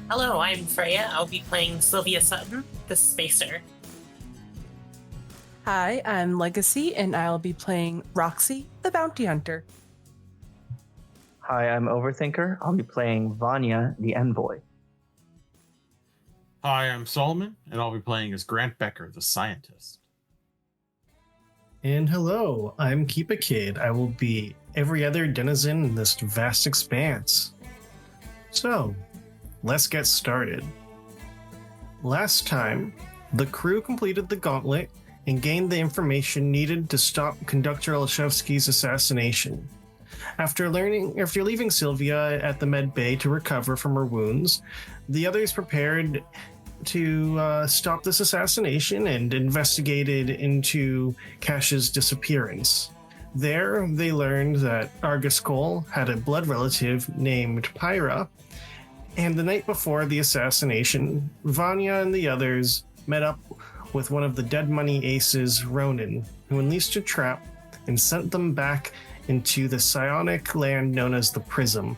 Hello, I'm Freyja. I'll be playing Sylvia Sutton, the Spacer. Hi, I'm Legacy, and I'll be playing Roxxie, the Bounty Hunter. Hi, I'm Overthinker. I'll be playing Vanya, the Envoy. Hi, I'm Solomon, and I'll be playing as Grant Becker, the Scientist. And hello, I'm Kippahkid. I will be every other denizen in this vast expanse. So, let's get started. Last time, the crew completed the gauntlet and gained the information needed to stop Conductor Olszewski's assassination. After leaving Sylvia at the medbay to recover from her wounds, the others prepared to stop this assassination and investigated into Cash's disappearance. There, they learned that Argus Cole had a blood relative named Pyra, and the night before the assassination, Vanya and the others met up with one of the dead money aces, Ronan, who unleashed a trap and sent them back into the psionic land known as the Prism.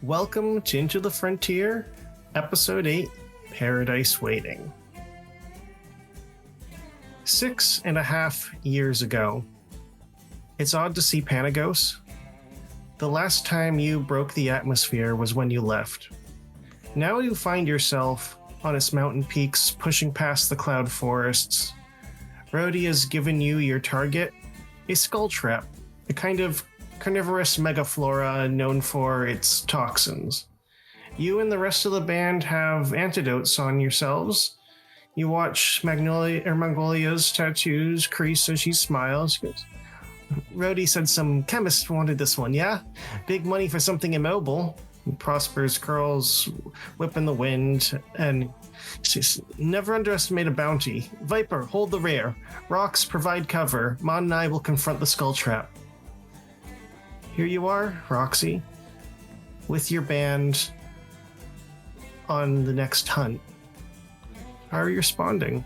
Welcome to Into the Frontier, Episode 8, Paradise Waiting. 6.5 years ago. It's odd to see Panagos. The last time you broke the atmosphere was when you left. Now you find yourself on its mountain peaks, pushing past the cloud forests. Rhodey has given you your target, a skull trap, a kind of carnivorous megaflora known for its toxins. You and the rest of the band have antidotes on yourselves. You watch Mongolia's tattoos crease as she smiles. Rhodey said some chemist wanted this one, yeah? Big money for something immobile. Prosper's curls whip in the wind, and she's never underestimate a bounty. Viper, hold the rear. Rocks, provide cover. Mon and I will confront the skull trap. Here you are, Roxxie, with your band on the next hunt. How are you responding?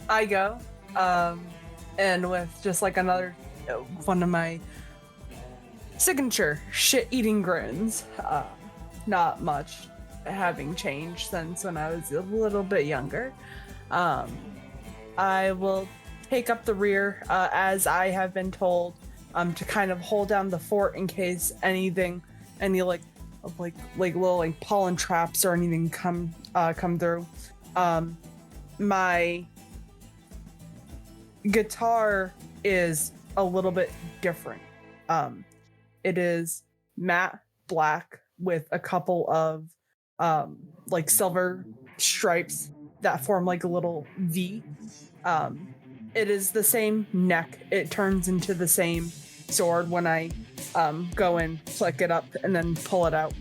I go, and with just like another one of my signature shit-eating grins. Not much having changed since when I was a little bit younger. I will take up the rear, as I have been told, to kind of hold down the fort in case any little like pollen traps or anything come through. My guitar is a little bit different. It is matte black with a couple of like silver stripes that form like a little V. It is the same neck. It turns into the same sword when I go and flick it up and then pull it out.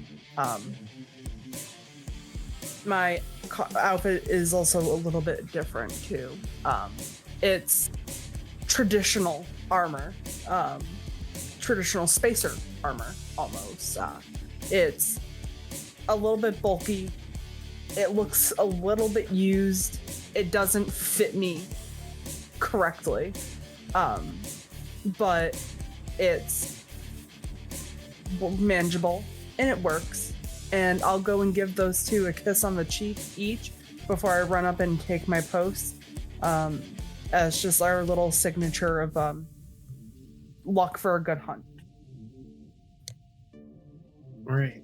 My outfit is also a little bit different too. It's traditional armor, traditional spacer armor almost. It's a little bit bulky. It looks a little bit used. It doesn't fit me correctly, but it's manageable and it works. And I'll go and give those two a kiss on the cheek each before I run up and take my post, as just our little signature of luck for a good hunt. Right.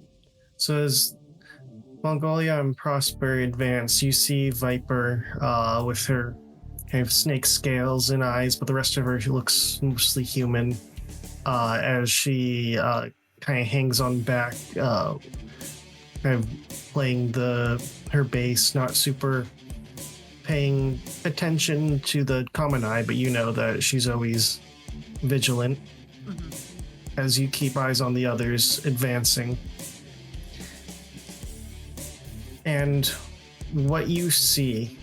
So as Mongolia and Prosper advance, you see Viper with her kind of snake scales and eyes, but the rest of her looks mostly human, as she kind of hangs on back, kind of playing her bass, not super paying attention to the common eye, but you know that she's always vigilant as you keep eyes on the others advancing. And what you see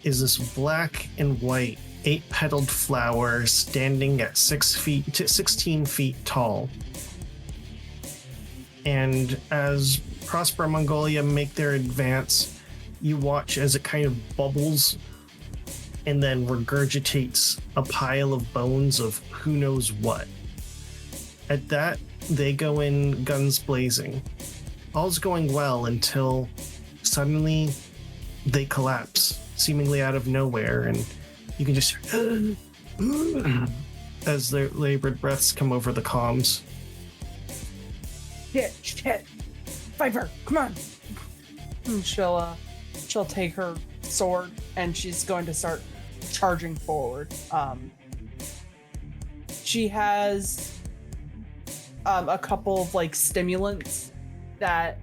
is this black and white 8-petaled flower standing at 16 feet tall. And as Prosper and Mongolia make their advance, you watch as it kind of bubbles and then regurgitates a pile of bones of who knows what. At that, they go in guns blazing. All's going well until suddenly they collapse, seemingly out of nowhere, and you can just as their labored breaths come over the comms. Shit. Viper, come on. And she'll take her sword and she's going to start charging forward. She has a couple of like stimulants that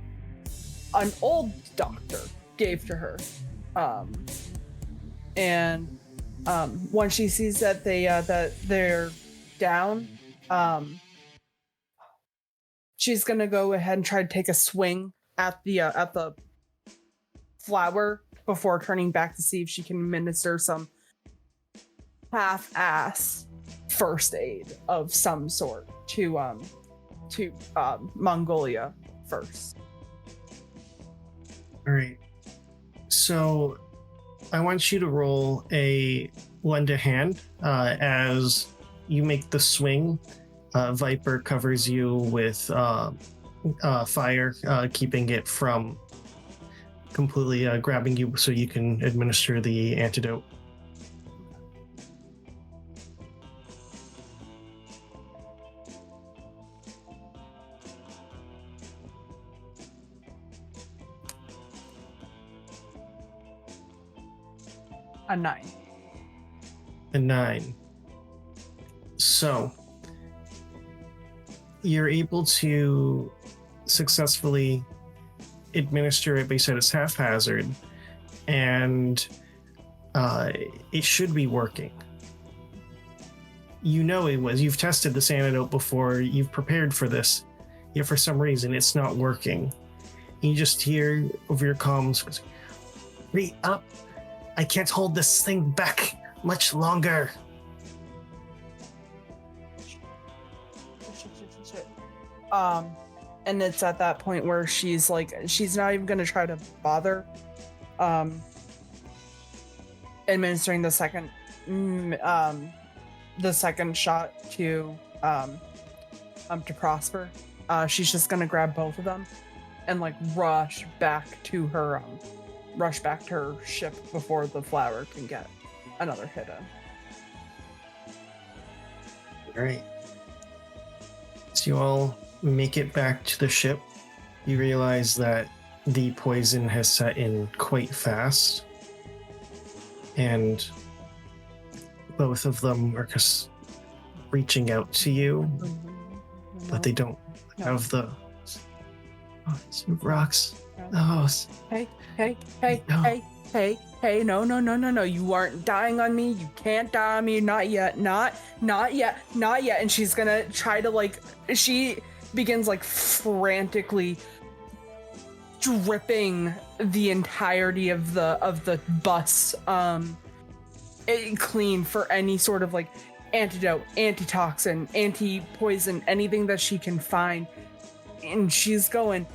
an old doctor gave to her. And when she sees that they're down, she's gonna go ahead and try to take a swing at the flower before turning back to see if she can administer some half-ass first aid of some sort to Mongolia first. All right. So I want you to roll a lend a hand as you make the swing. Viper covers you with fire, keeping it from completely grabbing you so you can administer the antidote. A 9. A 9. So you're able to successfully administer it, but you said it's haphazard, and it should be working. You know it was. You've tested this antidote before. You've prepared for this. Yet for some reason, it's not working. You just hear over your comms, "Hurry up! I can't hold this thing back much longer." And it's at that point where she's not even gonna try to bother administering the second shot to Prosper. She's just gonna grab both of them and like rush back to her ship before the flower can get another hit in. All right. So you all make it back to the ship. You realize that the poison has set in quite fast, and both of them are just reaching out to you, but they don't have the rocks. Oh, Hey, no, you aren't dying on me. You can't die on me. Not yet. And she's gonna try to she begins frantically dripping the entirety of the bus clean for any sort of antidote, antitoxin, anti-poison, anything that she can find. And she's going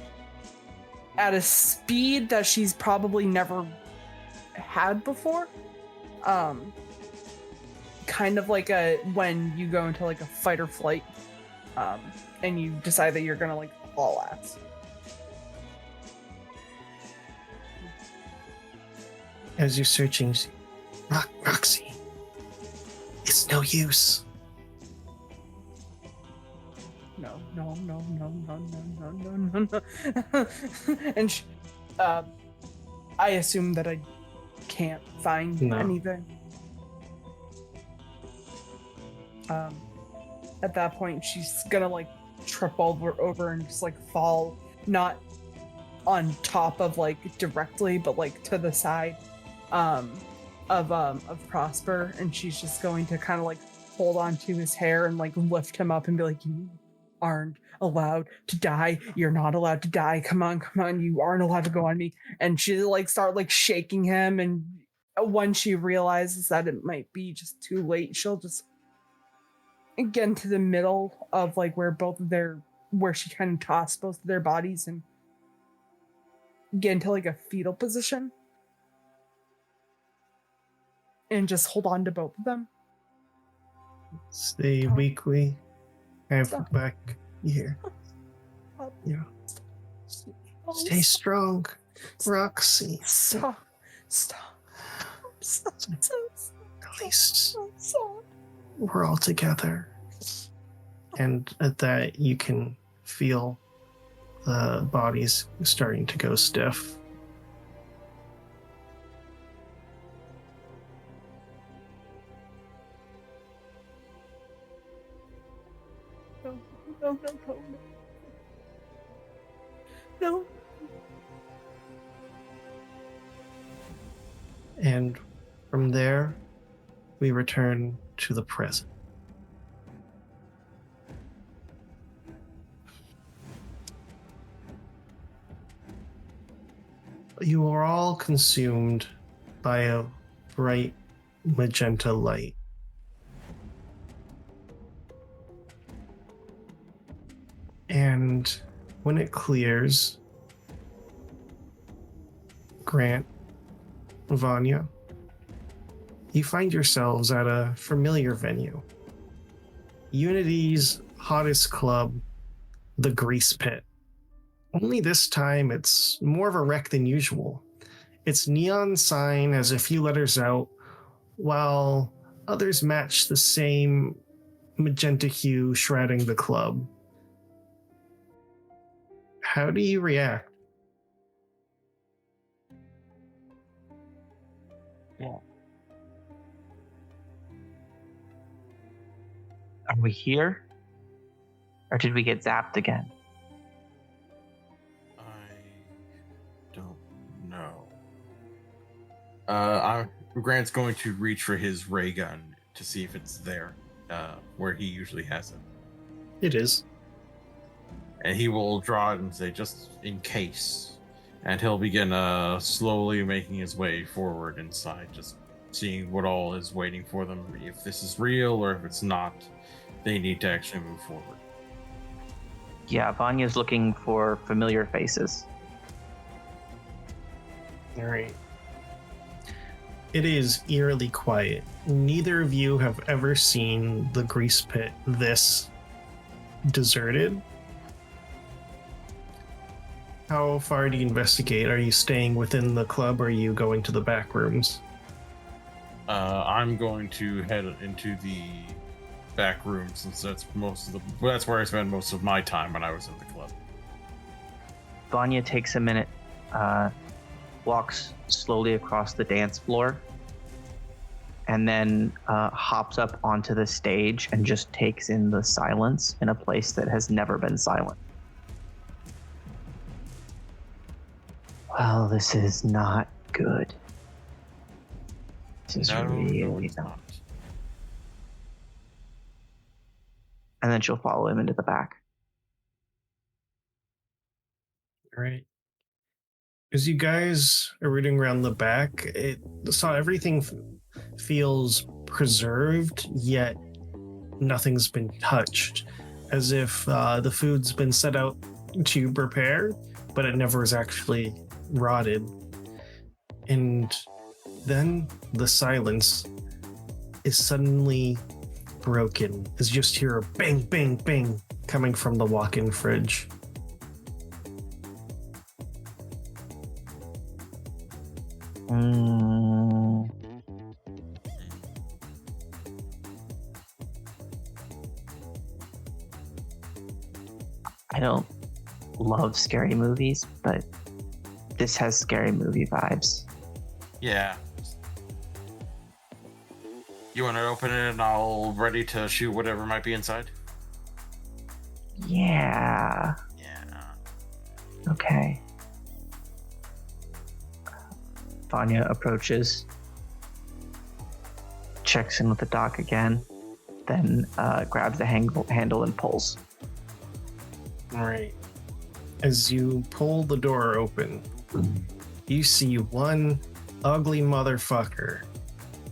at a speed that she's probably never had before. Kind of like when you go into a fight or flight, and you decide that you're gonna haul ass. As you're searching, Roxxie, it's no use. No. And I assume that I can't find anything. At that point, she's gonna trip over and just fall, not on top of directly, but to the side of Prosper, and she's just going to kind of hold on to his hair and lift him up and be like, "You aren't allowed to die. You're not allowed to die. Come on. You aren't allowed to go on me." And she start shaking him, and when she realizes that it might be just too late, she'll just get into the middle of where she kind of tossed both of their bodies and get into a fetal position. and just hold on to both of them. Stay weakly. Have Stop. back here. Stop. Yeah. Oh, Stay strong, Roxxie. Stop. Stop. Stop. At least Stop. we're all together. And at that, you can feel the bodies starting to go stiff. No, no, no, no. No. And from there, we return to the present. You are all consumed by a bright magenta light. And when it clears, Grant, Vanya, you find yourselves at a familiar venue. Unity's hottest club, the Grease Pit. Only this time it's more of a wreck than usual. Its neon sign has a few letters out, while others match the same magenta hue shrouding the club. How do you react? Are we here? Or did we get zapped again? I don't know. Grant's going to reach for his ray gun to see if it's there, where he usually has it. It is. And he will draw it and say, just in case. And he'll begin slowly making his way forward inside, just seeing what all is waiting for them. If this is real or if it's not, they need to actually move forward. Yeah, Vanya's looking for familiar faces. All right. It is eerily quiet. Neither of you have ever seen the Grease Pit this deserted. How far do you investigate? Are you staying within the club or are you going to the back rooms? I'm going to head into the back room since that's that's where I spend most of my time when I was in the club. Vanya takes a minute, walks slowly across the dance floor, and then hops up onto the stage and just takes in the silence in a place that has never been silent. Well, this is not good. This is really it's not. And then she'll follow him into the back. All right. As you guys are rooting around the back, everything feels preserved, yet nothing's been touched. As if the food's been set out to prepare, but it never is actually rotted. And then the silence is suddenly broken as you just hear a bang, bang, bang coming from the walk-in fridge. I don't love scary movies, but this has scary movie vibes. Yeah. You want to open it and I'll ready to shoot whatever might be inside? Yeah. Yeah. Okay. Vanya approaches, checks in with the dock again, then grabs the handle and pulls. All right. As you pull the door open, you see one ugly motherfucker.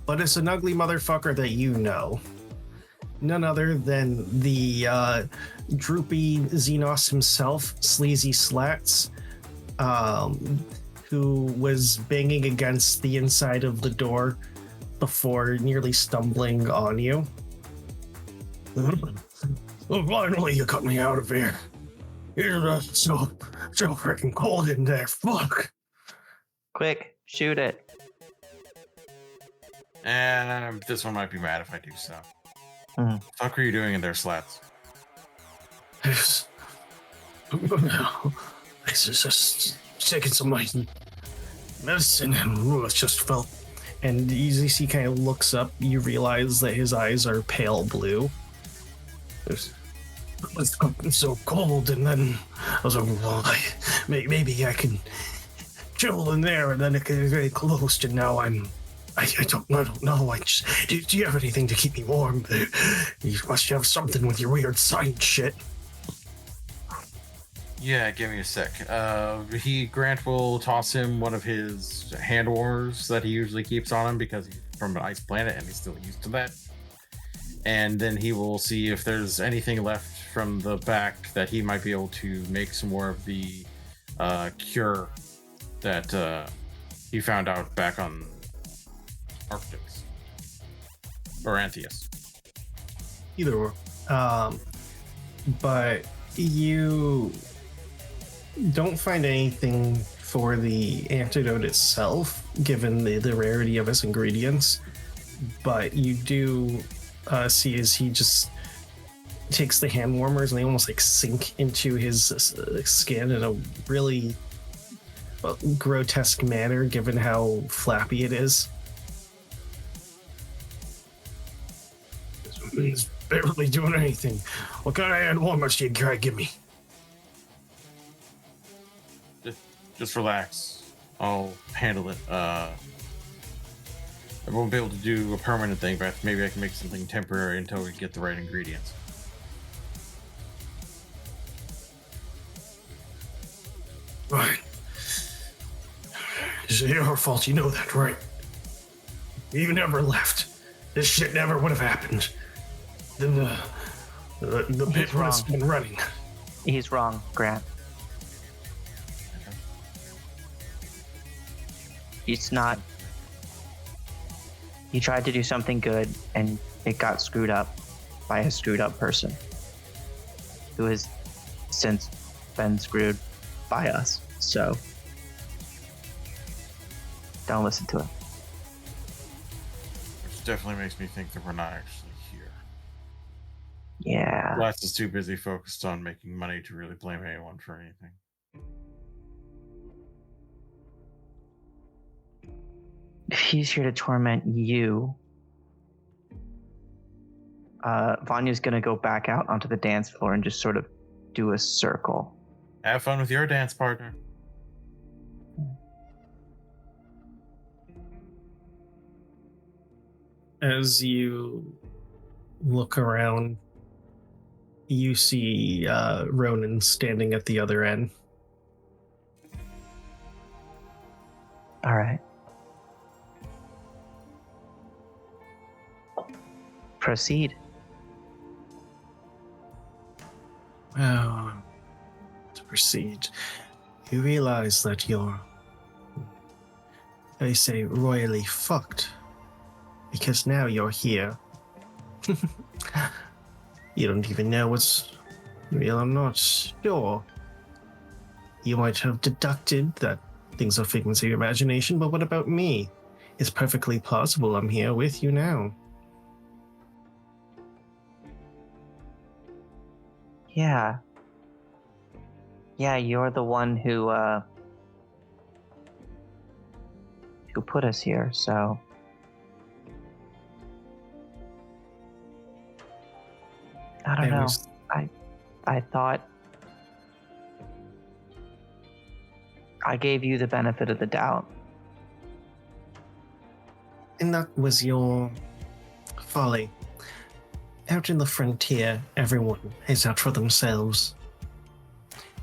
But it's an ugly motherfucker that you know. None other than the droopy Xenos himself, Sleazy Slats, who was banging against the inside of the door before nearly stumbling on you. Well, finally, you got me out of here. It's so freaking cold in there. Fuck. Quick, shoot it. And this one might be mad if I do so. Mhm. Fuck are you doing in there, Slats? It's just taking some medicine and it's just felt. And as he kind of looks up, you realize that his eyes are pale blue. It's so cold, and then I was like, well, maybe I can chill in there, and then it gets very close. And now I don't know. Do you have anything to keep me warm? You must have something with your weird science shit. Yeah, give me a sec. Grant will toss him one of his hand warmers that he usually keeps on him because he's from an ice planet and he's still used to that. And then he will see if there's anything left from the back that he might be able to make some more of the cure that he found out back on Arctics. Or Antheus. Either or. But you don't find anything for the antidote itself, given the rarity of its ingredients. But you do see as he just takes the hand warmers and they almost like sink into his skin in a really grotesque manner, given how flappy it is. It's barely doing anything. What kind of hand warmers do you give me? Just relax. I'll handle it. I won't be able to do a permanent thing, but maybe I can make something temporary until we get the right ingredients. Right. It's your fault, you know that, right? You never left. This shit never would have happened. Then the pit would have been running. He's wrong, Grant. It's not. He tried to do something good and it got screwed up by a screwed up person who has since been screwed by us. So don't listen to it. Which definitely makes me think that we're not actually here. Yeah. Glass is too busy focused on making money to really blame anyone for anything. If he's here to torment you, Vanya's gonna go back out onto the dance floor and just sort of do a circle. Have fun with your dance partner. As you look around, you see Ronan standing at the other end. All right. Proceed. Well, to proceed, you realize that you're, they say, royally fucked. Because now you're here. You don't even know what's real or not sure. You might have deducted that things are figments of your imagination, but what about me? It's perfectly plausible I'm here with you now. Yeah. Yeah, you're the one who put us here, so I don't know. I thought I gave you the benefit of the doubt. And that was your folly. Out in the frontier, everyone is out for themselves.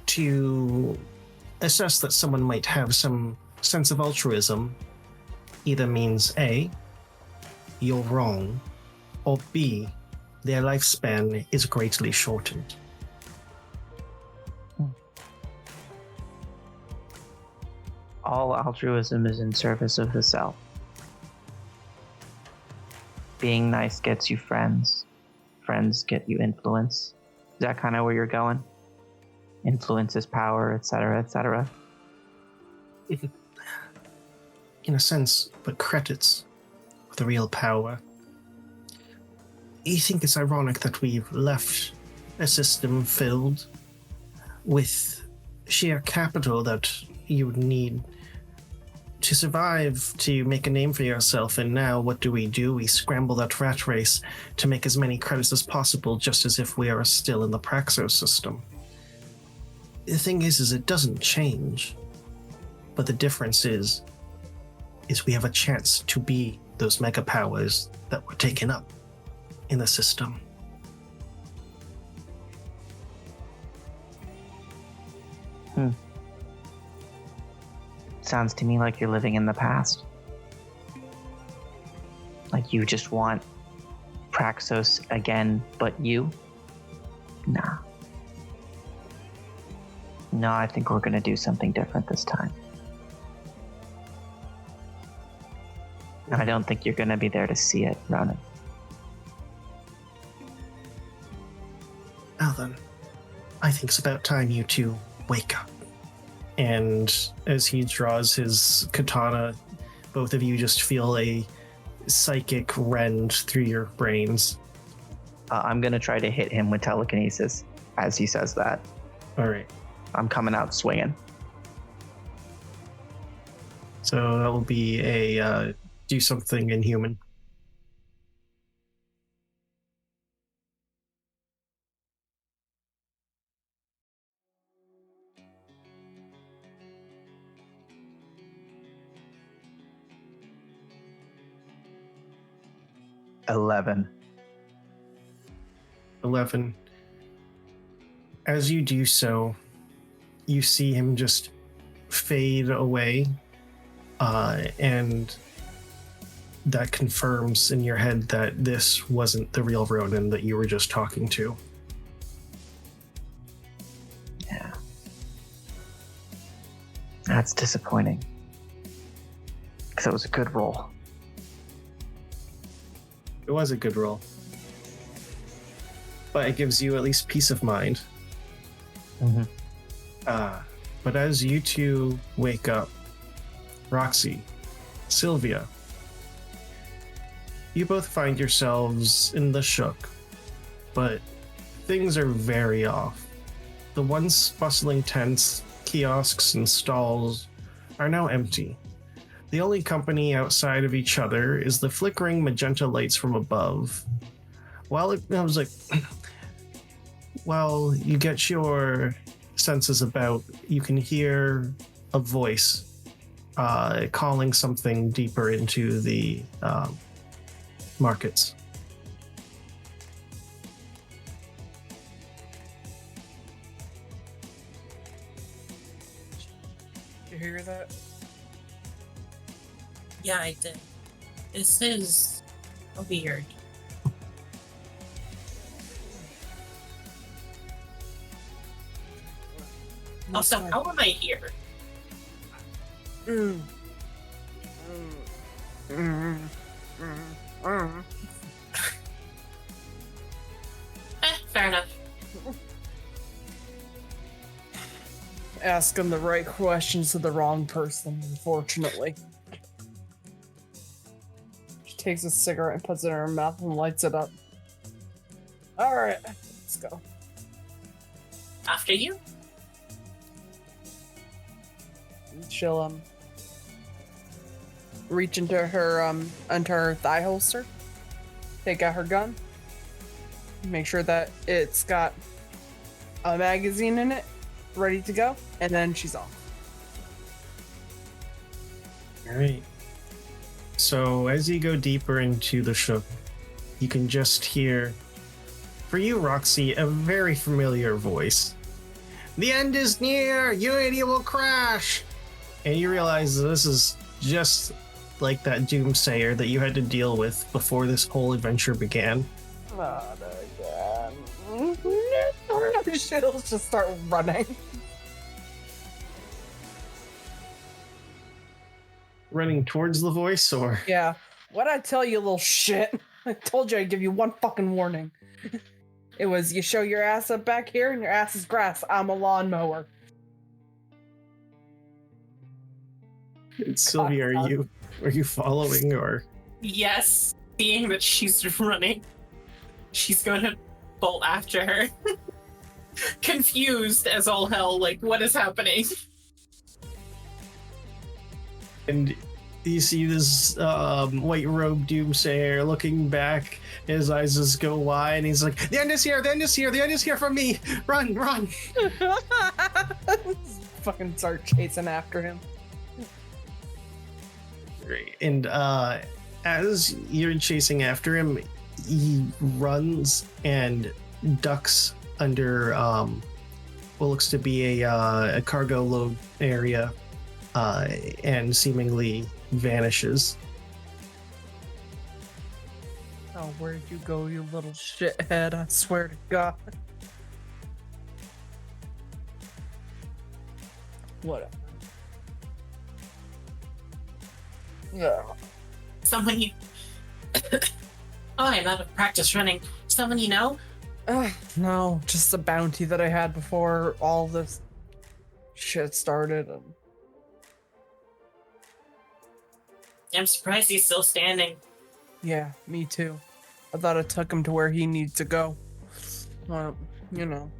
To assess that someone might have some sense of altruism either means A, you're wrong, or B, their lifespan is greatly shortened. All altruism is in service of the self. being nice gets you friends. Friends get you influence. Is that kind of where you're going? Influence is power, etc., etc. In a sense, but credits with the real power. You think it's ironic that we've left a system filled with sheer capital that you would need to survive, to make a name for yourself, and now what do? We scramble that rat race to make as many credits as possible, just as if we are still in the Praxos system. The thing is it doesn't change, but the difference is we have a chance to be those mega powers that were taken up in the system. Sounds to me like you're living in the past. Like you just want Praxos again, but you? Nah. No, I think we're gonna do something different this time. And I don't think you're gonna be there to see it, Ronan. Well then, I think it's about time you two wake up. And as he draws his katana, both of you just feel a psychic rend through your brains. I'm gonna try to hit him with telekinesis as he says that. All right. I'm coming out swinging. So that will be a do something inhuman. $11. 11. As you do so, you see him just fade away, and that confirms in your head that this wasn't the real Ronan that you were just talking to. Yeah. That's disappointing. Because it was a good roll. It was a good roll. But it gives you at least peace of mind. Mm-hmm. But as you two wake up, Roxxie, Sylvia, you both find yourselves in the shook, but things are very off. The once bustling tents, kiosks, and stalls are now empty. The only company outside of each other is the flickering magenta lights from above. While you get your senses about, you can hear a voice calling something deeper into the markets. Did you hear that? Yeah, I did. This is weird. Also, how am I here? Fair enough. Asking the right questions to the wrong person, unfortunately. She takes a cigarette and puts it in her mouth and lights it up. Alright, let's go. After you? She'll reach into her thigh holster, take out her gun, make sure that it's got a magazine in it, ready to go, and then she's off. All right. So as you go deeper into the ship, you can just hear, for you, Roxxie, a very familiar voice. The end is near! Unity will crash! And you realize this is just like that doomsayer that you had to deal with before this whole adventure began. Not again. She'll just start running. Running towards the voice, or? Yeah. What'd I tell you, little shit? I told you I'd give you one fucking warning. It was, you show your ass up back here and your ass is grass. I'm a lawnmower. Sylvia, are you following or? Yes, seeing that she's running, she's going to bolt after her. Confused as all hell, like, what is happening? And you see this white robe doomsayer looking back. His eyes just go wide, and he's like, "The end is here! The end is here! The end is here from me! Run! Run!" Fucking start chasing after him. And as you're chasing after him, he runs and ducks under what looks to be a cargo load area, and seemingly vanishes. Oh, where'd you go, you little shithead? I swear to God. Whatever. Yeah. Someone you... oh, I'm out of practice running. Someone you know? No, just the bounty that I had before all this shit started. And I'm surprised he's still standing. yeah, me too. I thought it took him to where he needs to go. Well, you know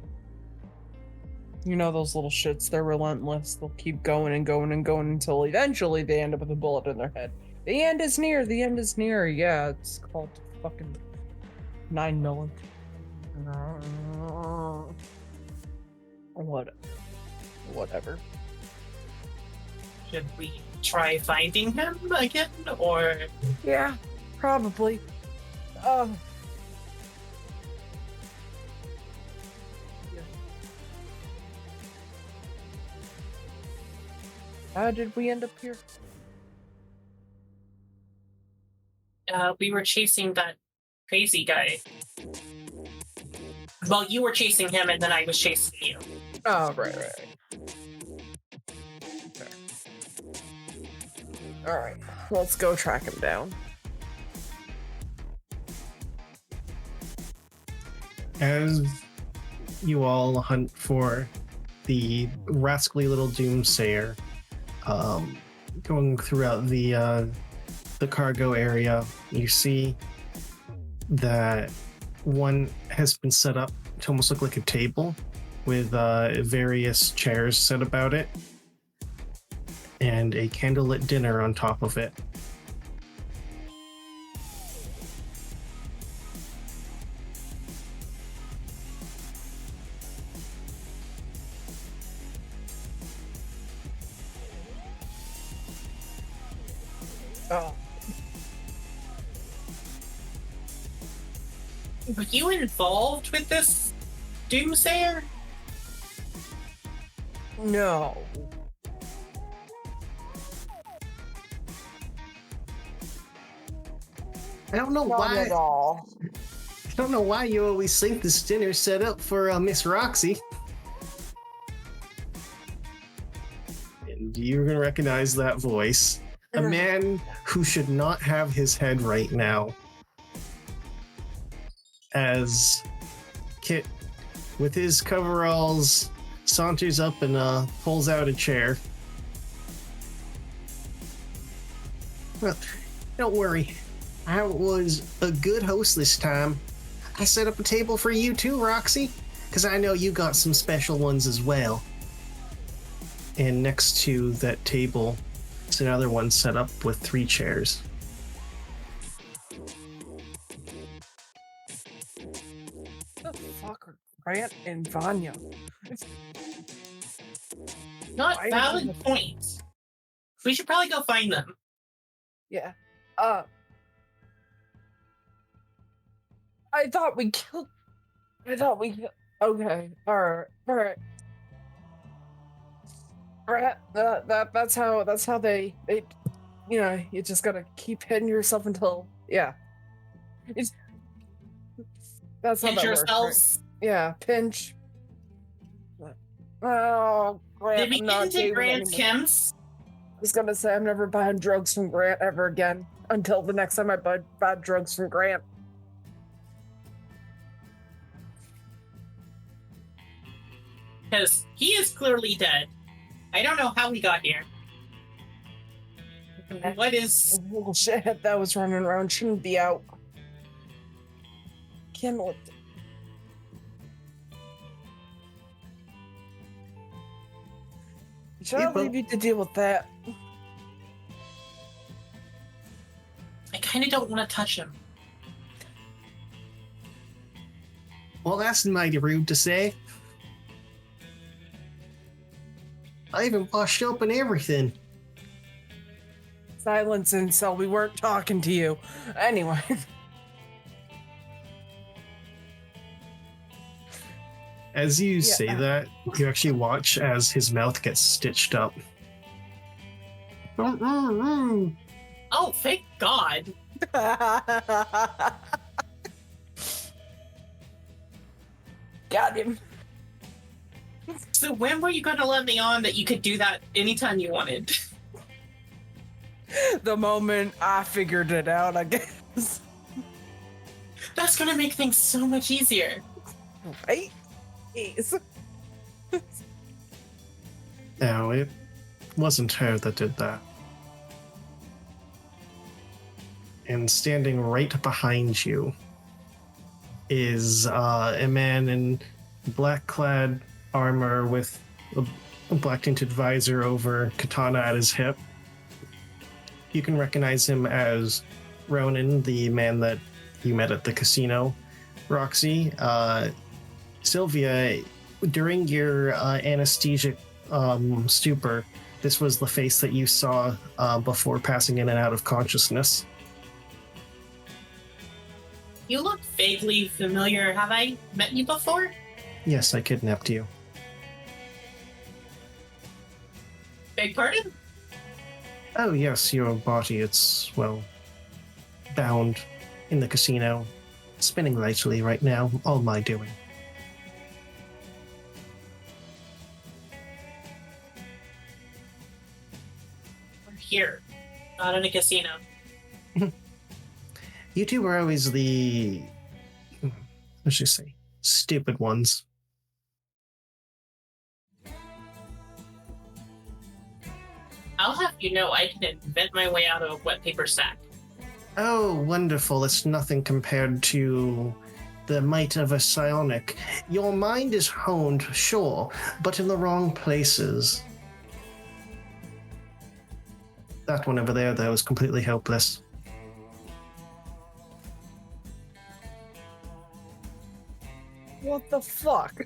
those little shits, they're relentless. They'll keep going and going and going until eventually they end up with a bullet in their head. The end is near, the end is near. Yeah, it's called fucking 9 million. Whatever. Should we try finding him again, or... Yeah, probably. Yeah. How did we end up here? We were chasing that crazy guy. Well, you were chasing him, and then I was chasing you. Oh, right. Okay. Alright, let's go track him down. As you all hunt for the rascally little doomsayer, going throughout the cargo area, you see that one has been set up to almost look like a table with various chairs set about it and a candlelit dinner on top of it. Oh. Were you involved with this doomsayer? No. I don't know Not why. at all. I don't know why you always think this dinner's set up for Miss Roxxie. And you're gonna recognize that voice. A man who should not have his head right now. As Kit, with his coveralls, saunters up and pulls out a chair. Well, don't worry. I was a good host this time. I set up a table for you too, Roxxie, because I know you got some special ones as well. And next to that table is another one set up with 3 chairs. What the fuck are Grant and Vanya? Not Why valid did you- points. We should probably go find them. Yeah. I thought we killed. Okay. All right. That's how they you just gotta keep hitting yourself until that's how Pinch that works, right? yourselves. Yeah, pinch. Oh, Grant, Did we I'm get not into dating Grant anymore. Kim's? I was gonna say I'm never buying drugs from Grant ever again until the next time I buy drugs from Grant. Because he is clearly dead. I don't know how he got here. What is... Bullshit that was running around shouldn't be out. Can't let... Should I leave you to deal with that? I kind of don't want to touch him. Well, that's mighty rude to say. I even washed up and everything. Silence, incel. We weren't talking to you. Anyway. As you say that, you actually watch as his mouth gets stitched up. Oh, thank God. Got him. So when were you going to let me on that you could do that anytime you wanted? The moment I figured it out, I guess. That's going to make things so much easier. Right? Yes. No, it wasn't her that did that. And standing right behind you is a man in black-clad armor with a black-tinted visor over katana at his hip. You can recognize him as Ronan, the man that you met at the casino. Roxxie, Sylvia, during your anesthetic stupor, this was the face that you saw before passing in and out of consciousness. You look vaguely familiar. Have I met you before? Yes, I kidnapped you. Beg pardon? Oh yes, your body, it's, well, bound in the casino, spinning lightly right now, all my doing. We're here, not in a casino. You two were always the, let's just say, stupid ones. I'll have you know I can invent my way out of a wet paper sack. Oh, wonderful. It's nothing compared to the might of a psionic. Your mind is honed, sure, but in the wrong places. That one over there, though, is completely helpless. What the fuck?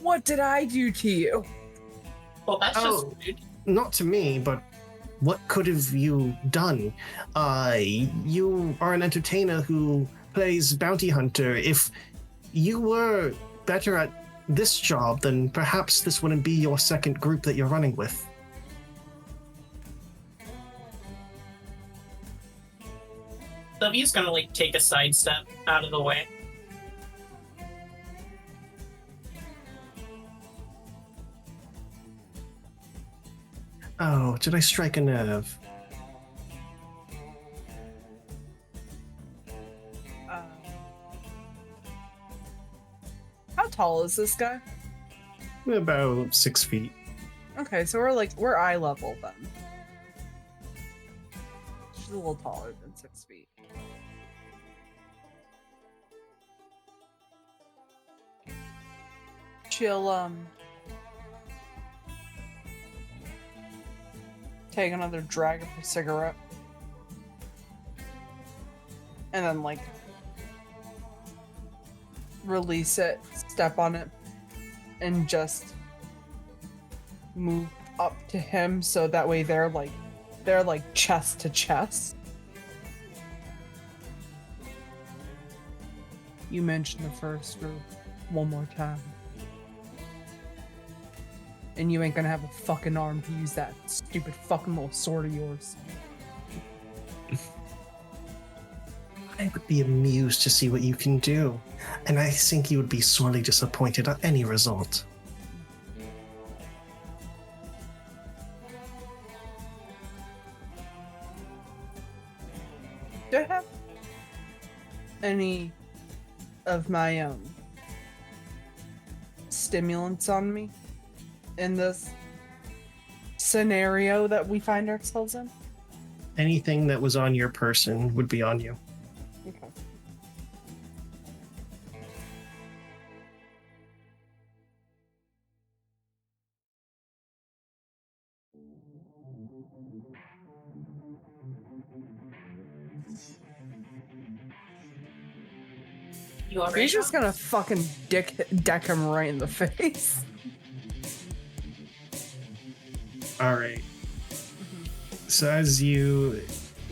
What did I do to you? Well, that's just rude. Not to me, but what could have you done? You are an entertainer who plays bounty hunter. If you were better at this job, then perhaps this wouldn't be your second group that you're running with. Sylvia's gonna, like, take a sidestep out of the way. Oh, did I strike a nerve? How tall is this guy? About 6 feet. Okay, so we're eye level then. She's a little taller than 6 feet. She'll take another drag of her cigarette. And then like release it, step on it, and just move up to him so that way they're like chest to chest. You mentioned the first group one more time. And you ain't gonna have a fucking arm to use that stupid fucking little sword of yours. I would be amused to see what you can do, and I think you would be sorely disappointed at any result. Do I have any of my stimulants on me in this scenario that we find ourselves in? Anything that was on your person would be on you. Okay. You already He's just gonna fucking deck him right in the face. All right. So as you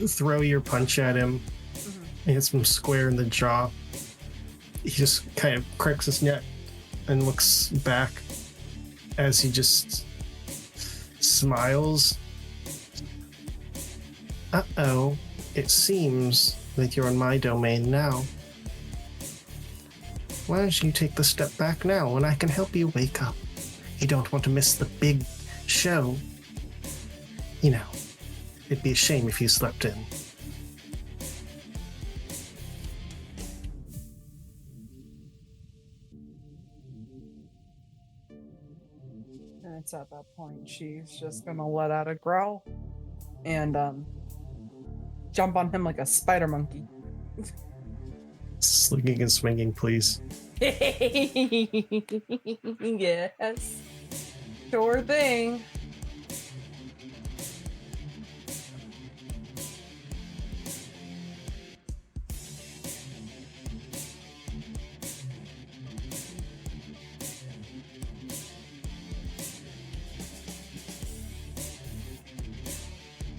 throw your punch at him, and hits him square in the jaw, he just kind of cracks his neck and looks back as he just smiles. Uh-oh, it seems that you're in my domain now. Why don't you take the step back now and I can help you wake up? You don't want to miss the big show. You know, it'd be a shame if you slept in. And it's at that point she's just gonna let out a growl and jump on him like a spider monkey. Slinging and swinging, please. Yes. Sure thing.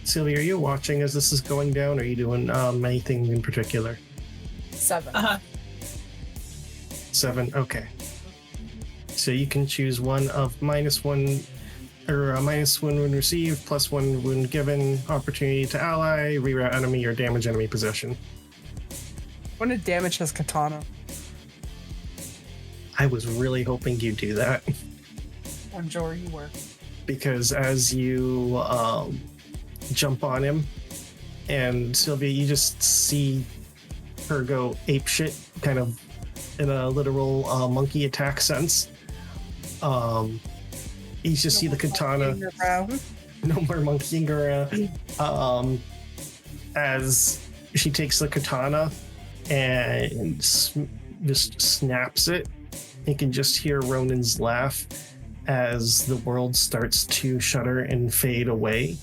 Sylvia, are you watching as this is going down? Or are you doing anything in particular? 7. 7, okay. So you can choose one of -1 or -1 wound received, +1 wound given, opportunity to ally, reroute enemy, or damage enemy possession. Want to damage his katana? I was really hoping you'd do that I'm sure you were. because as you jump on him, and Sylvia, you just see her go apeshit, kind of in a literal monkey attack sense. You just see the katana. No more monkeying around. As she takes the katana and just snaps it, you can just hear Ronan's laugh as the world starts to shudder and fade away.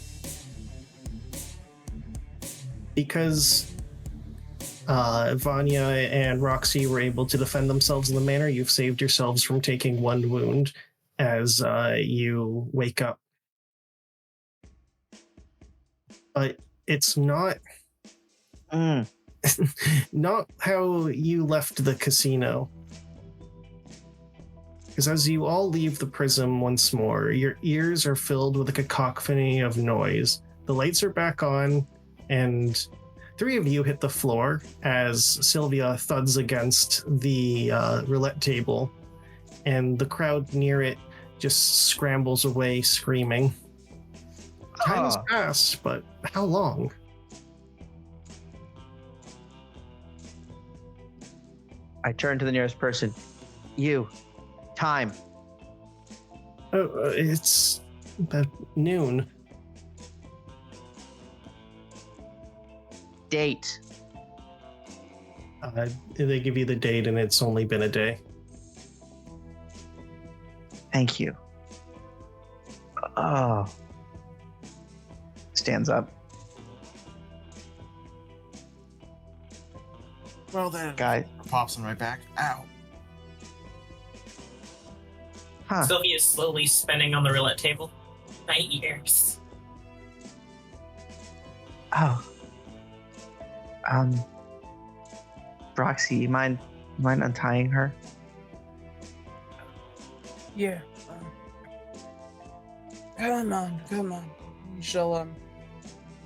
Because Vanya and Roxxie were able to defend themselves in the manner, you've saved yourselves from taking 1 wound as you wake up. But it's not not how you left the casino. Because as you all leave the prism once more, your ears are filled with a cacophony of noise. The lights are back on, and 3 of you hit the floor as Sylvia thuds against the roulette table, and the crowd near it just scrambles away screaming. Time has passed, but how long? I turn to the nearest person. You. Time. Oh, it's about noon. Date. They give you the date, and it's only been a day. Thank you. Oh. Stands up. Well then, Guy. pops on my back. Ow. Huh. Sylvia is slowly spinning on the roulette table. My ears. Oh. Roxxie, you mind untying her? Yeah. Come on. She'll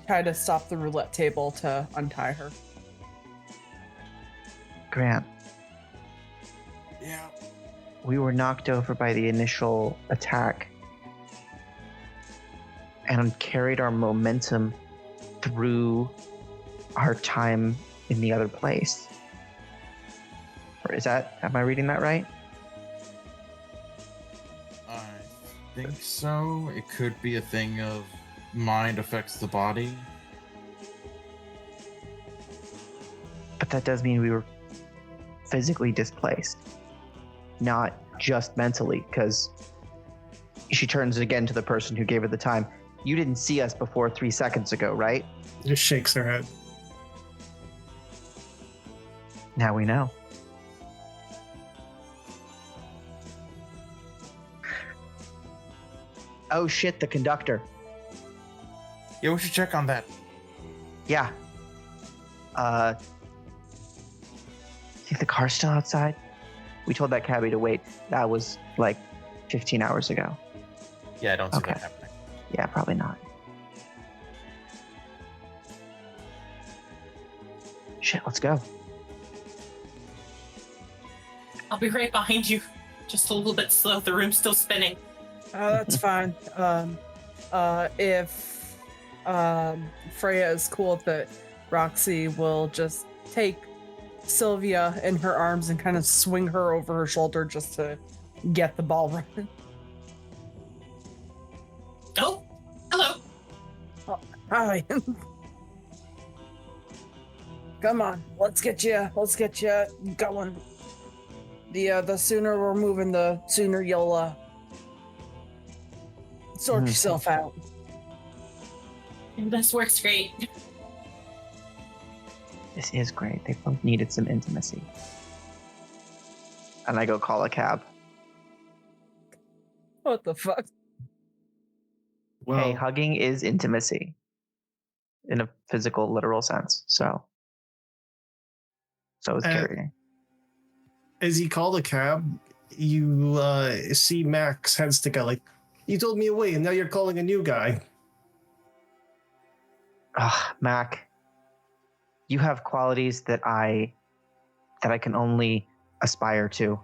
try to stop the roulette table to untie her. Grant, Yeah. we were knocked over by the initial attack and carried our momentum through our time in the other place. Or am I reading that right? think so. It could be a thing of mind affects the body. But that does mean we were physically displaced, not just mentally, because she turns again to the person who gave her the time. You didn't see us before 3 seconds ago, right? Just shakes her head. Now we know. Oh shit, the conductor. Yeah, we should check on that. Yeah. Think the car's still outside? We told that cabbie to wait. That was like 15 hours ago. Yeah, I don't see Okay. that happening. Yeah, probably not. Shit, let's go. I'll be right behind you. Just a little bit slow. The room's still spinning. That's fine. If Freyja is cool with it, Roxxie will just take Sylvia in her arms and kind of swing her over her shoulder just to get the ball running. Oh, hello. Hi. Come on, let's get you going. The sooner we're moving, the sooner you'll sort Mhm. yourself out. This works great. This is great. They both needed some intimacy. And I go call a cab. What the fuck? Well, Hey, hugging is intimacy in a physical, literal sense. So is carrying. as you call the cab, you see Max head stick out like, you told me away and now you're calling a new guy. Mac, you have qualities that I can only aspire to.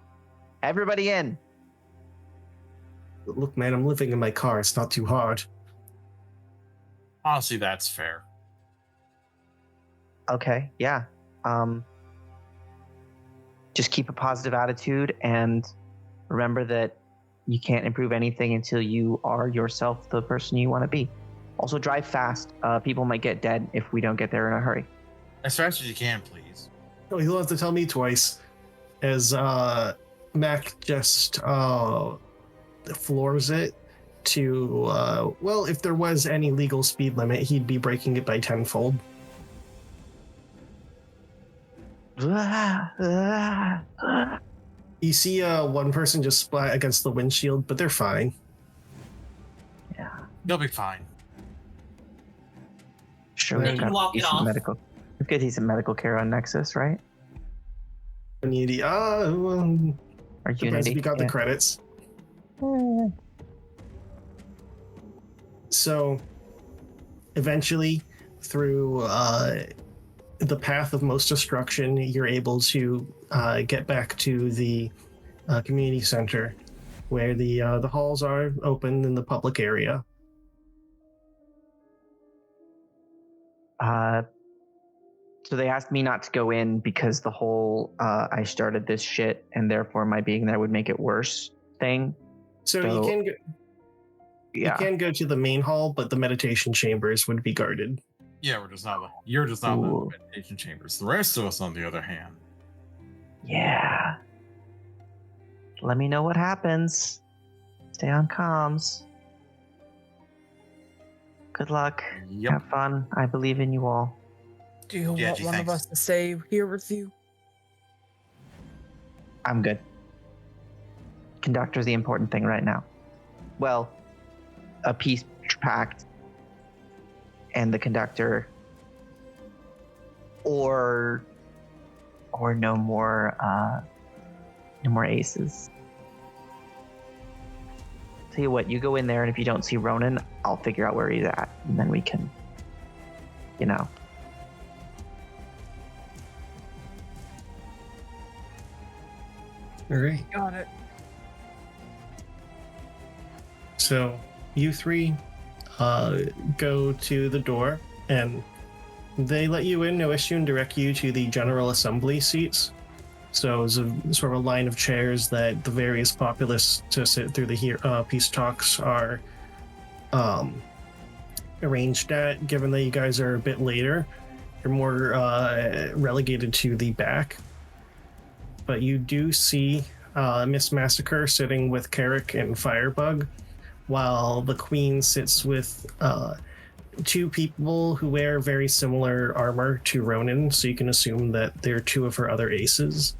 Everybody in. Look, man, I'm living in my car. It's not too hard. Honestly, that's fair. Okay, yeah. Just keep a positive attitude and remember that you can't improve anything until you are yourself the person you want to be. Also, drive fast. People might get dead if we don't get there in a hurry. As fast as you can, please. Oh, you don't have to tell me twice. As Mac just floors it to, well, if there was any legal speed limit, he'd be breaking it by tenfold. You see one person just splat against the windshield, but they're fine. Yeah. You'll be fine. Sure, They we've can got walk it decent off. medical. We've got decent medical care on Nexus, right? Unity, Or depends Unity. if you got the credits. So, eventually, through the path of most destruction, you're able to get back to the community center, where the halls are open in the public area. So they asked me not to go in because the whole I started this shit and therefore my being there would make it worse thing. So So- you can go to the main hall, but the meditation chambers would be guarded. Yeah, you're just not in Ooh. the meditation chambers. The rest of us, on the other hand. Yeah. Let me know what happens. Stay on comms. Good luck. Yep. Have fun. I believe in you all. Do you Yeah, want gee, one of thanks. us to stay here with you? I'm good. Conductor's the important thing right now. Well, a peace pact and the conductor, or no more aces. Tell you what, you go in there, and if you don't see Ronan, I'll figure out where he's at, and then we can, All right. Got it. So you three go to the door, and they let you in, no issue, and direct you to the General Assembly seats. So it's a sort of a line of chairs that the various populace to sit through the peace talks are arranged at. Given that you guys are a bit later, you're more relegated to the back. But you do see Miss Massacre sitting with Carrick and Firebug, while the Queen sits with two people who wear very similar armor to Ronan, so you can assume that they're two of her other aces.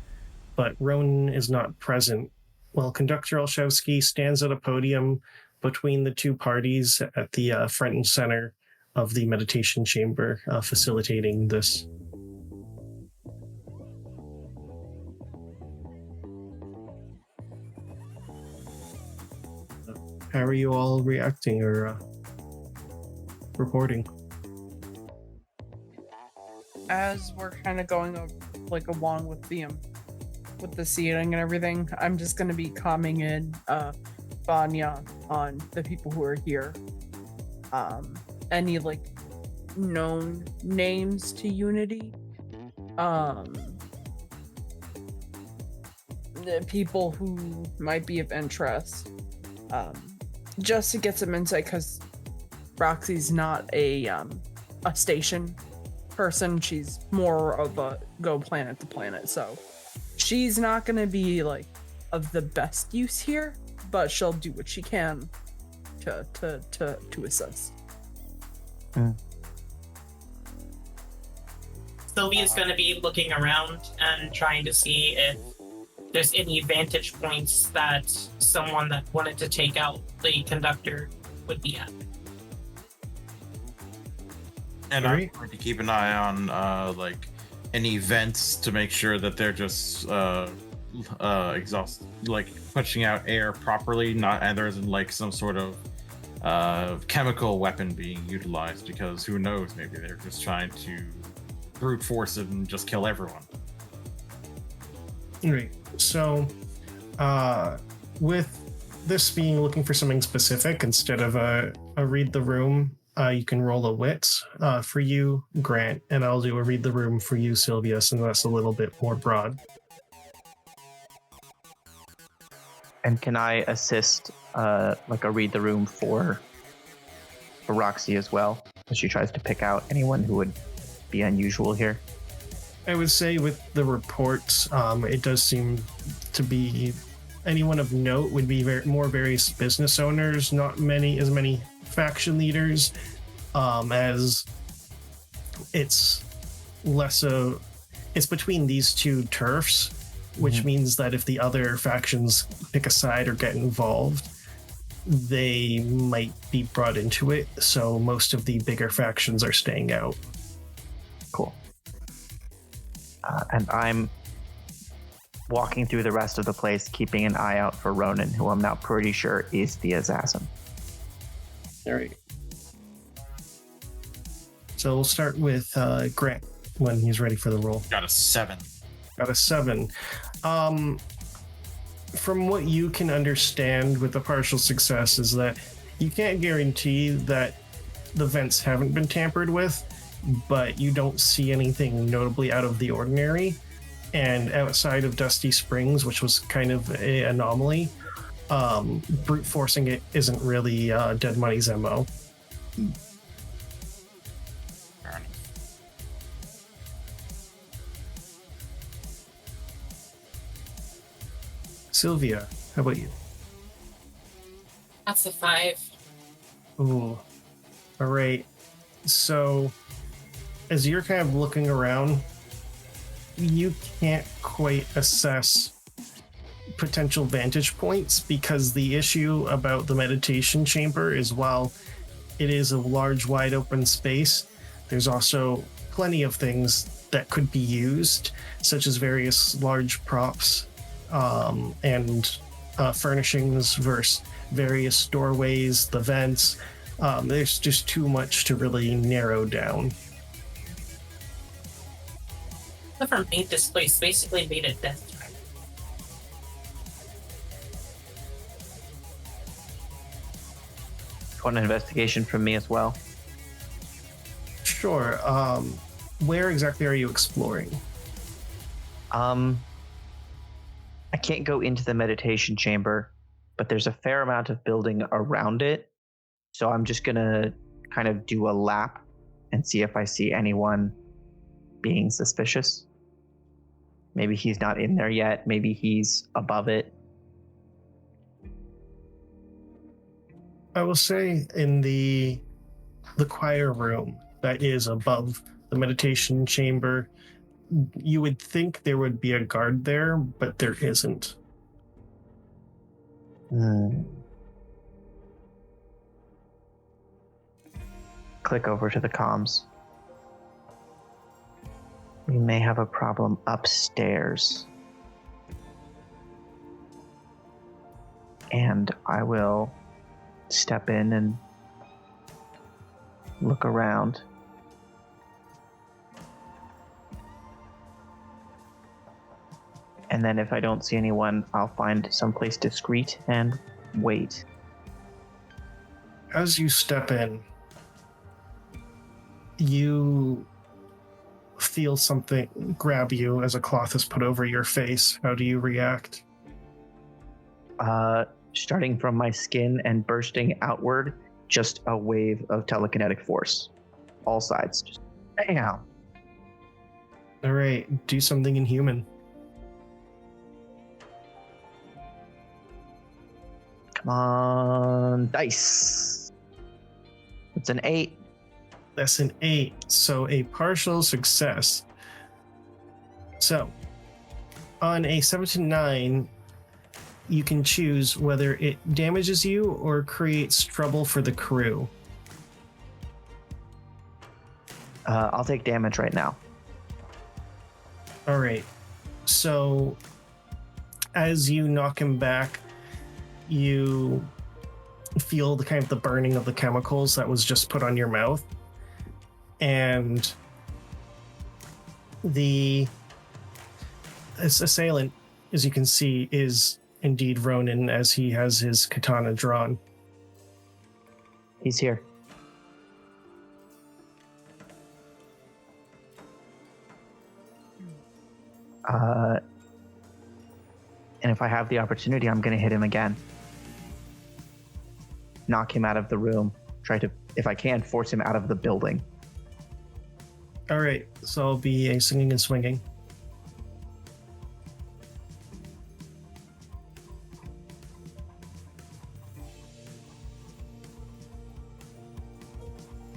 But Ronan is not present. Well, Conductor Olszewski stands at a podium between the two parties at the front and center of the meditation chamber, facilitating this. How are you all reacting or reporting? As we're kind of going along with the seating and everything, I'm just gonna be calming in Vanya on the people who are here. Any known names to Unity? The people who might be of interest. Just to get some insight, because Roxxie's not a station person. She's more of a go planet to planet, so she's not gonna be of the best use here, but she'll do what she can to assist. Sylvia's going to be looking around and trying to see if there's any vantage points that someone that wanted to take out the conductor would be at. And I'm going to keep an eye on any vents to make sure that they're just exhaust, pushing out air properly, not and there isn't some sort of chemical weapon being utilized, because who knows, maybe they're just trying to brute force it and just kill everyone. Right. So, with this being looking for something specific instead of a read the room, you can roll a wits for you, Grant, and I'll do a read the room for you, Sylvia, since that's a little bit more broad. And can I assist a read the room for Roxxie as well, as she tries to pick out anyone who would be unusual here? I would say with the reports, it does seem to be anyone of note would be more various business owners, not as many faction leaders, as it's it's between these two turfs, which means that if the other factions pick a side or get involved, they might be brought into it. So most of the bigger factions are staying out. Cool. And I'm walking through the rest of the place, keeping an eye out for Ronan, who I'm now pretty sure is the assassin. All right. So we'll start with Grant when he's ready for the roll. Got a 7. Got a 7. From what you can understand with the partial success is that you can't guarantee that the vents haven't been tampered with, but you don't see anything notably out of the ordinary. And outside of Dusty Springs, which was kind of an anomaly, brute forcing it isn't really Dead Money's MO. Sylvia, how about you? That's a 5. Ooh. All right. So, as you're kind of looking around, you can't quite assess potential vantage points, because the issue about the meditation chamber is while it is a large, wide open space, there's also plenty of things that could be used, such as various large props and furnishings versus various doorways, the vents. There's just too much to really narrow down. Whoever made this place basically made a death trap. Want an investigation from me as well? Sure. Where exactly are you exploring? I can't go into the meditation chamber, but there's a fair amount of building around it. So I'm just going to kind of do a lap and see if I see anyone being suspicious. Maybe he's not in there yet. Maybe he's above it. I will say in the choir room that is above the meditation chamber, you would think there would be a guard there, but there isn't. Click over to the comms. We may have a problem upstairs. And I will step in and look around. And then if I don't see anyone, I'll find someplace discreet and wait. As you step in, you feel something grab you as a cloth is put over your face. How do you react? Starting from my skin and bursting outward, just a wave of telekinetic force. All sides. Just bam. All right, do something inhuman. Come on, dice. It's an 8. That's an 8, so a partial success. So, on a 7 to 9, you can choose whether it damages you or creates trouble for the crew. I'll take damage right now. All right. So, as you knock him back, you feel the kind of the burning of the chemicals that was just put on your mouth, and the assailant, as you can see, is indeed Ronin, as he has his katana drawn. He's here. And if I have the opportunity, I'm going to hit him again. Knock him out of the room. Try to, if I can, force him out of the building. All right, so I'll be a singing and swinging.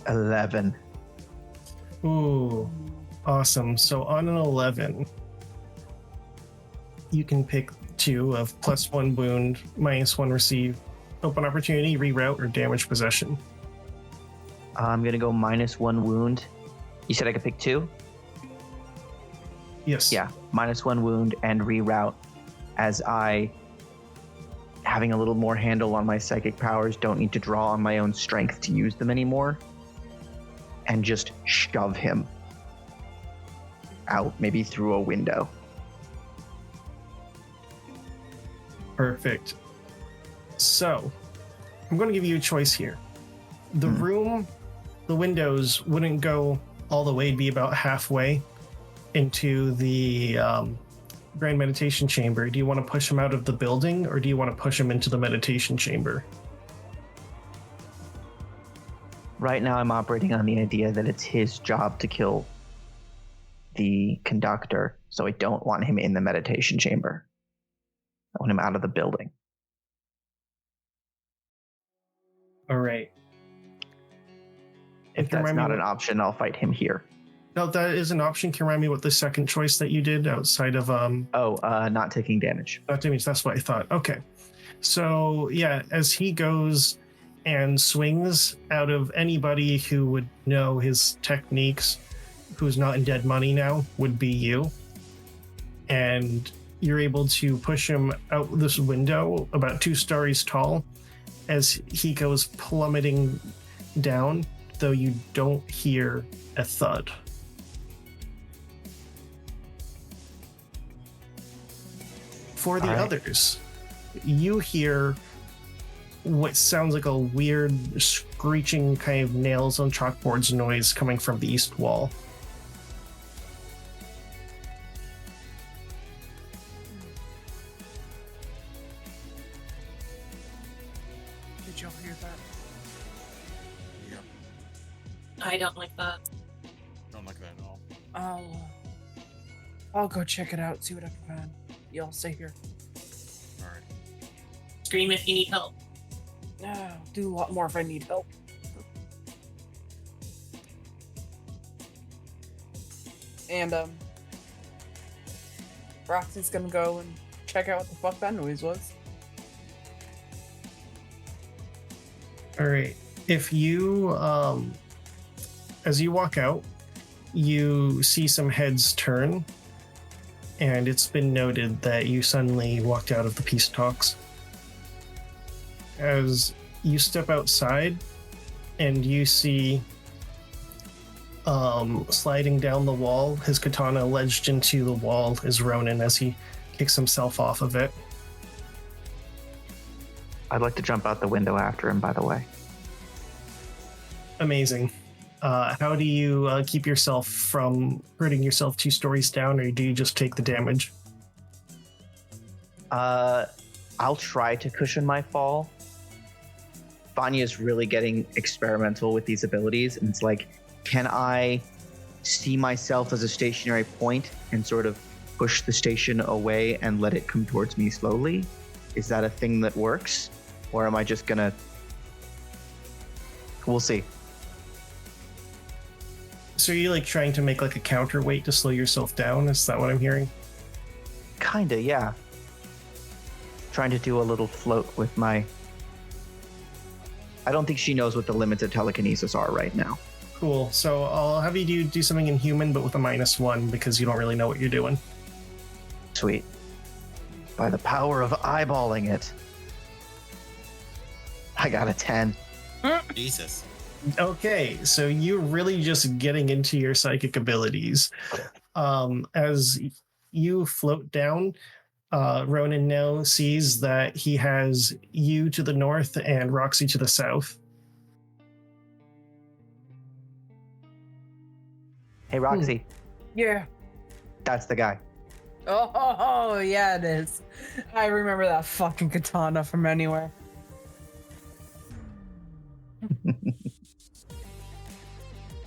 $11. Ooh, awesome. So on an 11, you can pick 2 of +1 wound, -1 receive, open opportunity, reroute, or damage possession. I'm going to go -1 wound. You said I could pick 2? Yes. Yeah, -1 wound and reroute, as I, having a little more handle on my psychic powers, don't need to draw on my own strength to use them anymore, and just shove him out, maybe through a window. Perfect. So, I'm going to give you a choice here. The room, the windows wouldn't go all the way, it'd be about halfway into the Grand Meditation Chamber. Do you want to push him out of the building, or do you want to push him into the Meditation Chamber? Right now I'm operating on the idea that it's his job to kill the conductor, so I don't want him in the meditation chamber. I want him out of the building. All right. If that's not an option, I'll fight him here. No, that is an option. Can you remind me what the second choice that you did outside of not taking damage. Not damage, that's what I thought. Okay. So yeah, as he goes and swings, out of anybody who would know his techniques, who's not in dead money now, would be you. And you're able to push him out this window about 2 stories tall as he goes plummeting down, though you don't hear a thud. For the others, you hear what sounds like a weird screeching kind of nails on chalkboards noise coming from the east wall. Did y'all hear that? Yep. I don't like that. Don't like that at all. I'll go check it out, see what I can find. Y'all stay here. All right. Scream if you need help. No, do a lot more if I need help. And Roxy's gonna go and check out what the fuck that noise was. All right. If you, as you walk out, you see some heads turn, and it's been noted that you suddenly walked out of the peace talks. As you step outside, and you see, sliding down the wall, his katana ledged into the wall, is Ronan as he kicks himself off of it. I'd like to jump out the window after him, by the way. Amazing. How do you keep yourself from hurting yourself 2 stories down, or do you just take the damage? I'll try to cushion my fall. Vanya is really getting experimental with these abilities, and it's like, can I see myself as a stationary point and sort of push the station away and let it come towards me slowly? Is that a thing that works? Or am I just gonna... We'll see. So are you like trying to make like a counterweight to slow yourself down? Is that what I'm hearing? Kinda, yeah. Trying to do a little float with my... I don't think she knows what the limits of telekinesis are right now. Cool. So I'll have you do something inhuman, but with a -1 because you don't really know what you're doing. Sweet. By the power of eyeballing it. I got a 10. Jesus. Okay, so you're really just getting into your psychic abilities. As you float down, Ronan now sees that he has you to the north and Roxxie to the south. Hey, Roxy. Yeah. That's the guy. Oh, yeah, it is. I remember that fucking katana from anywhere.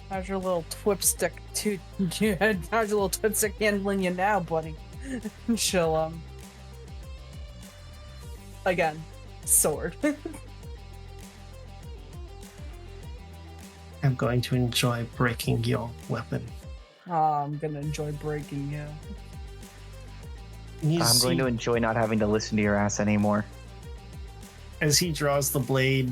How's your little twipstick how's your little twipstick handling you now, buddy? She'll again, sword. I'm going to enjoy breaking your weapon. Oh, I'm gonna enjoy breaking you. I'm going to enjoy not having to listen to your ass anymore. As he draws the blade,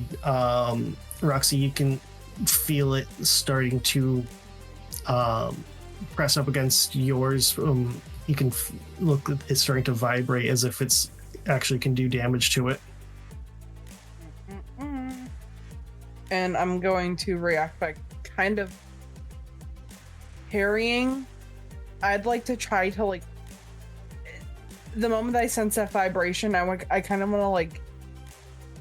Roxy, you can feel it starting to press up against yours. You can look, it's starting to vibrate as if it's actually can do damage to it. And I'm going to react by kind of parrying. I'd like to try to, like, the moment I sense that vibration, I kind of want to, like,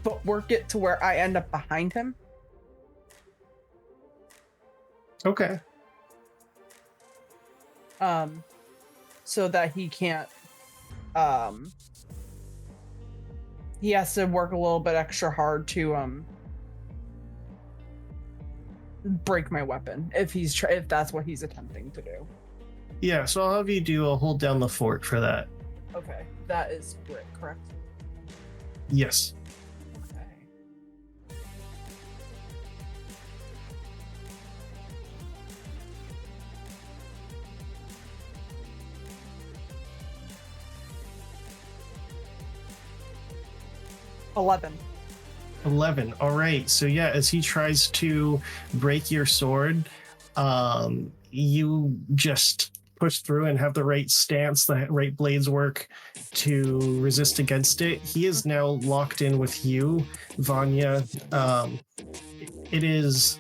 footwork it to where I end up behind him. Okay. So that he can't, he has to work a little bit extra hard to, break my weapon if if that's what he's attempting to do. Yeah, so I'll have you do a hold down the fort for that. Okay, that is grit, correct? Yes. Okay. $11. 11. All right. So yeah, as he tries to break your sword, you just push through and have the right stance, the right blades work to resist against it. He is now locked in with you, Vanya. It is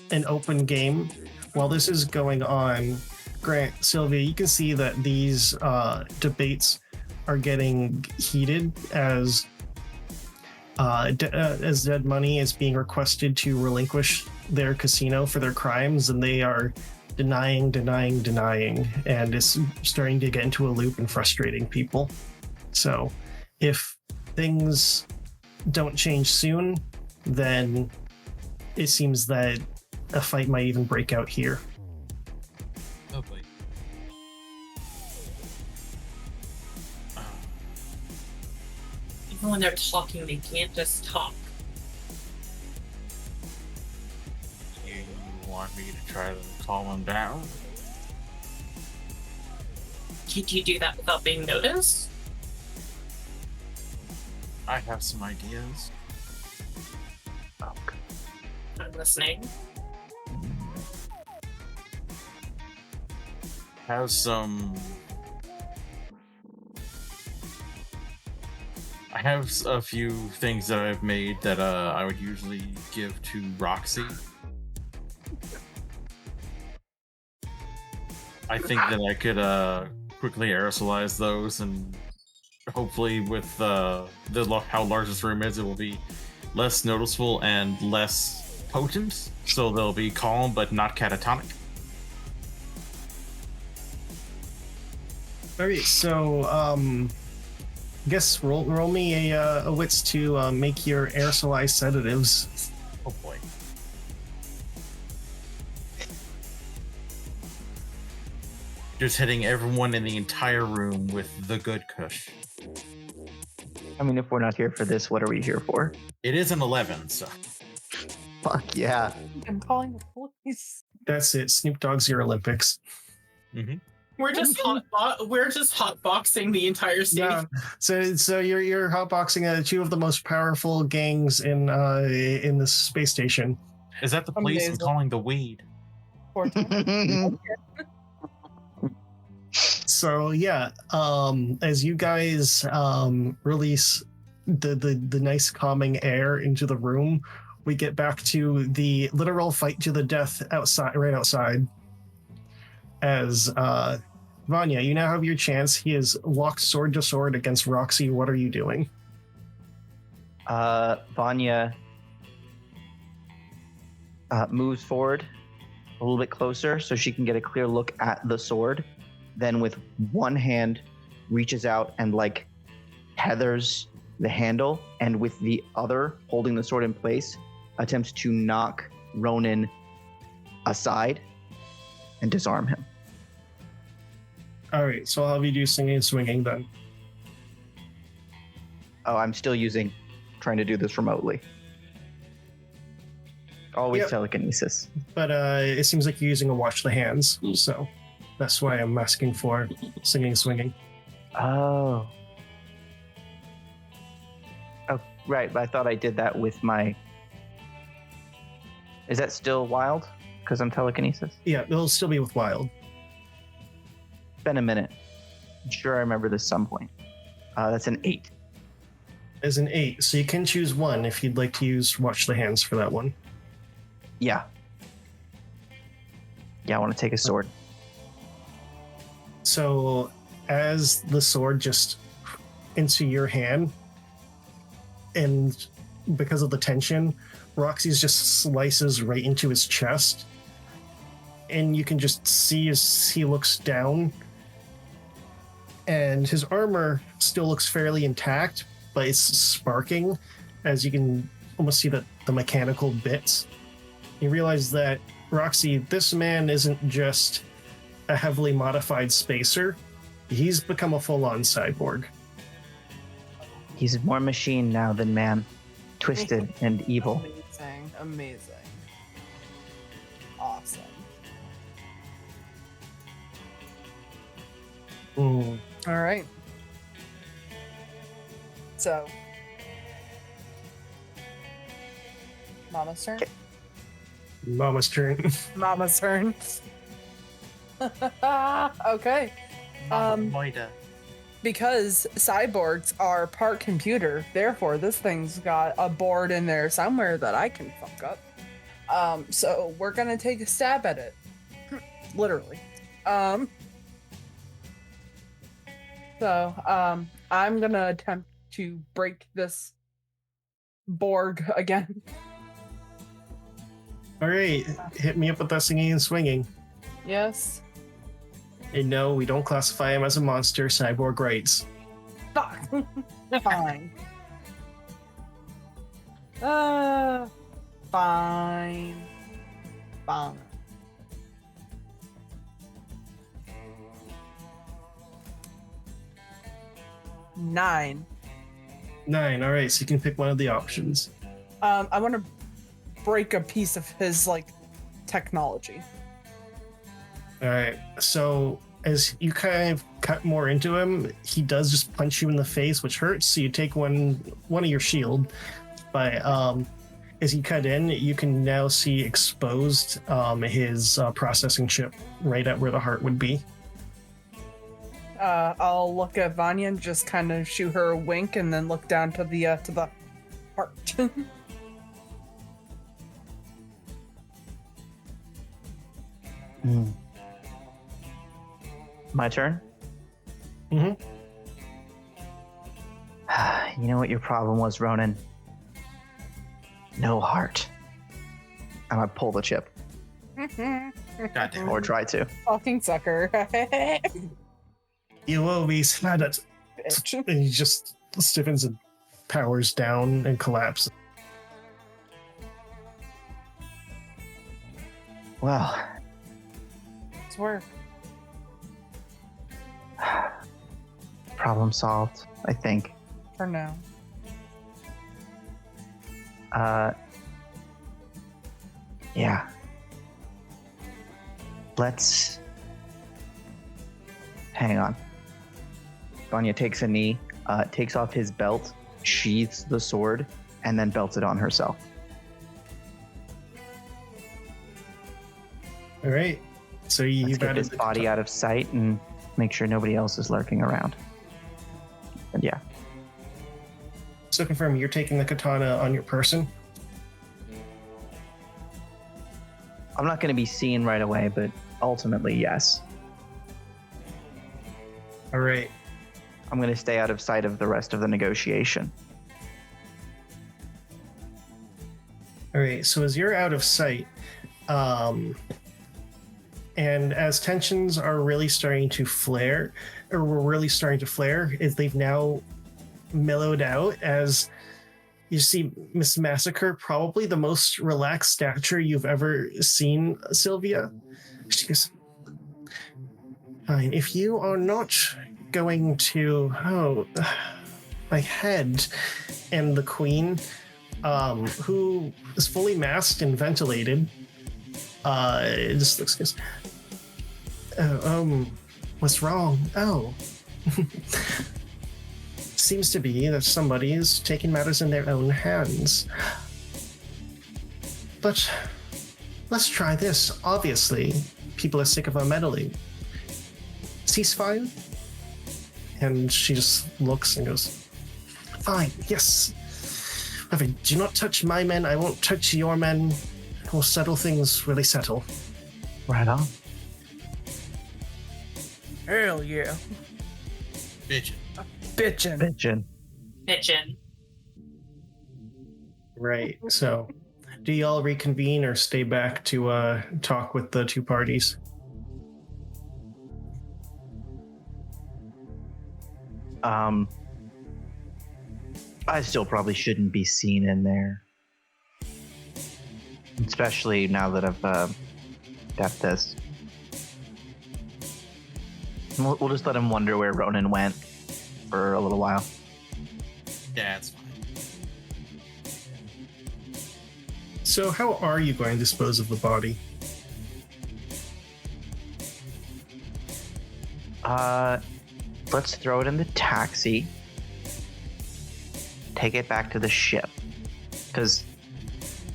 an open game. While this is going on, Grant, Sylvia, you can see that these debates are getting heated as Dead Money is being requested to relinquish their casino for their crimes, and they are denying, and it's starting to get into a loop and frustrating people. So if things don't change soon, then it seems that a fight might even break out here. Oh boy. Even when they're talking, they can't just talk. You want me to try to calm him down? Can't you do that without being noticed? I have some ideas. Okay. I'm listening. Have some. I have a few things that I've made that I would usually give to Roxxie. I think that I could quickly aerosolize those, and hopefully with how large this room is, it will be less noticeable and less potent, so they'll be calm but not catatonic. Alright, so I guess roll me a wits to make your aerosolized sedatives. Oh boy. Just hitting everyone in the entire room with the good kush. I mean, if we're not here for this, what are we here for? It is an 11, so. Fuck yeah. I'm calling the police. That's it. Snoop Dogg's your Olympics. Mm-hmm. We're just hotboxing the entire stage. Yeah. So you're hotboxing two of the most powerful gangs in the space station. Is that the police? I'm Amazing. calling the weed. So yeah, as you guys release the nice calming air into the room, we get back to the literal fight to the death right outside. As Vanya, you now have your chance. He is locked sword to sword against Roxxie. What are you doing? Vanya moves forward a little bit closer so she can get a clear look at the sword. Then with one hand reaches out and like tethers the handle, and with the other holding the sword in place, attempts to knock Ronan aside and disarm him. All right, so I'll have you do singing and swinging then. Oh, I'm still trying to do this remotely. Always Yep. telekinesis. But it seems like you're using a watch the hands, so that's why I'm asking for singing and swinging. Oh. Oh, right. But I thought I did that with my. Is that still wild? Because I'm telekinesis? Yeah, it'll still be with wild. It's been a minute. I'm sure I remember this some point. That's an 8. As an 8, so you can choose one if you'd like to use watch the hands for that one. Yeah. Yeah, I want to take a sword. So as the sword just into your hand, and because of the tension, Roxy's just slices right into his chest, and you can just see as he looks down, and his armor still looks fairly intact, but it's sparking as you can almost see the mechanical bits. You realize that, Roxxie, this man isn't just a heavily modified spacer. He's become a full-on cyborg. He's more machine now than man. Twisted and evil. Amazing. Awesome. Mm. All right. So, Mama's turn. Mama's turn. Mama's turn. Okay. Because cyborgs are part computer, therefore this thing's got a board in there somewhere that I can fuck up. So we're gonna take a stab at it. Literally. I'm gonna attempt to break this Borg again. All right, hit me up with that singing and swinging. Yes. And no, we don't classify him as a monster. Cyborg rights. Fuck. Fine. Fine. Fine. Nine. 9. All right, so you can pick one of the options. I want to break a piece of his technology. All right, so as you kind of cut more into him, he does just punch you in the face, which hurts. So you take one of your shield, but as you cut in, you can now see exposed his processing chip right at where the heart would be. I'll look at Vanya and just kind of shoot her a wink, and then look down to the heart. My turn? Mm-hmm. You know what your problem was, Ronan? No heart. I'm gonna pull the chip. Goddamn. Or try to. Fucking sucker. You always had it. Bitch. And he just stiffens and powers down and collapses. Well, Swear. problem solved, I think. For now. Yeah. Let's... Hang on. Vanya takes a knee, takes off his belt, sheaths the sword, and then belts it on herself. All right. So Let's you've get added this the body out of sight and make sure nobody else is lurking around. And yeah. So confirm, you're taking the katana on your person. I'm not going to be seen right away, but ultimately, yes. All right. I'm going to stay out of sight of the rest of the negotiation. All right. So as you're out of sight, and as tensions are really starting to flare, or were really starting to flare, is they've now mellowed out as you see Miss Massacre, probably the most relaxed stature you've ever seen, Sylvia. She goes, fine, if you are not going to, my head, and the queen, who is fully masked and ventilated, it just looks, goes, what's wrong? Oh. Seems to be that somebody is taking matters in their own hands. But let's try this. Obviously, people are sick of our meddling. Ceasefire? And she just looks and goes, fine, yes. Do not touch my men, I won't touch your men. We'll settle things really settle. Right on. Hell yeah. Bitch. Bitchin'. Bitchin'. Bitchin'. Right, so do y'all reconvene or stay back to talk with the two parties? I still probably shouldn't be seen in there. Especially now that I've got this. We'll just let him wonder where Ronan went for a little while. Yeah, it's fine. So how are you going to dispose of the body? Let's throw it in the taxi. Take it back to the ship. Because,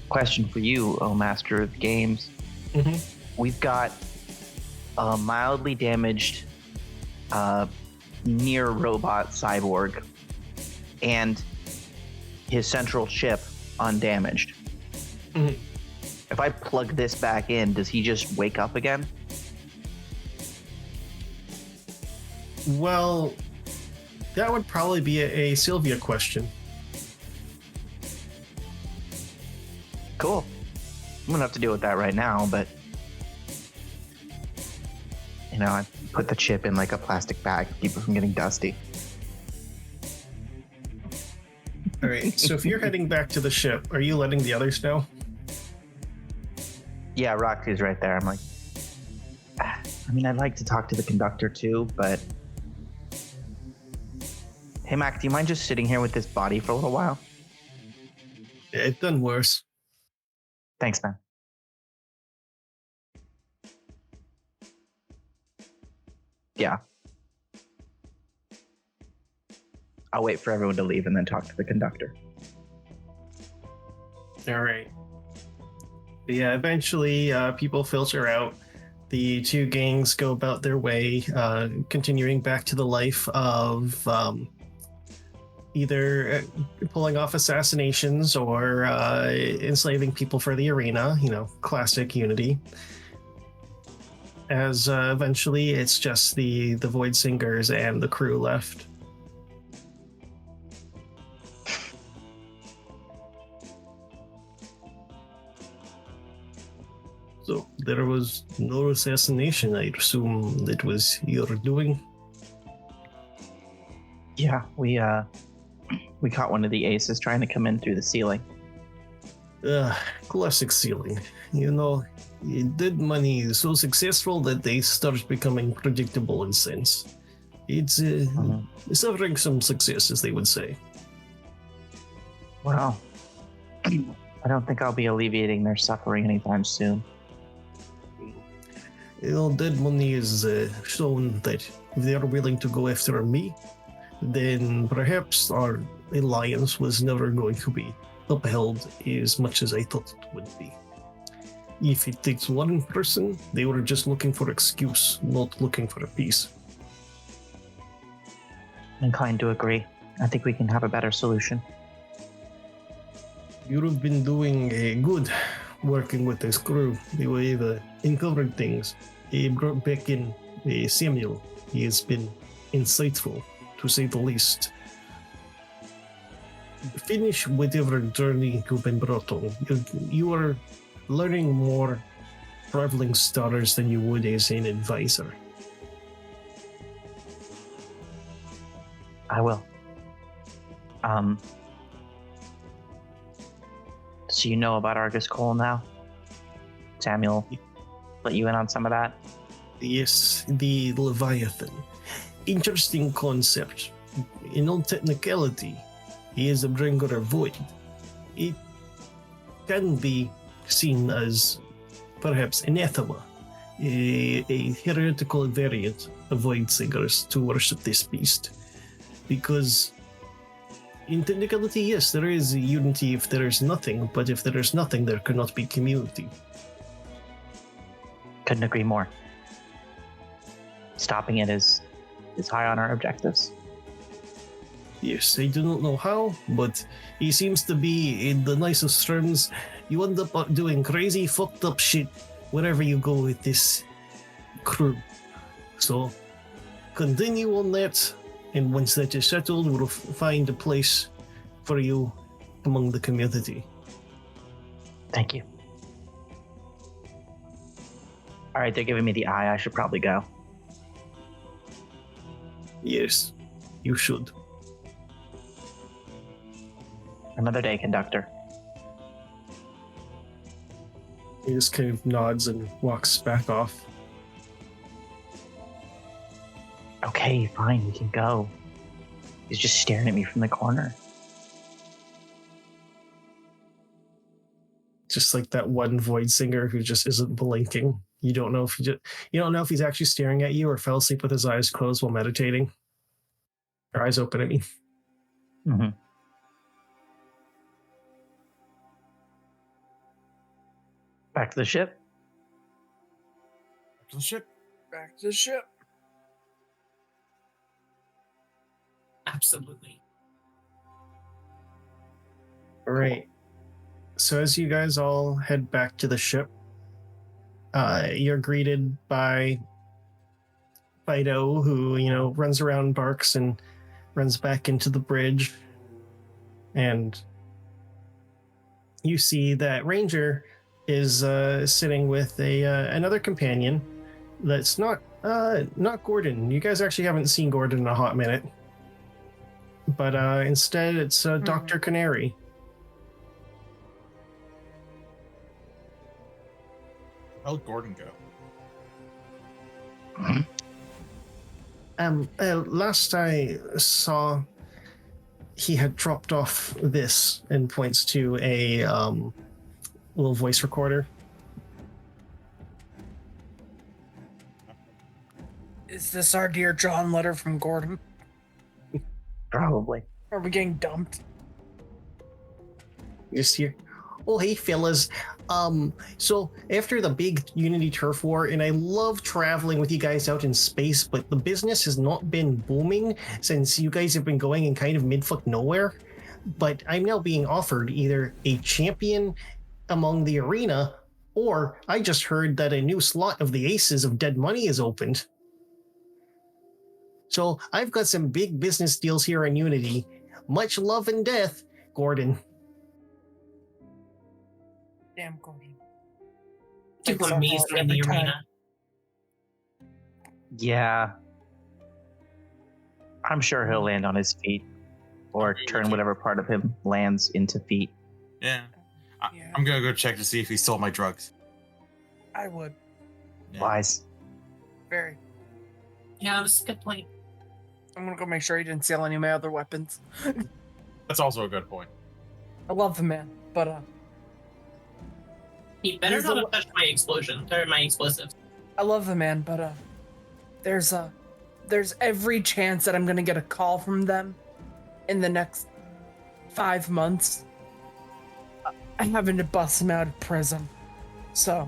question for you, oh Master of Games. Mm-hmm. We've got a mildly damaged near robot cyborg and his central chip undamaged. Mm-hmm. If I plug this back in, does he just wake up again? Well, that would probably be a Sylvia question. Cool. I'm gonna have to deal with that right now, but you know, I put the chip in like a plastic bag to keep it from getting dusty. All right. So if you're heading back to the ship, are you letting the others know? Yeah, Roxy's right there. I'm like, I mean, I'd like to talk to the conductor too, but hey, Mac, do you mind just sitting here with this body for a little while? Yeah, it's done worse. Thanks, man. Yeah. I'll wait for everyone to leave and then talk to the conductor. All right. But yeah, eventually people filter out. The two gangs go about their way, continuing back to the life of either pulling off assassinations or enslaving people for the arena, classic Unity. As eventually it's just the Void Singers and the crew left. So there was no assassination, I assume that was your doing? Yeah, we caught one of the aces trying to come in through the ceiling. Classic ceiling. Dead money is so successful that they start becoming predictable in sense. It's suffering some success, as they would say. Well, I don't think I'll be alleviating their suffering anytime soon. Dead money is shown that if they are willing to go after me, then perhaps our alliance was never going to be upheld as much as I thought it would be. If it takes one person, they were just looking for excuse, not looking for a peace. I'm inclined to agree. I think we can have a better solution. You've been doing good working with this crew. They were uncovered things. He brought back in Samuel. He has been insightful, to say the least. Finish whatever journey you've been brought on. You are learning more traveling stars than you would as an advisor. I will. So you know about Argus Cole now? Samuel let you in on some of that? Yes, the Leviathan. Interesting concept. In all technicality, he is a bringer of void. It can be seen as perhaps anathema, a heretical variant of void singers to worship this beast. Because in technicality, yes, there is unity if there is nothing, but if there is nothing, there cannot be community. Couldn't agree more. Stopping it is high on our objectives. Yes, I do not know how, but he seems to be in the nicest terms. You end up doing crazy, fucked up shit wherever you go with this crew. So, continue on that, and once that is settled, we'll find a place for you among the community. Thank you. All right, they're giving me the eye. I should probably go. Yes, you should. Another day, conductor. He just kind of nods and walks back off. Okay, fine, we can go. He's just staring at me from the corner. Just like that one void singer who just isn't blinking. You don't know if you don't know if he's actually staring at you or fell asleep with his eyes closed while meditating. Or eyes open at me. Mm-hmm. Back to the ship. To the ship. Back to the ship. Absolutely. All right. So as you guys all head back to the ship, you're greeted by Fido, who, runs around, barks, and runs back into the bridge. And you see that Ranger is sitting with another companion that's not Gordon. You guys actually haven't seen Gordon in a hot minute. but instead it's Dr. Canary. How'd Gordon go? Last I saw, he had dropped off this and points to a little voice recorder. Is this our Dear John letter from Gordon? Probably. Are we getting dumped? Just here. Oh, hey, fellas. So after the big Unity turf war, and I love traveling with you guys out in space, but the business has not been booming since you guys have been going in kind of mid-fuck nowhere. But I'm now being offered either a champion among the arena, or I just heard that a new slot of the Aces of Dead Money is opened. So I've got some big business deals here in Unity. Much love and death, Gordon. Damn, Gordon. Took Takes a our maze heart in the every time. arena. Yeah. I'm sure he'll land on his feet. Or turn whatever part of him lands into feet. Yeah. Yeah. I'm gonna go check to see if he stole my drugs. I would. Yeah. Wise. Very. Yeah, that's a good point. I'm gonna go make sure he didn't steal any of my other weapons. That's also a good point. I love the man, but He better He's not the have touched my explosion or my explosives. I love the man, but there's every chance that I'm gonna get a call from them in the next 5 months. I'm having to bust him out of prison. So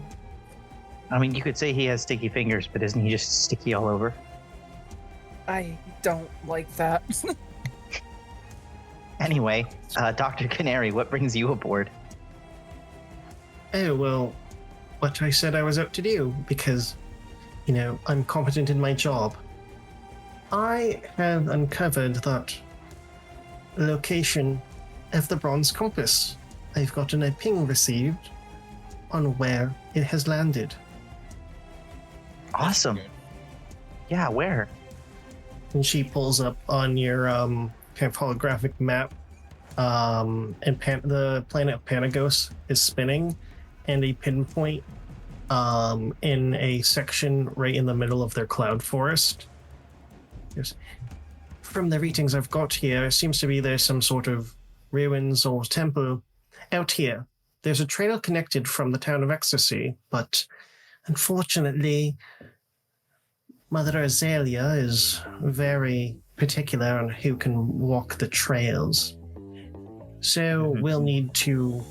I mean, you could say he has sticky fingers, but isn't he just sticky all over? I don't like that. Anyway, Dr. Canary, what brings you aboard? Oh, well, what I said I was out to do, because, you know, I'm competent in my job. I have uncovered that location of the bronze compass. I've gotten a ping received on where it has landed. Awesome. Good. Yeah, where? And she pulls up on your kind of holographic map, and the planet of Panagos is spinning, and a pinpoint in a section right in the middle of their cloud forest. Yes. From the readings I've got here, it seems to be there's some sort of ruins or temple out here. There's a trail connected from the town of Ecstasy, but unfortunately, Mother Azalea is very particular on who can walk the trails. So we'll need to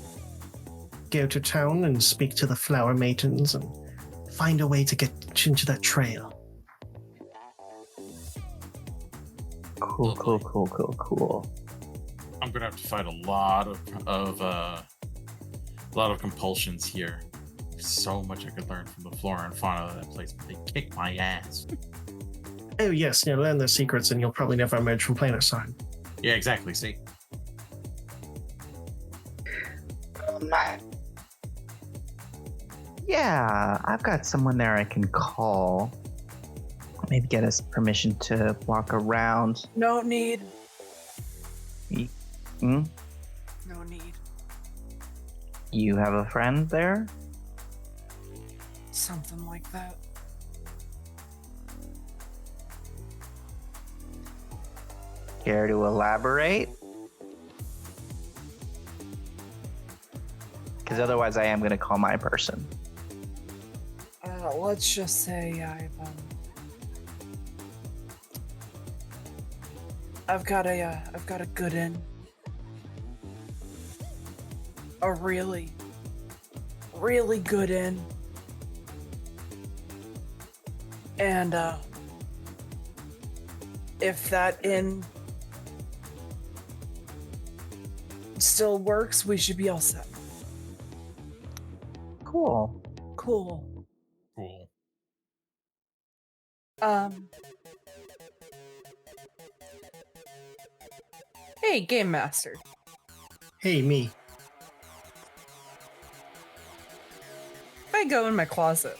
go to town and speak to the flower maidens and find a way to get into that trail. Cool. I'm gonna have to fight a lot of compulsions here. There's so much I could learn from the flora and fauna of that place, but they kick my ass. Oh yes, you know, learn their secrets and you'll probably never emerge from Planet-side. Yeah, exactly. See, Yeah, I've got someone there I can call. Maybe get us permission to walk around. No need. Hmm? No need. You have a friend there? Something like that. Care to elaborate? Because otherwise I am going to call my person. Let's just say I've got a good in. A really, really good in. And if that in still works, we should be all set. Cool. Cool. cool. Hey, Game Master. Hey, me. If I go in my closet,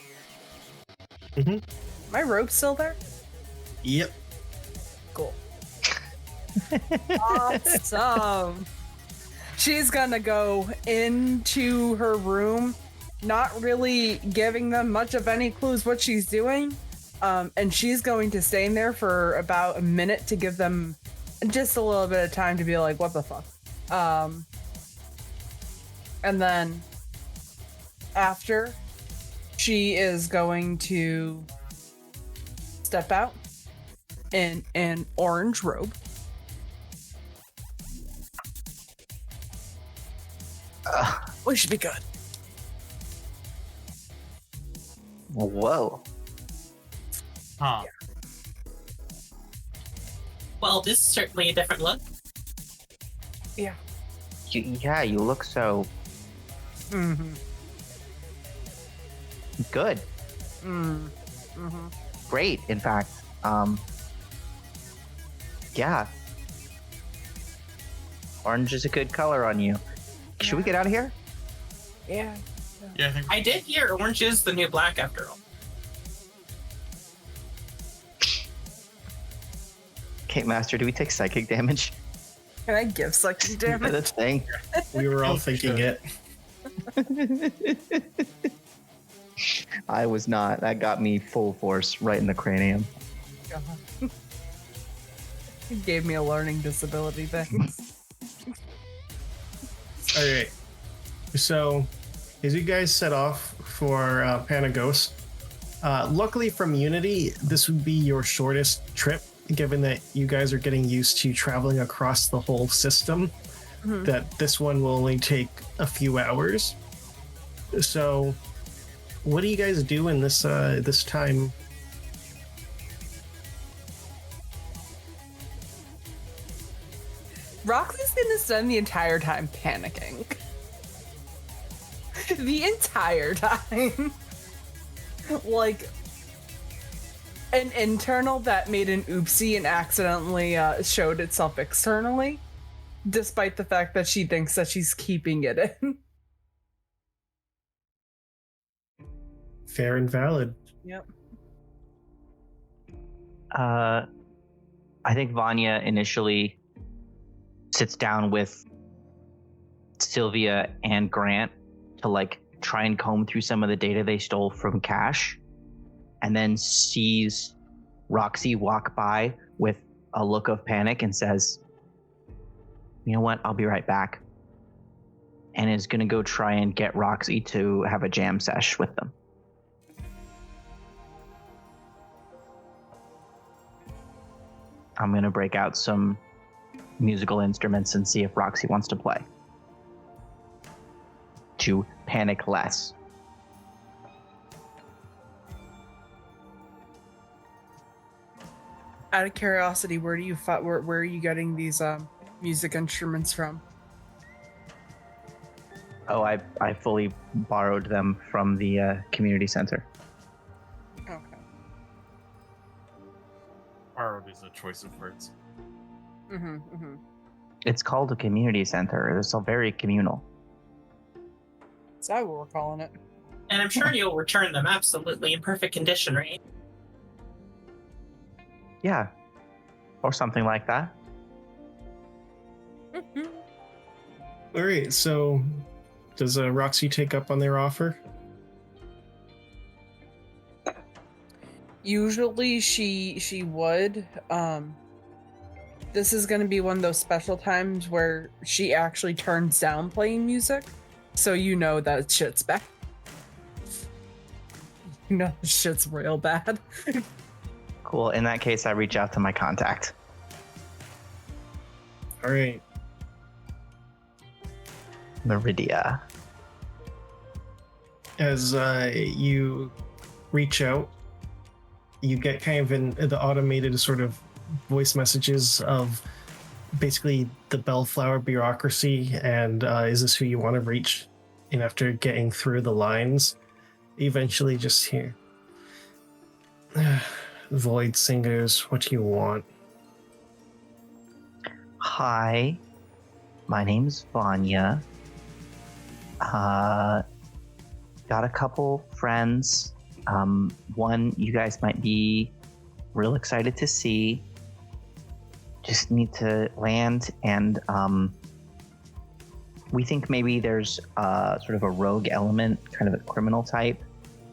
Mhm. my rope's still there? Yep. Cool. Awesome. She's gonna go into her room, not really giving them much of any clues what she's doing. And she's going to stay in there for about a minute to give them just a little bit of time to be like, what the fuck? And then after, she is going to step out in an orange robe. We should be good. Whoa. Huh. Well, this is certainly a different look. Yeah. Yeah, you look so Mm-hmm. good. Mm-hmm. Great, in fact. Yeah. Orange is a good color on you. Should we get out of here? Yeah. Yeah, I think I did hear orange is the new black after all. Okay, Master, do we take psychic damage? Can I give sucking For damage? the thing? We were all thinking it. I was not. That got me full force right in the cranium. God. He gave me a learning disability, thanks. All right. So, as you guys set off for Panagos, luckily from Unity, this would be your shortest trip, given that you guys are getting used to traveling across the whole system. Mhm. That this one will only take a few hours. So, what do you guys do in this this time? Roxy's gonna spend the entire time panicking. The entire time. Like, an internal that made an oopsie and accidentally showed itself externally, despite the fact that she thinks that she's keeping it in. Fair and valid. Yep. I think Vanya initially sits down with Sylvia and Grant to like try and comb through some of the data they stole from Cash, and then sees Roxxie walk by with a look of panic and says, "You know what? I'll be right back." And is going to go try and get Roxxie to have a jam sesh with them. I'm going to break out some musical instruments and see if Roxxie wants to play. To panic less. Out of curiosity, where do you where are you getting these music instruments from? Oh, I fully borrowed them from the community center. Okay. borrowed is a choice of words. Mm-hmm, mm-hmm. It's called a community center. It's all very communal. Is that what we're calling it? And I'm sure you'll return them absolutely in perfect condition, right? Yeah. Or something like that. Mm-hmm. All right, so does Roxxie take up on their offer? Usually she would. This is going to be one of those special times where she actually turns down playing music, so you know that shit's bad. You know shit's real bad. Cool. In that case, I reach out to my contact. All right. Meridia. As you reach out, you get kind of in the automated sort of voice messages of basically the Bellflower bureaucracy and is this who you want to reach? And after getting through the lines, you eventually just hear Void Singers, what do you want? Hi. My name's Vanya. Got a couple friends. One you guys might be real excited to see. just need to land, and we think maybe there's sort of a rogue element, kind of a criminal type,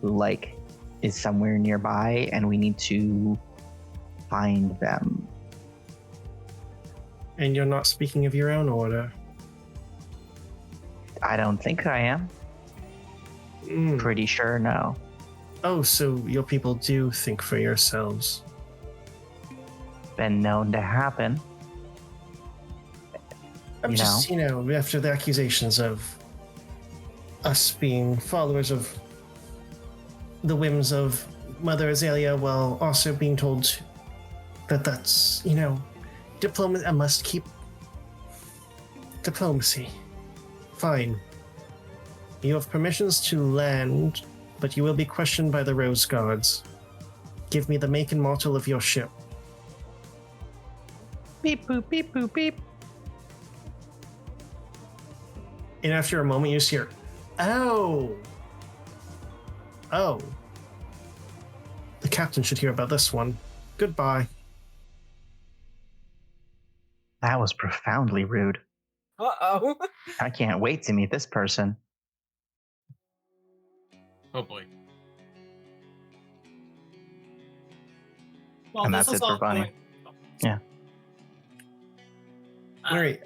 who like is somewhere nearby, and we need to find them. And you're not speaking of your own order? I don't think I am. Pretty sure, no. Oh, so your people do think for yourselves. Been known to happen. I'm just, after the accusations of us being followers of the whims of Mother Azalea, while also being told that that's, diplomacy. I must keep diplomacy. Fine. You have permissions to land, but you will be questioned by the Rose Guards. Give me the make and model of your ship. Beep, boop, beep, boop, beep. And after a moment, you just hear, oh. The captain should hear about this one. Goodbye. That was profoundly rude. Uh-oh. I can't wait to meet this person. Oh boy. Well, And this that's is it for all Vanya. going- Yeah. All right.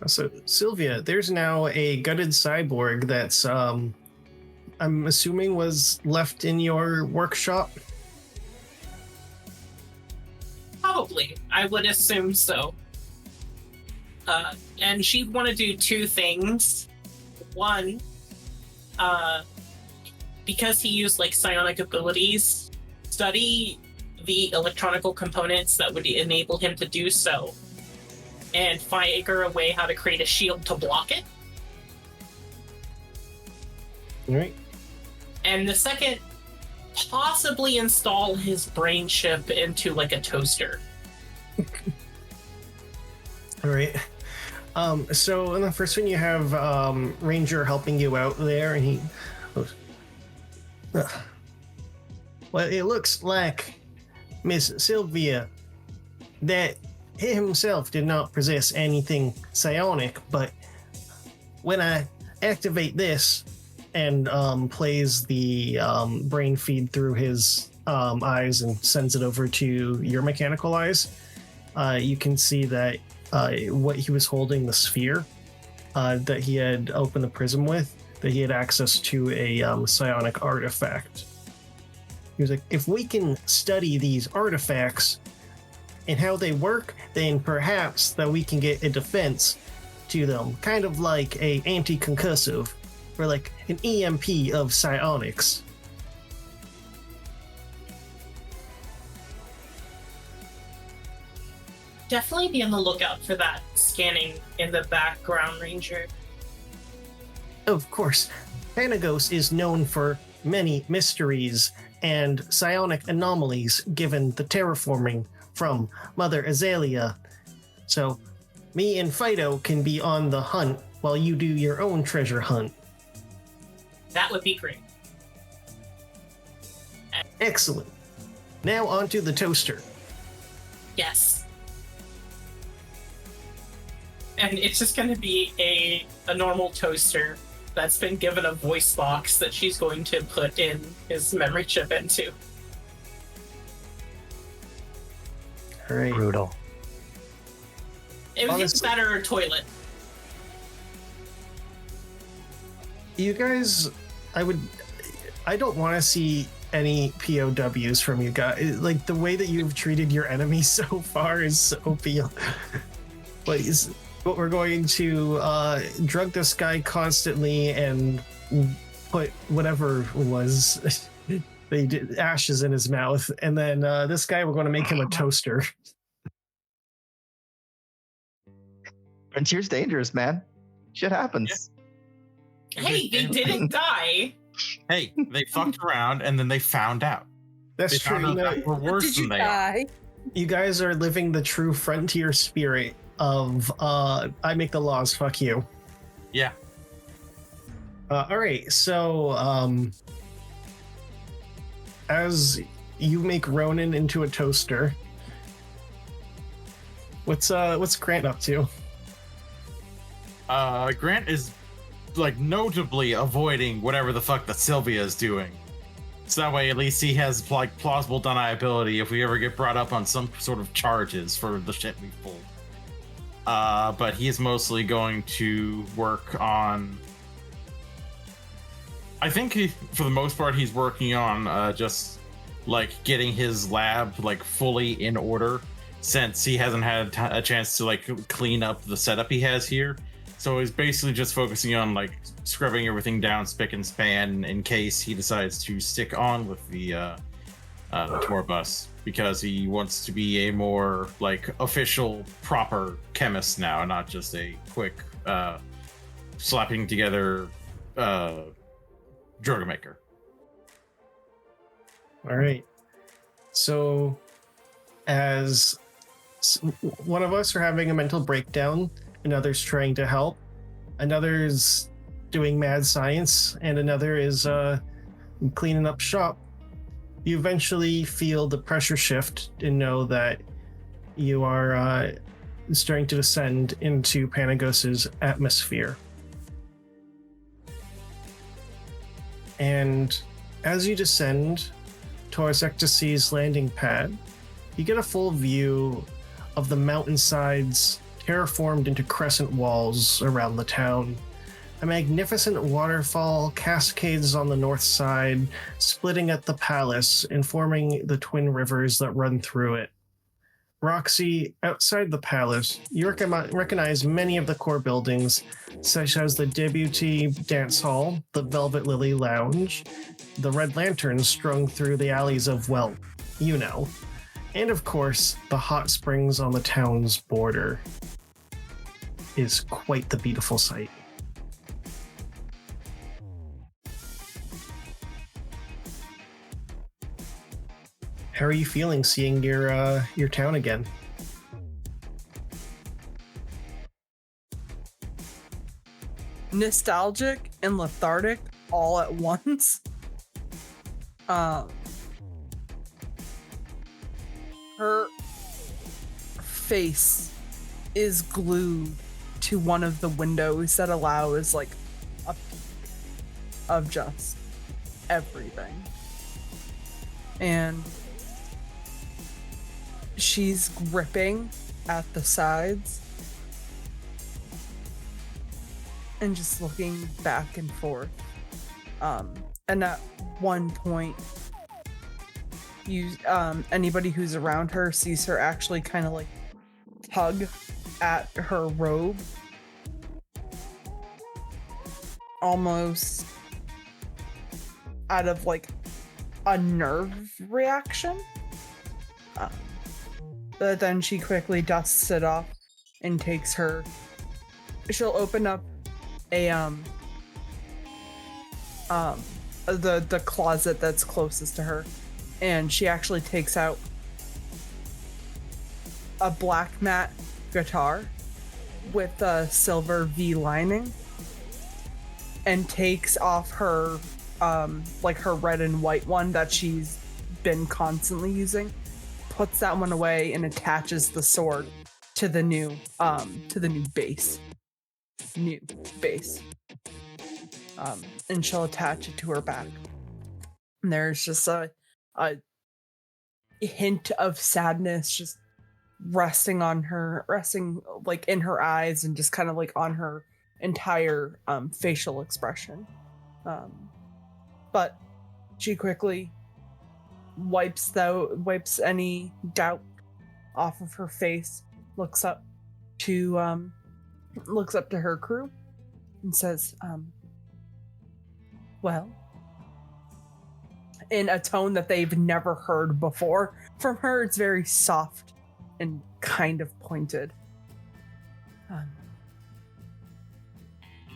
So, Sylvia, there's now a gutted cyborg that's, I'm assuming was left in your workshop. Probably. I would assume so. And she'd want to do two things. One, because he used like psionic abilities, study the electronical components that would enable him to do so, and figure a way how to create a shield to block it. All right. And the second, possibly install his brain chip into like a toaster. All right. So in the first one, you have Ranger helping you out there, and he goes, well, it looks like Miss Sylvia that he himself did not possess anything psionic, but when I activate this and plays the brain feed through his eyes and sends it over to your mechanical eyes, you can see that what he was holding, the sphere that he had opened the prism with, that he had access to a psionic artifact. He was like, if we can study these artifacts and how they work, then perhaps that we can get a defense to them, kind of like a anti-concussive, or like an EMP of psionics. Definitely be on the lookout for that scanning in the background, Ranger. Of course, Panagos is known for many mysteries and psionic anomalies given the terraforming from Mother Azalea. So, me and Fido can be on the hunt while you do your own treasure hunt. That would be great. Excellent. Now onto the toaster. Yes. And it's just going to be a normal toaster that's been given a voice box that she's going to put in his memory chip into. All right. Brutal. It would get better toilet. You guys, I don't want to see any POWs from you guys. Like, the way that you've treated your enemies so far is so beyond. Please. But we're going to drug this guy constantly and put whatever was they did ashes in his mouth, and then this guy, we're going to make him a toaster. Frontier's dangerous, man. Shit happens. Hey, they didn't die. Hey, they fucked around and then they found out. That's They true. found out that we're worse Did you than they are. die? You guys are living the true frontier spirit of I make the laws, fuck you. Yeah. All right, so as you make Ronan into a toaster, What's Grant up to? Grant is like notably avoiding whatever the fuck that Sylvia is doing. So that way at least he has like plausible deniability if we ever get brought up on some sort of charges for the shit we pulled. But he's mostly going to work on, I think for the most part he's working on just like getting his lab like fully in order, since he hasn't had a chance to like clean up the setup he has here. So he's basically just focusing on like scrubbing everything down spick and span in case he decides to stick on with the tour bus, because he wants to be a more like official proper chemist now, not just a quick slapping together drug maker. All right. So as one of us are having a mental breakdown, another's trying to help, another's doing mad science, and another is cleaning up shop, you eventually feel the pressure shift and know that you are starting to descend into Panagos's atmosphere. And as you descend towards Ecstasy's landing pad, you get a full view of the mountainsides terraformed into crescent walls around the town. A magnificent waterfall cascades on the north side, splitting at the palace and forming the twin rivers that run through it. Roxxie, outside the palace, you recognize many of the core buildings, such as the Debutee Dance Hall, the Velvet Lily Lounge, the Red Lanterns strung through the alleys of, well, you know, and of course, the hot springs on the town's border. Is quite the beautiful sight. How are you feeling seeing your town again? Nostalgic and lethargic all at once. Her face is glued to one of the windows that allows like a peek of just everything. And she's gripping at the sides and just looking back and forth. And at one point, anybody who's around her sees her actually kind of like tug at her robe, almost out of like a nerve reaction. But then she quickly dusts it off and takes her. She'll open up a the closet that's closest to her, and she actually takes out a black matte guitar with a silver V lining, and takes off her like her red and white one that she's been constantly using, puts that one away, and attaches the sword to the new base. And she'll attach it to her back. And there's just a hint of sadness just resting like in her eyes, and just kind of like on her entire facial expression. But she quickly wipes any doubt off of her face, looks up to her crew and says, well, in a tone that they've never heard before from her. It's very soft and kind of pointed.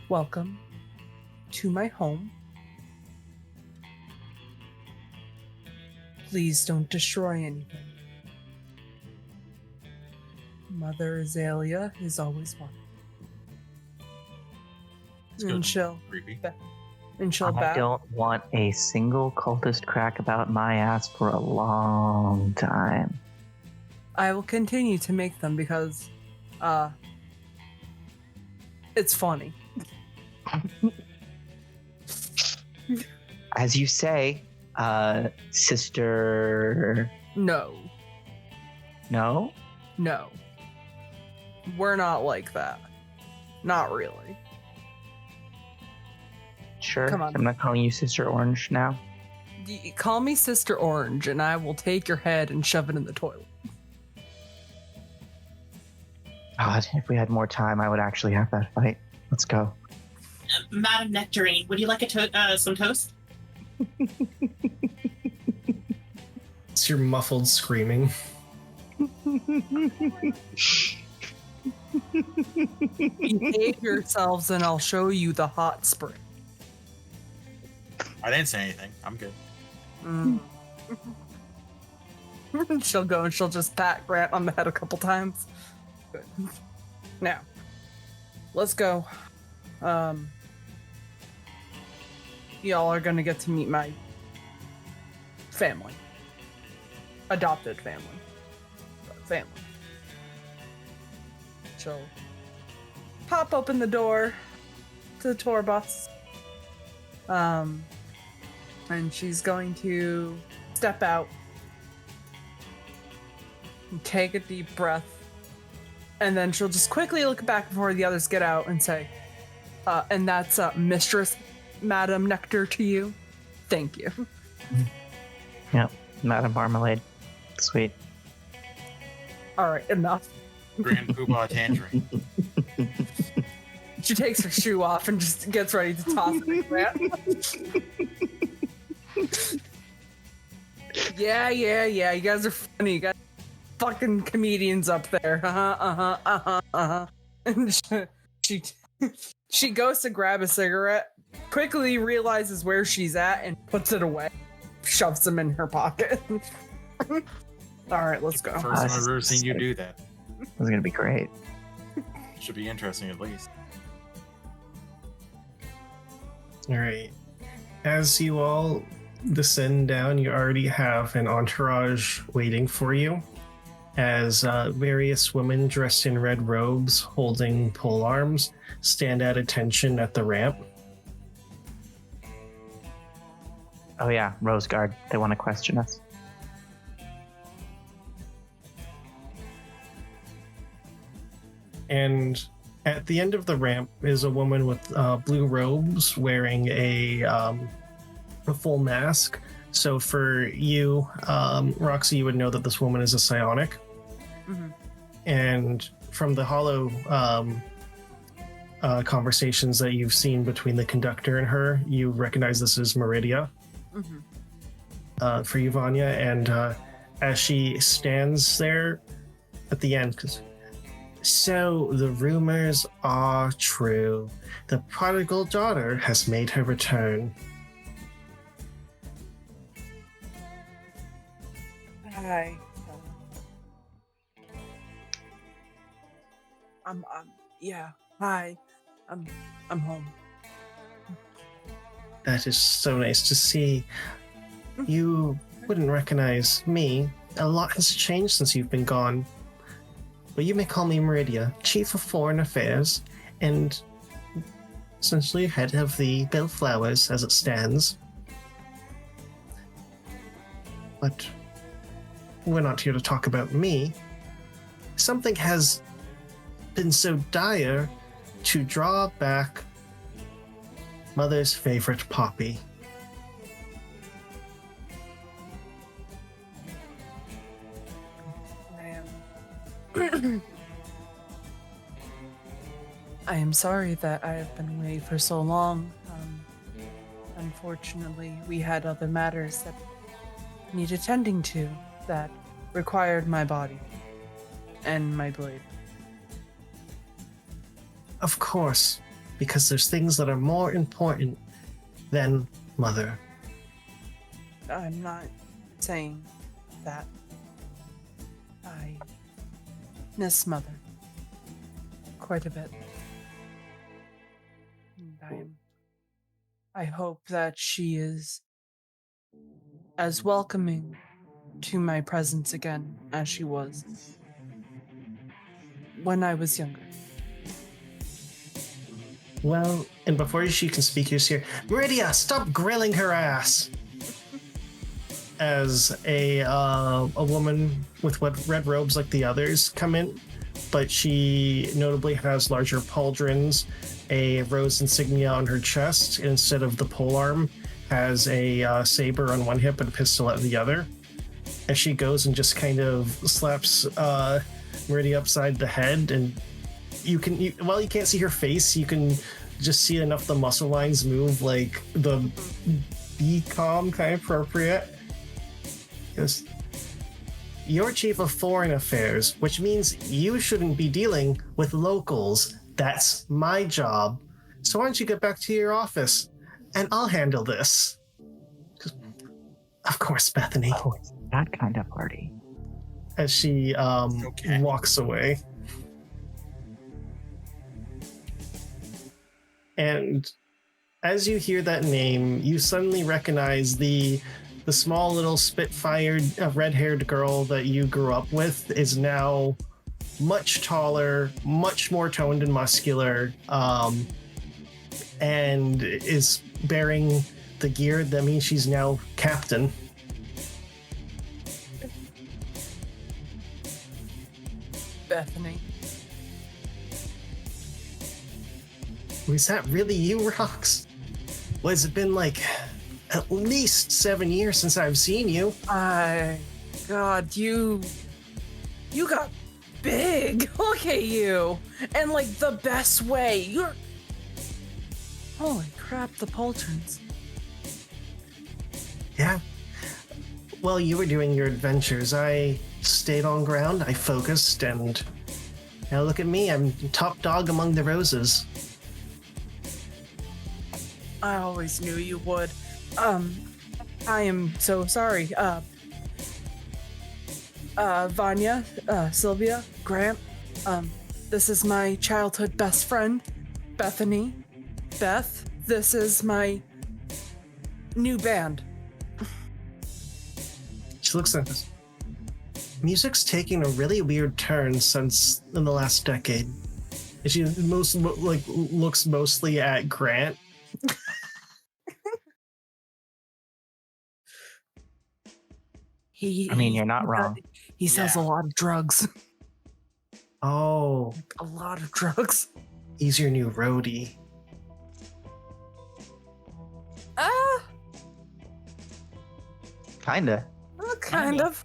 Welcome to my home. Please don't destroy anything. Mother Azalea is always welcome. And she'll I don't want a single cultist crack about my ass for a long time. I will continue to make them because it's funny. As you say, sister. No. No? No. We're not like that. Not really. Sure. Come on. I'm not calling you Sister Orange now. Call me Sister Orange and I will take your head and shove it in the toilet. God, if we had more time, I would actually have that fight. Let's go. Madam Nectarine, would you like some toast? It's your muffled screaming. Behave yourselves and I'll show you the hot spring. I didn't say anything. I'm good. She'll go and she'll just pat Grant on the head a couple times. Good. Now, let's go. Y'all are gonna get to meet my family. Adopted family. Family. She'll pop open the door to the tour bus. And she's going to step out and take a deep breath. And then she'll just quickly look back before the others get out and say, and that's Mistress Madam Nectar to you. Thank you. Yeah, Madam Marmalade. Sweet. All right, enough. Grand Poobah Tangerine. She takes her shoe off and just gets ready to toss it at Grant. Yeah. You guys are funny. You guys are fucking comedians up there. And she goes to grab a cigarette, quickly realizes where she's at, and puts it away. Shoves them in her pocket. All right, let's go. First time I've ever seen you do that. This is gonna be great. Should be interesting at least. All right. As you all descend down, you already have an entourage waiting for you. As various women dressed in red robes holding pole arms stand at attention at the ramp. Oh yeah, Rose Guard. They want to question us. And at the end of the ramp is a woman with blue robes wearing a full mask. So for you, Roxxie, you would know that this woman is a psionic. Mm-hmm. And from the hollow conversations that you've seen between the conductor and her, you recognize this is Meridia. Mm-hmm. For you, Vanya. And as she stands there at the end, because so the rumors are true. The prodigal daughter has made her return. Hi. Yeah. Hi. I'm home. That is so nice to see. You wouldn't recognize me. A lot has changed since you've been gone. But you may call me Meridia, Chief of Foreign Affairs, and essentially head of the Bellflowers as it stands. But we're not here to talk about me. Something has been so dire to draw back Mother's favorite poppy. I am sorry that I have been away for so long. Unfortunately, we had other matters that need attending to that required my body and my blade. Of course, because there's things that are more important than Mother. I'm not saying that. I miss Mother quite a bit. And I hope that she is as welcoming to my presence again as she was when I was younger. Well, and before she can speak, you just hear, Meridia, stop grilling her ass! As a woman with red robes like the others come in, but she notably has larger pauldrons, a rose insignia on her chest, and instead of the polearm, has a saber on one hip and a pistol at the other. As she goes and just kind of slaps Meridia upside the head, and while you can't see her face, you can just see enough the muscle lines move, like the be calm kind of appropriate. Goes, you're chief of foreign affairs, which means you shouldn't be dealing with locals. That's my job. So why don't you get back to your office and I'll handle this. Of course, Bethany. Oh, it's that kind of party. As she walks away. And as you hear that name, you suddenly recognize the small little spitfired red-haired girl that you grew up with is now much taller, much more toned and muscular, and is bearing the gear that means she's now captain. Bethany. Was that really you, Rox? Well, has it been like at least 7 years since I've seen you? God, you got big. Look at you. And like the best way. You're... Holy crap, the pauldrons. Yeah. While you were doing your adventures, I stayed on ground, I focused, and now look at me, I'm top dog among the roses. I always knew you would. I am so sorry. Vanya, Sylvia, Grant, this is my childhood best friend, Bethany. Beth, this is my new band. She looks at us. Music's taking a really weird turn since in the last decade. And she looks mostly at Grant. You're not wrong. He sells a lot of drugs. Oh. A lot of drugs. He's your new roadie. Kinda. Kind of.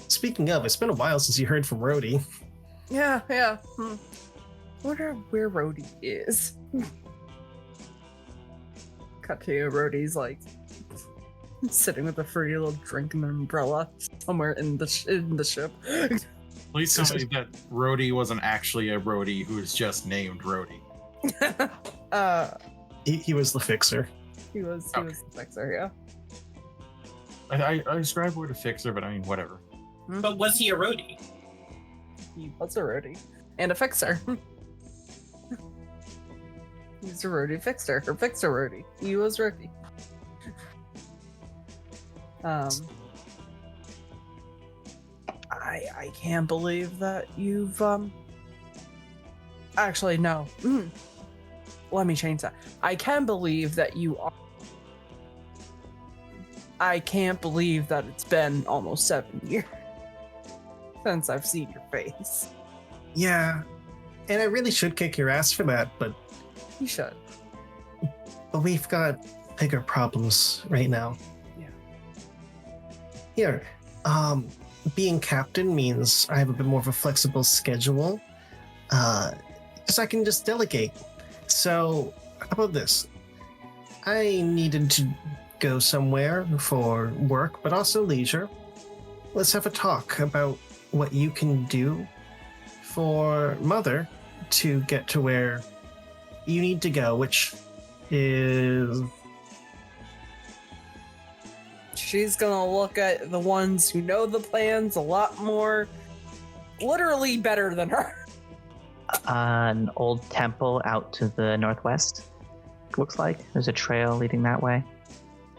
Speaking of, it's been a while since you heard from Rhodey. Yeah. Wonder where Rhodey is. Cut to Rhodey's like sitting with a free little drink and an umbrella somewhere in the ship. Please tell me that Rhodey wasn't actually a roadie who was just named Rhodey. He was the fixer. He was the fixer, yeah. I described word a fixer, but I mean, whatever. But was he a roadie? He was a roadie. And a fixer. He's a roadie fixer. Or fixer roadie. He was roadie. I can't believe that you've actually no. Let me change that. I can believe that you are. I can't believe that it's been almost 7 years since I've seen your face. Yeah, and I really should kick your ass for that, but You should. But we've got bigger problems right now. Yeah. Here, being captain means I have a bit more of a flexible schedule, because I can just delegate. So, how about this? I needed to go somewhere for work, but also leisure. Let's have a talk about what you can do for Mother to get to where you need to go, which is... She's gonna look at the ones who know the plans a lot more, literally better than her. An old temple out to the northwest, looks like. There's a trail leading that way.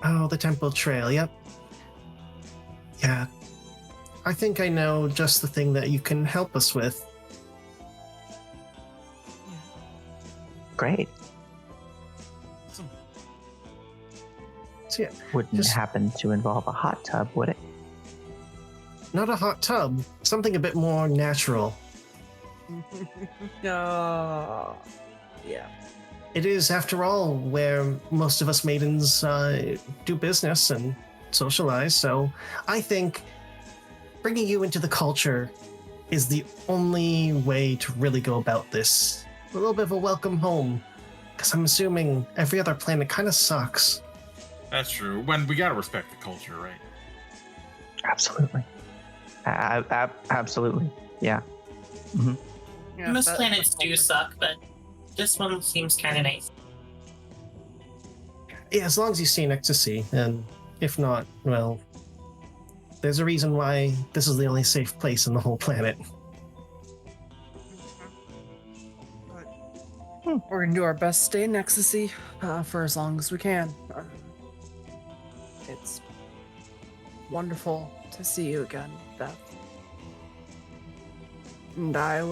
Oh, the temple trail, yep. Yeah. I think I know just the thing that you can help us with. Great. So yeah, Wouldn't Just- happen to involve a hot tub, would it? not a hot tub, something a bit more natural. No. Yeah. It is, after all, where most of us maidens do business and socialize, so I think bringing you into the culture is the only way to really go about this. A little bit of a welcome home, because I'm assuming every other planet kind of sucks. That's true. When we gotta respect the culture, right? Absolutely. Absolutely. Yeah. Yeah, Most that- planets do suck, but this one seems kind of nice. Yeah, as long as you see an ecstasy, and if not, well, there's a reason why this is the only safe place on the whole planet. We're gonna do our best to stay in ecstasy for as long as we can. It's wonderful to see you again, Beth. And I'd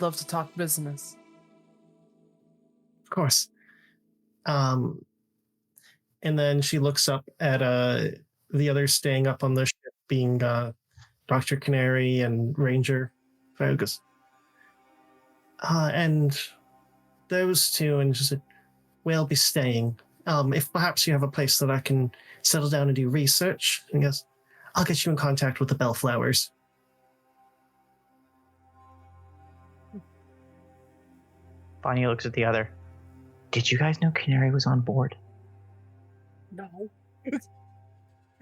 love to talk business. Of course. And then she looks up at the others staying up on the ship, being Dr. Canary and Ranger Fergus. And those two, and she said, we'll be staying. If perhaps you have a place that I can settle down and do research, and he goes, I'll get you in contact with the Bellflowers. Vanya looks at the other. Did you guys know Canary was on board? No.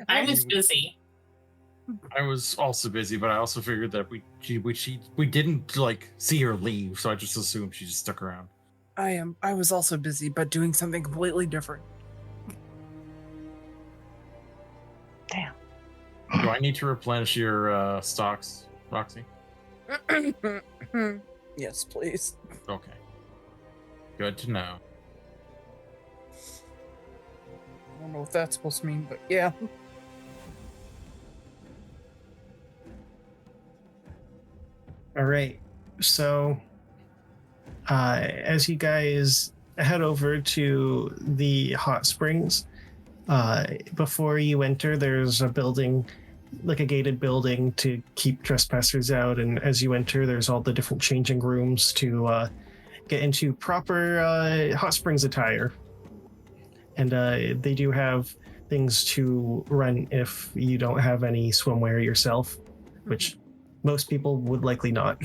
I was busy. I was also busy, but I also figured that we didn't like see her leave, so I just assumed she just stuck around. I was also busy, but doing something completely different. Damn. Do I need to replenish your stocks, Roxy? Yes, please. Okay. Good to know. I don't know what that's supposed to mean, but yeah. All right. So, as you guys head over to the hot springs, before you enter, there's a building, like a gated building to keep trespassers out. And as you enter, there's all the different changing rooms to get into proper hot springs attire. And they do have things to rent if you don't have any swimwear yourself, which most people would likely not.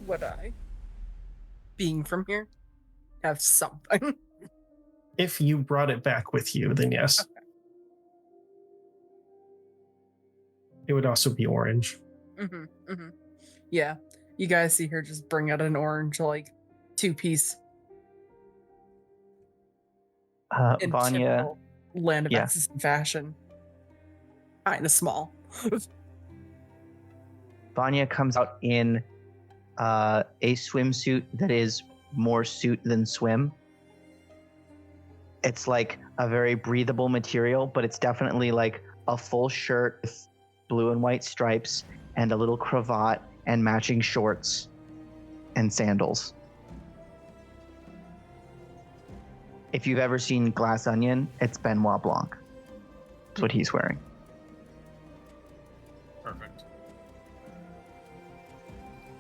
Would I, being from here, have something? If you brought it back with you, then yes. Okay. It would also be orange. Yeah, you guys see her just bring out an orange, like, 2-piece in Vanya. typical Land of yeah. Ecstasy fashion. Kind of small. Vanya comes out in a swimsuit that is more suit than swim. It's like a very breathable material, but it's definitely like a full shirt with blue and white stripes and a little cravat and matching shorts and sandals. If you've ever seen Glass Onion, it's Benoit Blanc. That's what he's wearing. Perfect.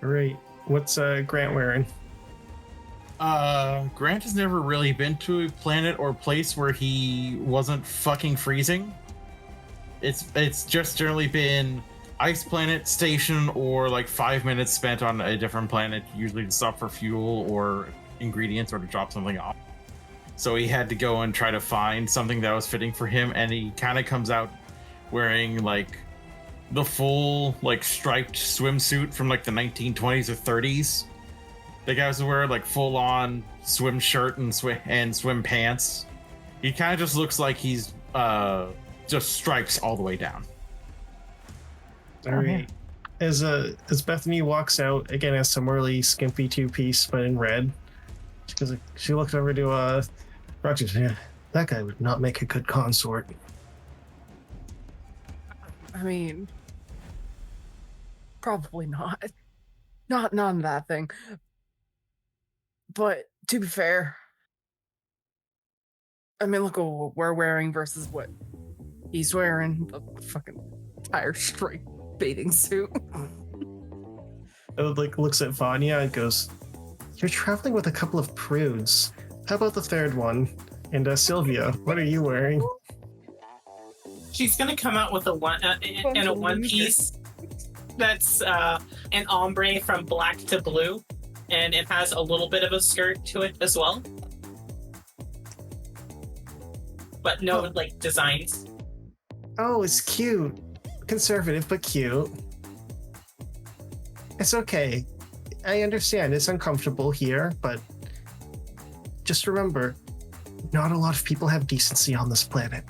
All right. What's Grant wearing? Grant has never really been to a planet or place where he wasn't fucking freezing. It's just generally been ice planet, station, or like 5 minutes spent on a different planet, usually to stop for fuel or ingredients or to drop something off. So he had to go and try to find something that was fitting for him, and he kind of comes out wearing like the full like striped swimsuit from like the 1920s or 30s. The guys wear like full on swim shirt and swim pants. He kind of just looks like he's just stripes all the way down. All right. As Bethany walks out again, as some really skimpy 2-piece, but in red, she looked over to Roxxie. Yeah, That guy would not make a good consort. I mean, probably not. Not none of that thing. But to be fair, I mean, look at what we're wearing versus what he's wearing. The fucking tire straight bathing suit. It looks at Vanya and goes, "You're traveling with a couple of prudes. How about the third one? And Sylvia, what are you wearing?" She's gonna come out with a one piece that's an ombre from black to blue, and it has a little bit of a skirt to it as well, but no like designs. Oh, it's cute. Conservative, but cute. It's okay. I understand it's uncomfortable here, but just remember, not a lot of people have decency on this planet.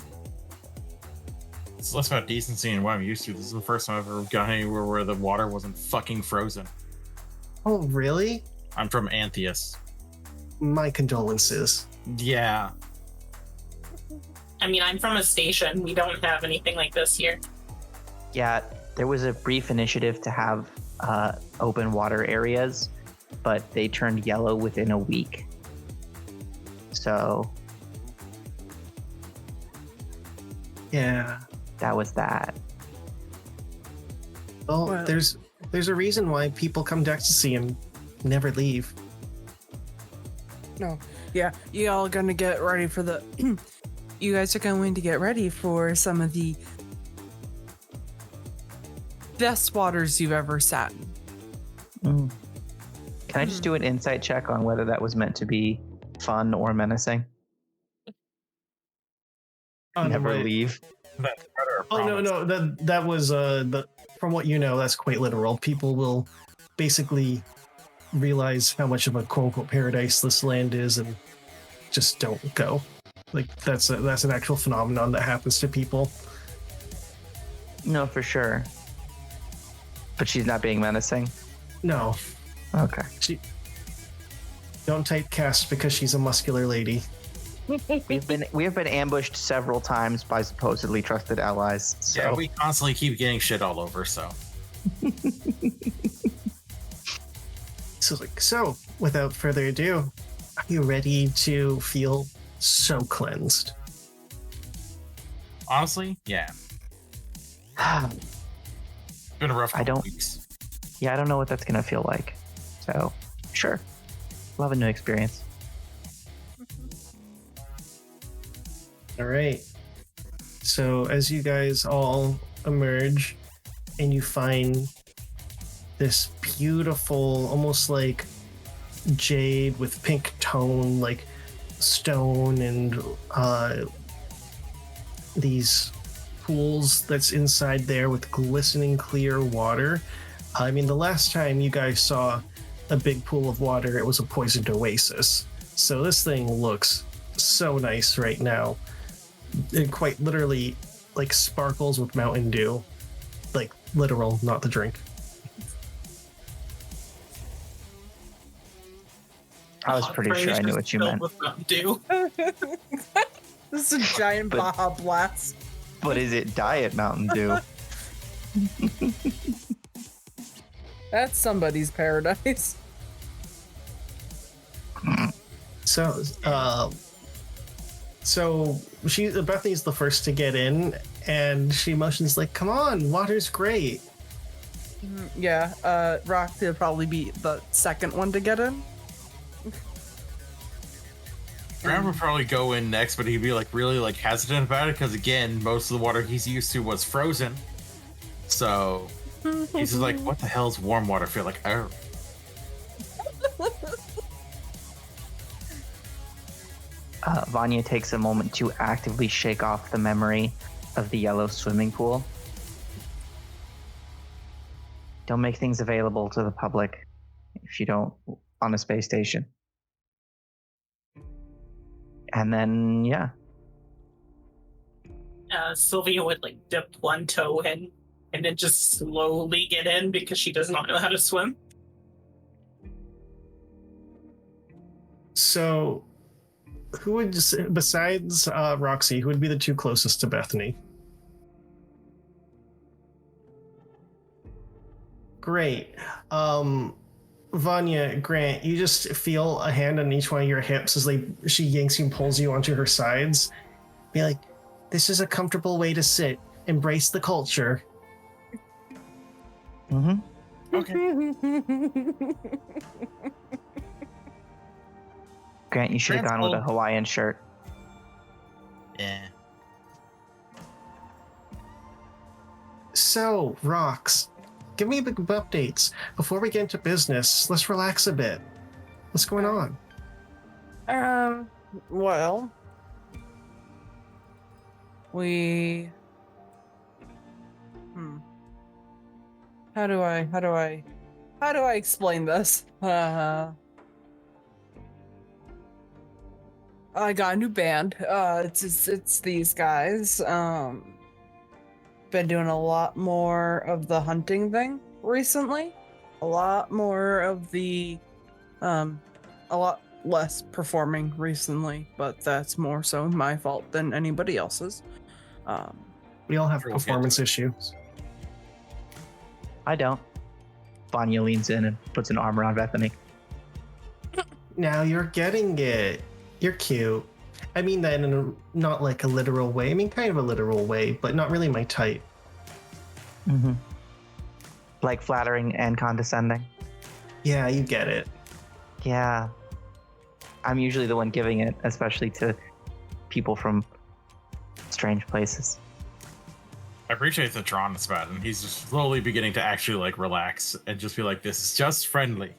It's less about decency and what I'm used to. This is the first time I've ever gone anywhere where the water wasn't fucking frozen. Oh, really? I'm from Antheus. My condolences. Yeah. I mean, I'm from a station. We don't have anything like this here. Yeah, there was a brief initiative to have open water areas, but they turned yellow within a week. So Yeah. that was that. Well, there's a reason why people come to ecstasy and never leave. No. Yeah, you all gonna get ready for the you guys are going to get ready for some of the best waters you've ever sat in. Can I just do an insight check on whether that was meant to be fun or menacing? Never leave. That's better. Oh no, that was from what you know, that's quite literal. People will basically realize how much of a quote unquote paradise this land is and just don't go. Like that's an actual phenomenon that happens to people. No, for sure. But she's not being menacing? No, Okay. she don't typecast because she's a muscular lady. We have been ambushed several times by supposedly trusted allies. So. Yeah, we constantly keep getting shit all over, so. So without further ado, are you ready to feel so cleansed? Honestly, yeah. It's been a rough couple weeks. Yeah, I don't know what that's gonna feel like. So, sure. We'll have a new experience. All right. So as you guys all emerge and you find this beautiful, almost like jade with pink tone, like stone and these pools that's inside there with glistening clear water. I mean, the last time you guys saw a big pool of water, it was a poisoned oasis. So this thing looks so nice right now. It quite literally like sparkles with Mountain Dew. Like literal, not the drink. I was pretty sure I knew what you meant. With Mountain Dew. This is a giant But- Baja Blast. But is it Diet Mountain Dew? That's somebody's paradise. So, Bethany's the first to get in, and she motions like, "Come on, water's great." Yeah, Roxxie will probably be the second one to get in. Graham would probably go in next, but he'd be like really like hesitant about it because again, most of the water he's used to was frozen. So he's just like, "What the hell's warm water feel like?" Oh, Vanya takes a moment to actively shake off the memory of the yellow swimming pool. Don't make things available to the public if you don't on a space station. And then, yeah. Sylvia would like dip one toe in and then just slowly get in because she does not know how to swim. So, who would, besides Roxxie, who would be the two closest to Bethany? Great. Vanya, Grant, you just feel a hand on each one of your hips as she yanks you and pulls you onto her sides. Be like, this is a comfortable way to sit. Embrace the culture. Mm-hmm. Okay. Grant, you should have gone with a Hawaiian shirt. Yeah. So, Rox, give me the updates. Before we get into business, let's relax a bit. What's going on? Well, we... How do I explain this? I got a new band. It's these guys. Been doing a lot more of the hunting thing recently. A lot more of the, a lot less performing recently, but that's more so my fault than anybody else's. We all have We'll performance get to it. issues. I don't. Vanya leans in and puts an arm around Bethany. Now you're getting it. You're cute. I mean that in not like a literal way. I mean kind of a literal way, but not really my type. Mm-hmm. Like flattering and condescending. Yeah, you get it. Yeah. I'm usually the one giving it, especially to people from strange places. I appreciate the drawness about him. He's just slowly beginning to actually like relax and just be like, this is just friendly.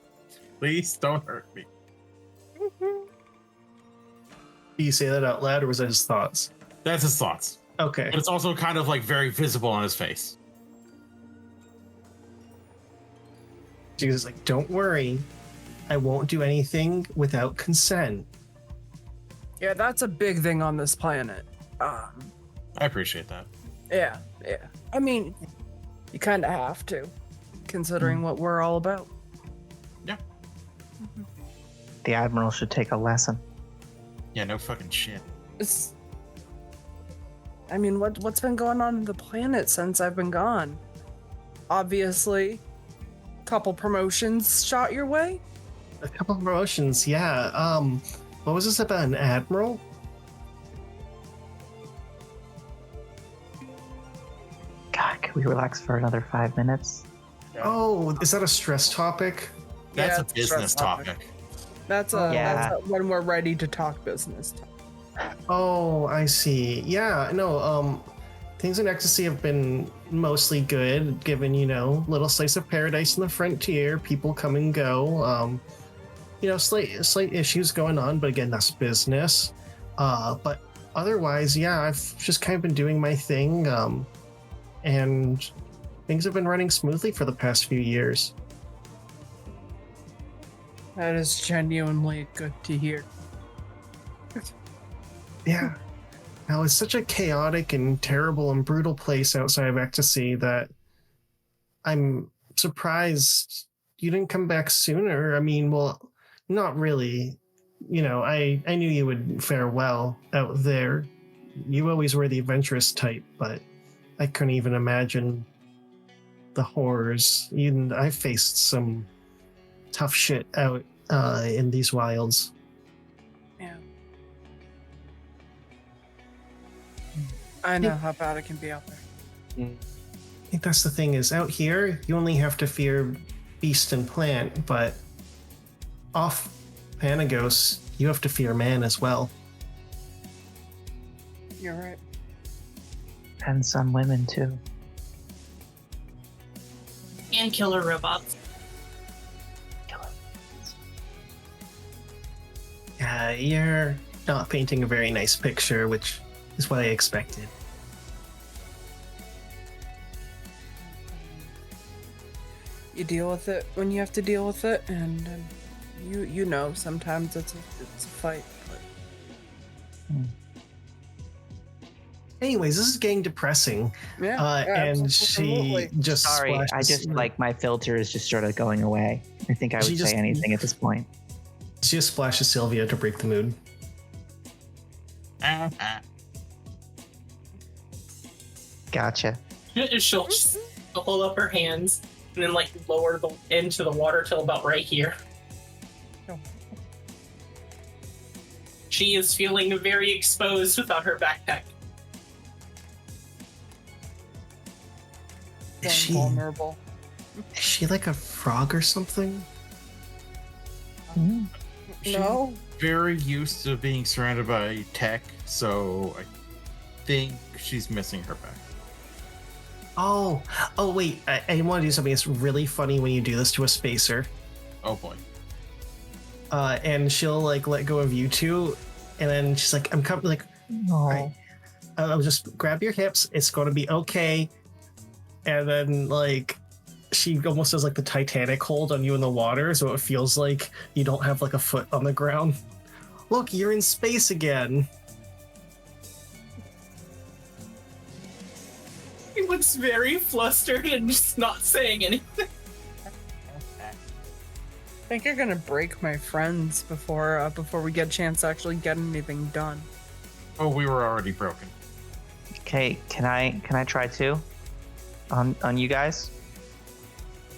Please don't hurt me. Do you say that out loud or was that his thoughts? That's his thoughts. Okay. But it's also kind of like very visible on his face. Jesus, like, don't worry. I won't do anything without consent. Yeah, that's a big thing on this planet. I appreciate that. Yeah. I mean, you kind of have to, considering what we're all about. Yeah. The Admiral should take a lesson. Yeah, no fucking shit. I mean, what's been going on the planet since I've been gone? Obviously, couple promotions shot your way. A couple of promotions, yeah. What was this about, an admiral? God, could we relax for another 5 minutes? Oh, is that a stress topic? That's Yeah, a it's a business stress topic. topic. That's when we're ready to talk business. Oh, I see. Yeah, no, things in Ecstasy have been mostly good, given, little slice of paradise in the frontier, people come and go. Slight issues going on, but again, that's business. But otherwise, yeah, I've just kind of been doing my thing, and things have been running smoothly for the past few years. That is genuinely good to hear. Yeah. Now, it's such a chaotic and terrible and brutal place outside of Ecstasy that I'm surprised you didn't come back sooner. I mean, well, not really. I knew you would fare well out there. You always were the adventurous type, but I couldn't even imagine the horrors. Even I faced some tough shit out in these wilds. Yeah. I know how bad it can be out there. I think that's the thing is out here, you only have to fear beast and plant, but off Panagos, you have to fear man as well. You're right. And some women, too. And killer robots. Yeah, you're not painting a very nice picture, which is what I expected. You deal with it when you have to deal with it, and sometimes it's a fight. But Anyways, this is getting depressing. And absolutely. she just Sorry, I splashes- just my filter is just sort of going away. I think I She would just- say anything at this point. She just splashes Sylvia to break the mood. Gotcha. She'll just hold up her hands and then like lower the into the water till about right here. Oh. She is feeling very exposed without her backpack. Is Feeling vulnerable. Is she like a frog or something? No. Very used to being surrounded by tech, so I think she's missing her back. Oh, wait. I want to do something that's really funny when you do this to a spacer. Oh boy. And she'll like let go of you two, and then she's like, "I'm coming." Like, No. I'll just grab your hips. It's going to be okay. And then like, she almost does like the Titanic hold on you in the water, so it feels like you don't have like a foot on the ground. Look, you're in space again. He looks very flustered and just not saying anything. I think you're gonna break my friends before we get a chance to actually get anything done. Oh, we were already broken. Okay, can I try too? On you guys?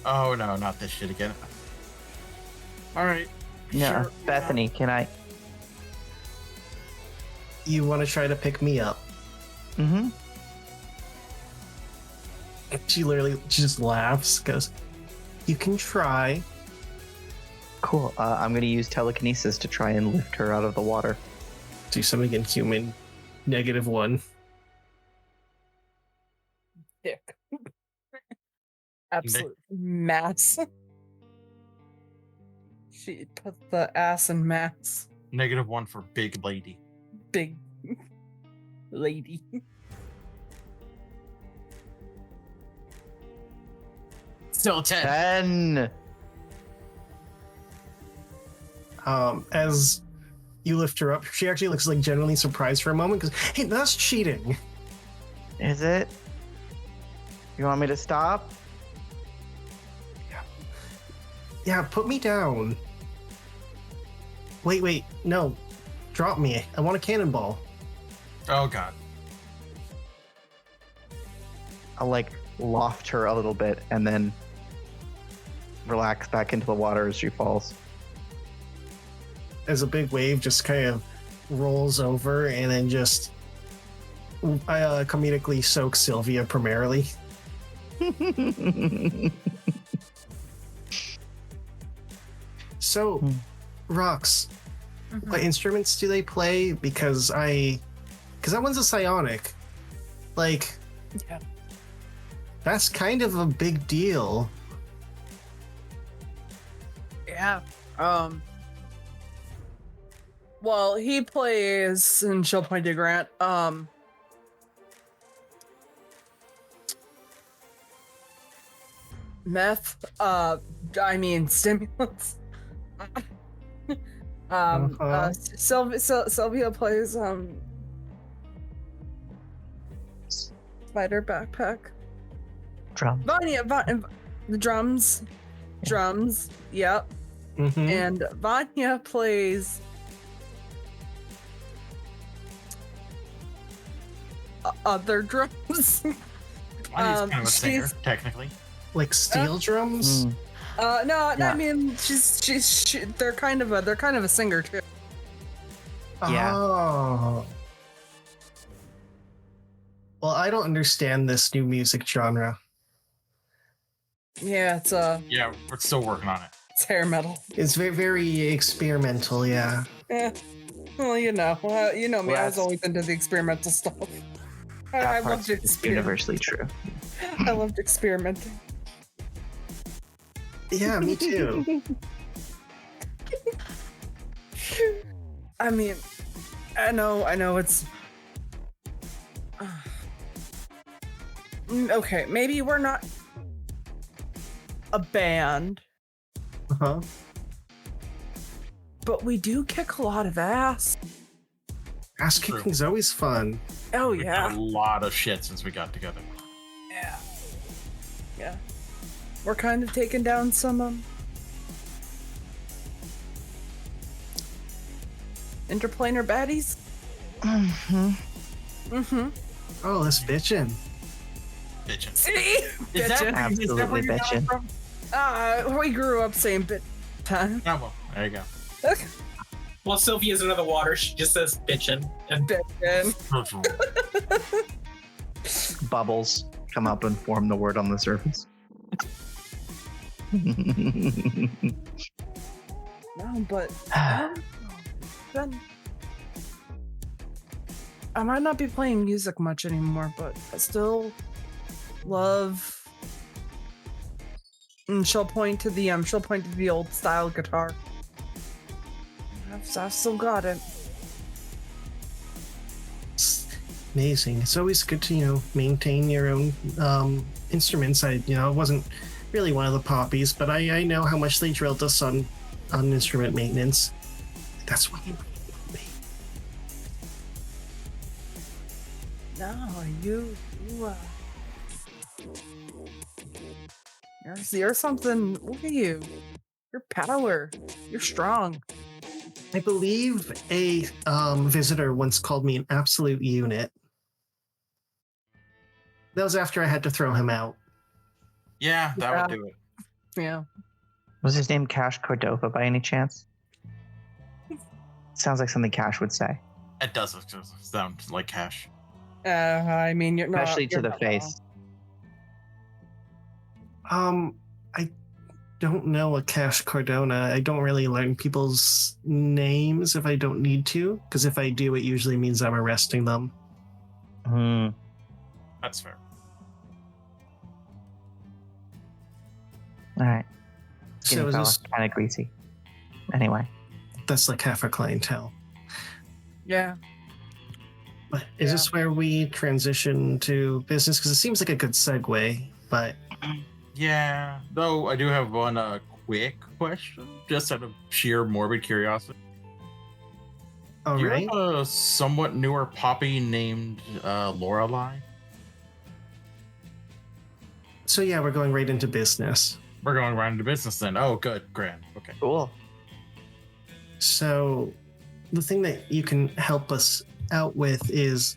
Oh no, not this shit again. Alright. Yeah, Sure. Bethany, can I? You want to try to pick me up? Mm-hmm. She just laughs, goes, "You can try." Cool. I'm gonna use telekinesis to try and lift her out of the water. Do something inhuman. -1. Dick. Absolute mass. She put the ass in mass. -1 for big lady. Big lady. Still 10. 10. As you lift her up, she actually looks like genuinely surprised for a moment because, hey, that's cheating. Is it? You want me to stop? Yeah, put me down. Wait, no. Drop me. I want a cannonball. Oh god. I'll like loft her a little bit and then relax back into the water as she falls. As a big wave just kind of rolls over and then just comedically soaks Sylvia primarily. So, Rox, what instruments do they play? Because that one's a psionic. Like, Yeah. that's kind of a big deal. Yeah. Well, he plays, and she'll point to Grant. Meth. Stimulants. Sylvia plays spider backpack. Drum. Vanya, the drums. Drums. Yep. Mhm. And Vanya plays other drums. Vanya's kind of a singer, she's- technically. Like steel drums? No, Yeah. I mean they're kind of a singer too. Yeah. Oh. Well, I don't understand this new music genre. Yeah, it's Yeah, we're still working on it. it's hair metal. It's very, very experimental, yeah. Yeah. Well, you know me. Well, I was that's- always into the experimental stuff. I That loved part's it. universally true. I loved experimenting. Yeah, me too. I mean, I know it's okay, maybe we're not a band, Uh-huh. but we do kick a lot of ass. Ass True. kicking's always fun. Oh We've done yeah. a lot of shit since we got together. Yeah. We're kind of taking down some interplanar baddies. Mm-hmm. Oh, that's bitchin'. Bitchin'. See? Is that Bitchin'. Absolutely bitchin'. We grew up saying bit time. Oh, well, there you go. Well, Sylvia's under the water. She just says bitchin'. And Bitchin'. Bubbles come up and form the word on the surface. No, but then I might not be playing music much anymore, but I still love. And she'll point to the old style guitar. I've still got it. It's amazing. It's always good to, maintain your own instruments. I wasn't really one of the poppies, but I know how much they drilled us on instrument maintenance. That's what you me. No, you're something. Look at you. You're power. You're strong. I believe a visitor once called me an absolute unit. That was after I had to throw him out. Yeah, that Yeah. would do it. Yeah. Was his name Cash Cordova by any chance? Sounds like something Cash would say. It does sound like Cash. I mean, you're not. Especially to you're the not face. I don't know a Cash Cordona. I don't really learn people's names if I don't need to, because if I do, it usually means I'm arresting them. Hmm. That's fair. All right. So is this, Kind of greasy. Anyway. that's like half our clientele. Yeah. But is this where we transition to business? Because it seems like a good segue, but Yeah, though I do have one quick question, just out of sheer morbid curiosity. all Do you right. have a somewhat newer poppy named Lorelei? So yeah, we're going right into business. We're going right into business then. Oh, good, grand. Okay. Cool. So the thing that you can help us out with is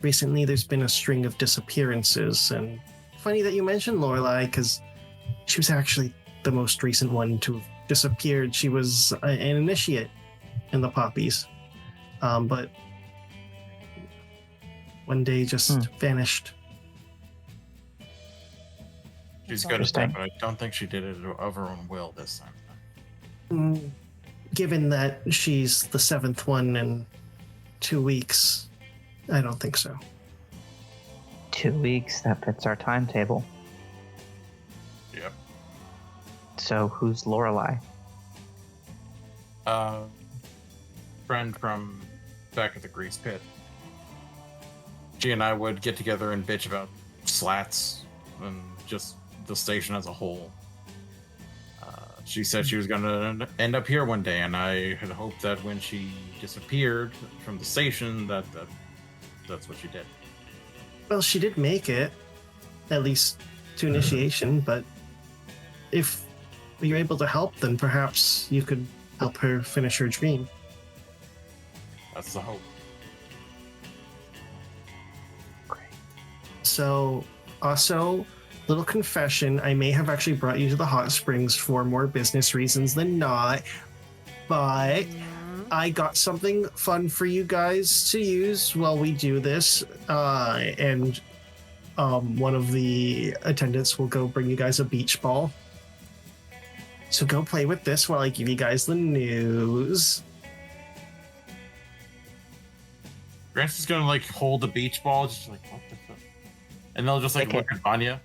recently there's been a string of disappearances, and funny that you mentioned Lorelei because she was actually the most recent one to have disappeared. She was an initiate in the poppies, but one day just vanished. She's good at Interesting. that, but I don't think she did it of her own will this time. Given that she's the seventh one in 2 weeks, I don't think so. 2 weeks. That fits our timetable. Yep. So who's Lorelei? Friend from back at the grease pit. She and I would get together and bitch about slats and just the station as a whole. She said she was going to end up here one day, and I had hoped that when she disappeared from the station, that's what she did. Well, she did make it, at least to initiation, but if you're able to help, then perhaps you could help her finish her dream. That's the hope. So, also, little confession, I may have actually brought you to the hot springs for more business reasons than not, but I got something fun for you guys to use while we do this, and one of the attendants will go bring you guys a beach ball. So go play with this while I give you guys the news. Grant's just gonna hold the beach ball, just what the fuck? And they'll just Kick look at Vanya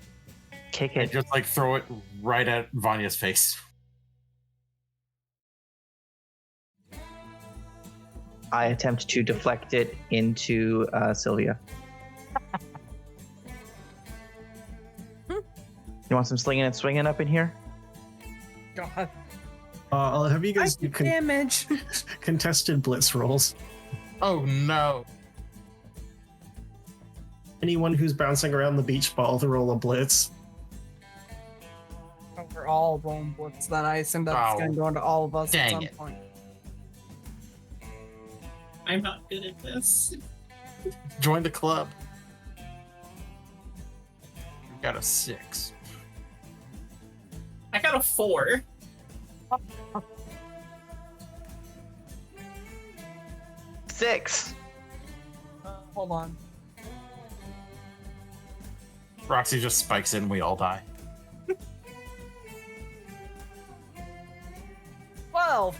Kick and it. just throw it right at Vanya's face. I attempt to deflect it into Sylvia. You want some slinging and swinging up in here? God. I'll have you guys do Damage. contested blitz rolls. Oh no. Anyone who's bouncing around the beach ball to roll a blitz. We're all rolling blitz, then I assume that's Oh, going to go into all of us at dang some it. point. I'm not good at this. Join the club. You got a 6. I got a 4. Six. Hold on. Roxxie just spikes in, we all die. 12.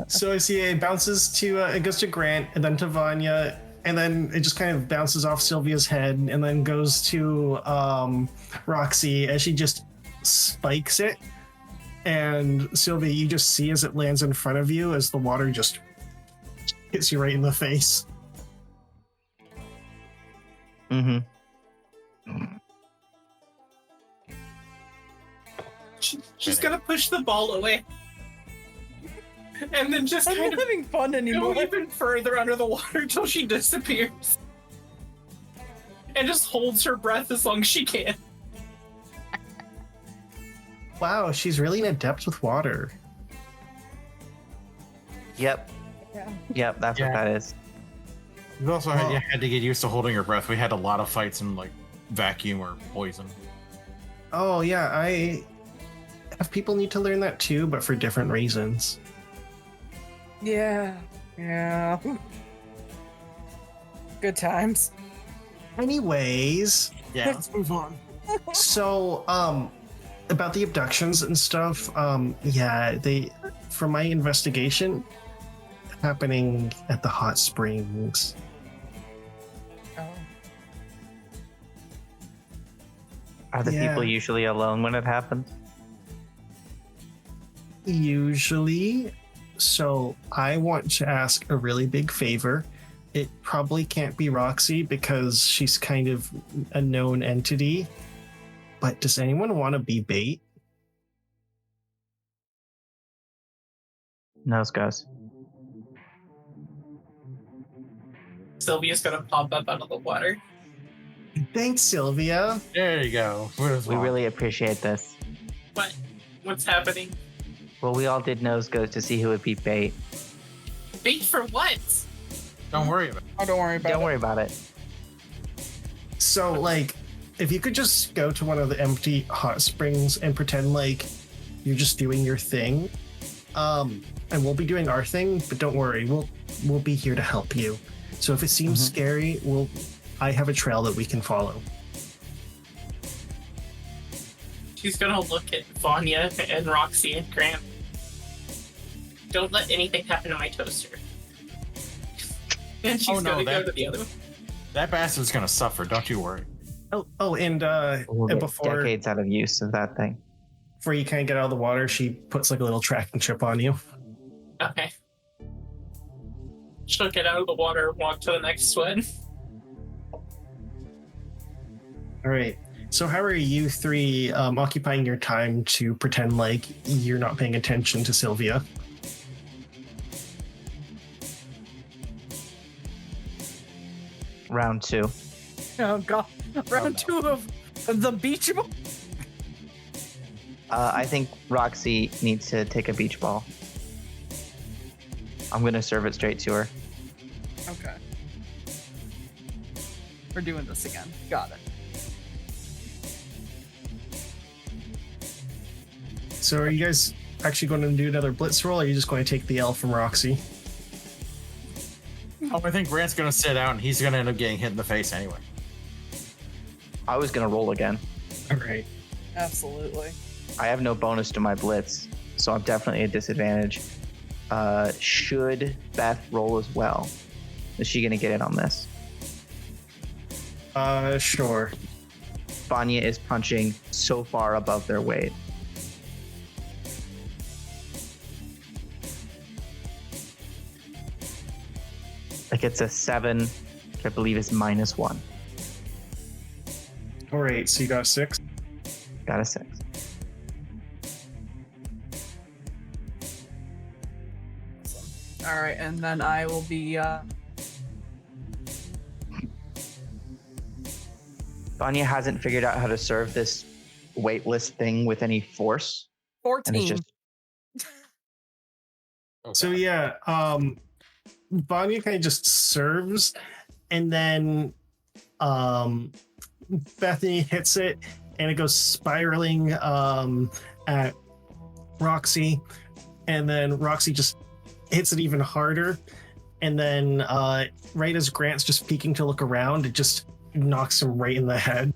So I see it bounces to, it goes to Grant, and then to Vanya, and then it just kind of bounces off Sylvia's head, and then goes to Roxxie as she just spikes it. And Sylvia, you just see as it lands in front of you as the water just hits you right in the face. Mm-hmm. She's gonna push the ball away. And then just I'm kind not of having fun go anymore. even further under the water till she disappears. And just holds her breath as long as she can. Wow, she's really an adept with water. Yep. Yeah. Yep, that's Yeah. what that is. You also Well- had to get used to holding your breath. We had a lot of fights in like vacuum or poison. Oh yeah, I have people need to learn that too, but for different reasons. Yeah. Yeah. Good times. Anyways, Yeah, let's move on. so about the abductions and stuff, yeah, they from my investigation happening at the hot springs. Oh. Are the Yeah. people usually alone when it happens? Usually. So I want to ask a really big favor. It probably can't be Roxxie because she's kind of a known entity. But does anyone want to be bait? Nose goes. Sylvia's gonna pop up out of the water. Thanks, Sylvia. There you go. We really appreciate this. What? What's happening? Well, we all did nose goes to see who would beat bait. Bait for what? Don't worry about it. Oh, don't worry about Don't it. worry about it. So, like, if you could just go to one of the empty hot springs and pretend like you're just doing your thing, and we'll be doing our thing, but don't worry, we'll be here to help you. So if it seems scary, I have a trail that we can follow. She's gonna look at Vanya and Roxxie and Grant. Don't let anything happen to my toaster. And she's Oh, no, gonna go that- to the other one. That bastard's gonna suffer. Don't you worry. And We'll get before decades out of use of that thing. you kind of get out of the water, she puts like a little tracking chip on you. Okay. She'll get out of the water and walk to the next one. All right. So how are you three occupying your time to pretend like you're not paying attention to Sylvia? Round 2. Oh god. Round 2 of the beach ball. I think Roxy needs to take a beach ball. I'm gonna serve it straight to her. Okay. We're doing this again. Got it. So are you guys actually going to do another blitz roll, or are you just going to take the L from Roxy? Oh, I think Grant's gonna sit out and he's gonna end up getting hit in the face anyway. I was gonna roll again. All right. Absolutely. I have no bonus to my blitz, so I'm definitely at a disadvantage. Should Beth roll as well? Is she gonna get in on this? Sure. Vanya is punching so far above their weight. Like it's a 7, which I believe is -1. All right. So you got a 6. Got a 6. All right, and then I will be Vanya hasn't figured out how to serve this weightless thing with any force. And 14. it's just So yeah, Vanya kind of just serves, and then Bethany hits it, and it goes spiraling at Roxxie, and then Roxxie just hits it even harder, and then right as Grant's just peeking to look around, it just knocks him right in the head.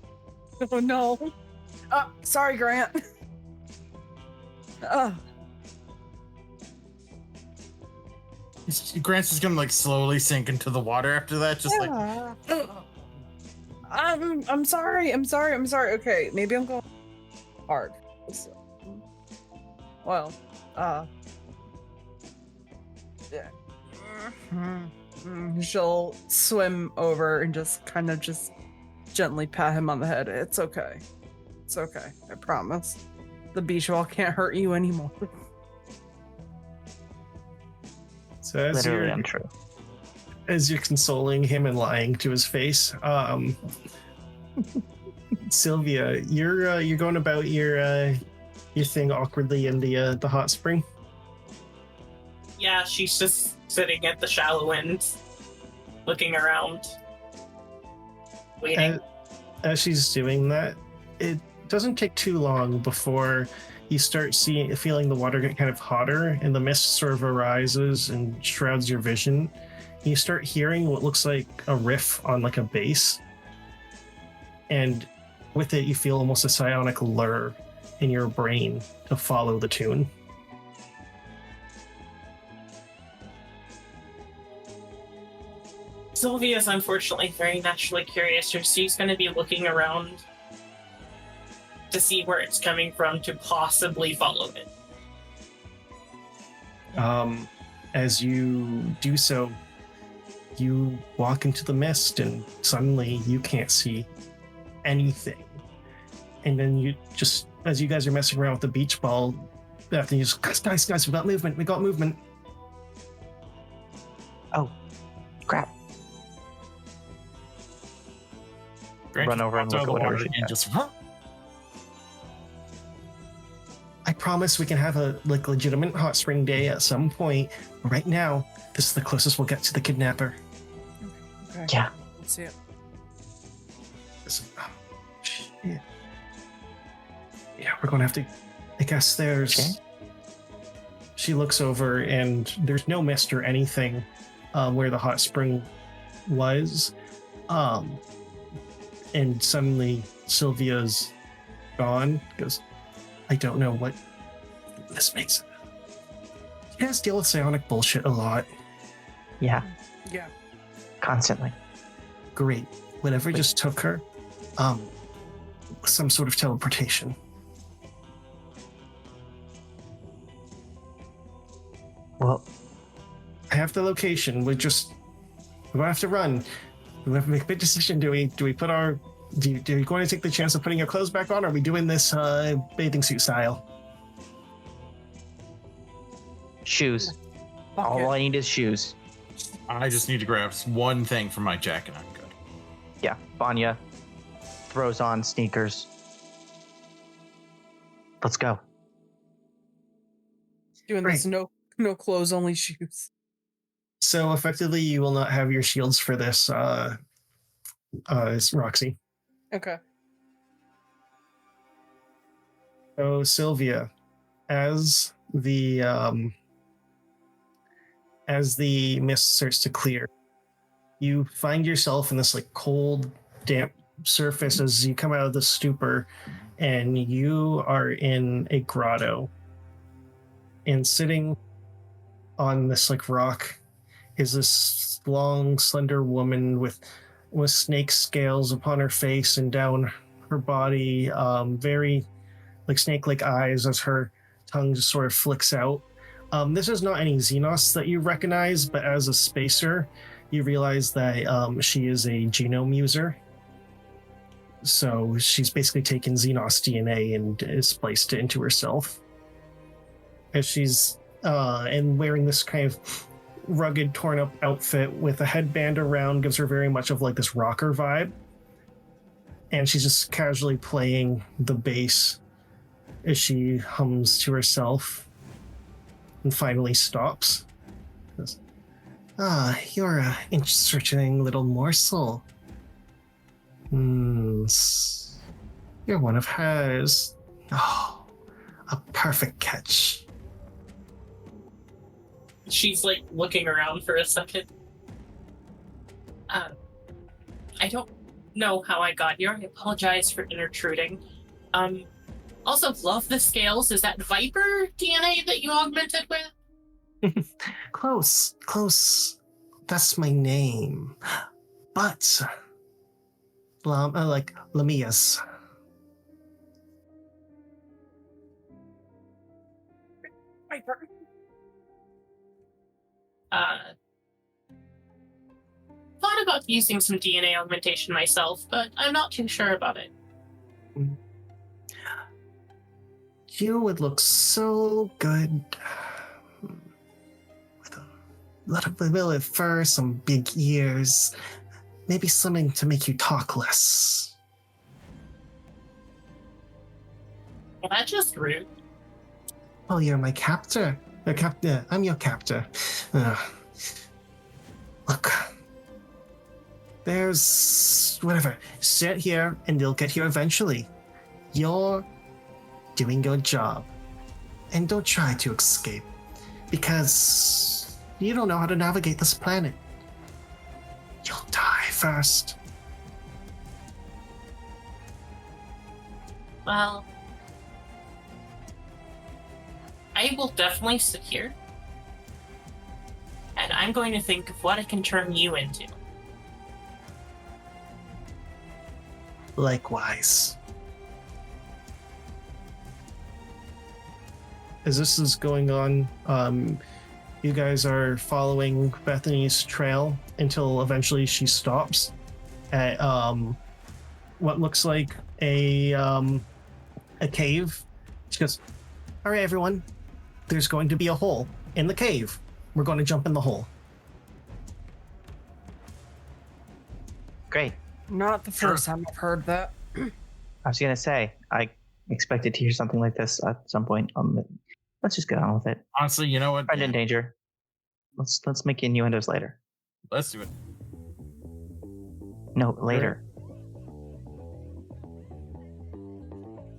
Oh no. Sorry, Grant. Grant's just gonna like slowly sink into the water after that, just like I'm sorry. Okay, maybe I'm going hard. Well, yeah. She'll swim over and just kind of just gently pat him on the head. It's okay. It's okay. I promise. The beach ball can't hurt you anymore. So as Literally untrue. As you're consoling him and lying to his face, Sylvia, you're going about your thing awkwardly in the hot spring. Yeah, she's just sitting at the shallow end, looking around, waiting. As she's doing that, it doesn't take too long before you start feeling the water get kind of hotter, and the mist sort of arises and shrouds your vision. You start hearing what looks like a riff on like a bass, and with it you feel almost a psionic lure in your brain to follow the tune. Sylvia's unfortunately very naturally curious, so she's going to be looking around to see where it's coming from to possibly follow it. As you do so, you walk into the mist, and suddenly you can't see anything. And then you just, as you guys are messing around with the beach ball, Bethany just, guys, we got movement. Oh, crap. Grant Run over and pops out look of the at water whatever. and just I promise we can have a legitimate hot spring day at some point. Right now, this is the closest we'll get to the kidnapper. Okay. Yeah. Let's see it. Oh, shit. Yeah, we're gonna have to. I guess there's. Okay. She looks over, and there's no mist or anything where the hot spring was. And suddenly Sylvia's gone. Goes, I don't know what this makes. You guys deal with psionic bullshit a lot. Yeah, Yeah. constantly. Great. Whatever just took her, some sort of teleportation. Well, I have the location. We're gonna have to run. We have to make a big decision. Do we put our? Do you going to take the chance of putting your clothes back on? Or are we doing this bathing suit style? shoes. Fuck All it. I need is shoes. I just need to grab one thing from my jacket. I'm good. Yeah, Vanya throws on sneakers. Let's go. Doing this no clothes, only shoes. So effectively, you will not have your shields for this. It's Roxxie. Okay. So Sylvia, as the mist starts to clear, you find yourself in this like cold, damp surface as you come out of the stupor, and you are in a grotto. And sitting on this like rock is this long, slender woman with snake scales upon her face and down her body, very like snake-like eyes as her tongue just sort of flicks out. This is not any Xenos that you recognize, but as a spacer, you realize that she is a genome user. So she's basically taken Xenos DNA and has spliced it into herself. As she's and wearing this kind of rugged, torn-up outfit with a headband around gives her very much of like this rocker vibe. And she's just casually playing the bass as she hums to herself. and finally stops. Goes, you're an interesting little morsel. You're one of hers. Oh, a perfect catch. She's like looking around for a second. I don't know how I got here. I apologize for intruding. Also love the scales. Is that Viper DNA that you augmented with? Close. That's my name. But, like Lamia's. Viper. Thought about using some DNA augmentation myself, but I'm not too sure about it. You would look so good with a little bit of fur, some big ears, maybe something to make you talk less. Well, that's just rude. Oh, you're my captor. I'm your captor. Look. There's... whatever. Sit here and they'll get here eventually. You're doing your job. And don't try to escape. Because you don't know how to navigate this planet. You'll die first. Well, I will definitely sit here. And I'm going to think of what I can turn you into. Likewise. As this is going on, you guys are following Bethany's trail until eventually she stops at what looks like a cave. She goes, "All right, everyone, there's going to be a hole in the cave. We're going to jump in the hole." Great. Not the first time I've heard that. I was gonna say, I expected to hear something like this at some point. Let's just get on with it. Honestly, you know what? Friend in danger. Let's make innuendos later. Let's do it. No, later.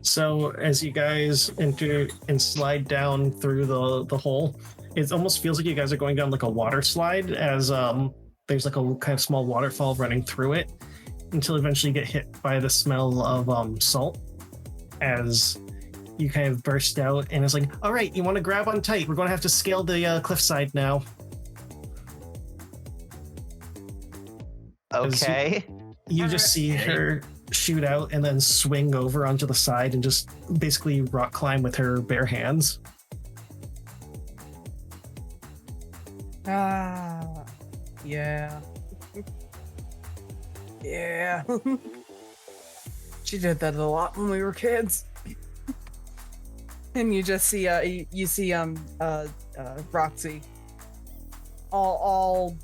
So as you guys enter and slide down through the hole, it almost feels like you guys are going down like a water slide, as there's like a kind of small waterfall running through it, until eventually you get hit by the smell of salt as you kind of burst out, and it's like, all right, you want to grab on tight. We're going to have to scale the cliffside now. Okay. You just see her shoot out and then swing over onto the side and just basically rock climb with her bare hands. Yeah. Yeah. She did that a lot when we were kids. And you just see Roxxie all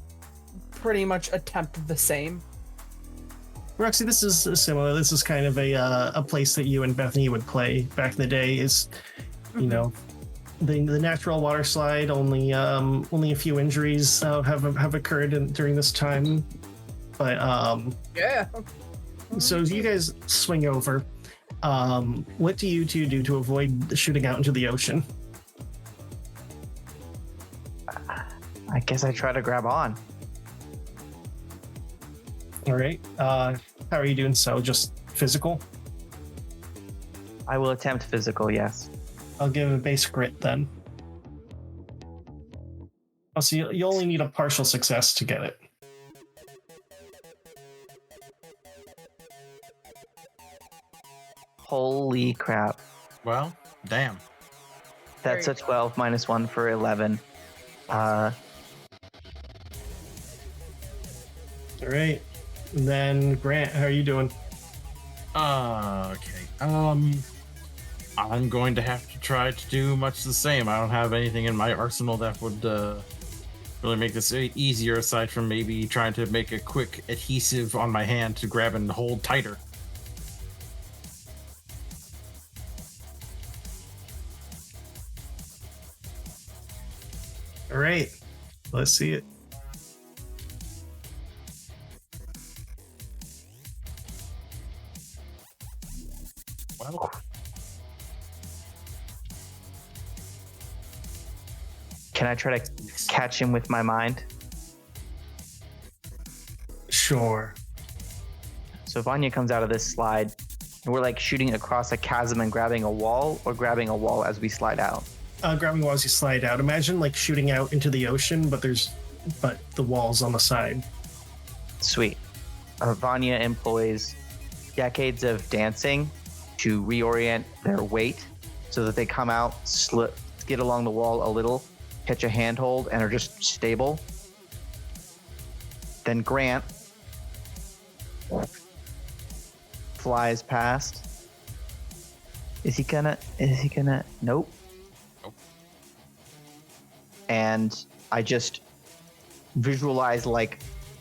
pretty much attempt the same. Roxxie, this is similar. This is kind of a place that you and Bethany would play back in the day. Is, you know, the natural water slide. Only a few injuries have occurred during this time, but Yeah. So you guys swing over. What do you two do to avoid shooting out into the ocean? I guess I try to grab on. All right. How are you doing so? Just physical? I will attempt physical, yes. I'll give a base grit then. Oh, so you only need a partial success to get it. Holy crap. Well, damn. That's a 12 minus 1 for 11. All right. And then Grant, how are you doing? Okay. I'm going to have to try to do much the same. I don't have anything in my arsenal that would really make this easier, aside from maybe trying to make a quick adhesive on my hand to grab and hold tighter. All right, let's see it. Well, Can I try to catch him with my mind? Sure. So Vanya comes out of this slide, and we're like shooting across a chasm and grabbing a wall, or grabbing a wall as we slide out. Grabbing walls, you slide out. Imagine like shooting out into the ocean, but the walls on the side. Sweet. Vanya employs decades of dancing to reorient their weight so that they come out, skid along the wall a little, catch a handhold, and are just stable. Then Grant flies past. Is he gonna? Nope. Nope. And I just visualize like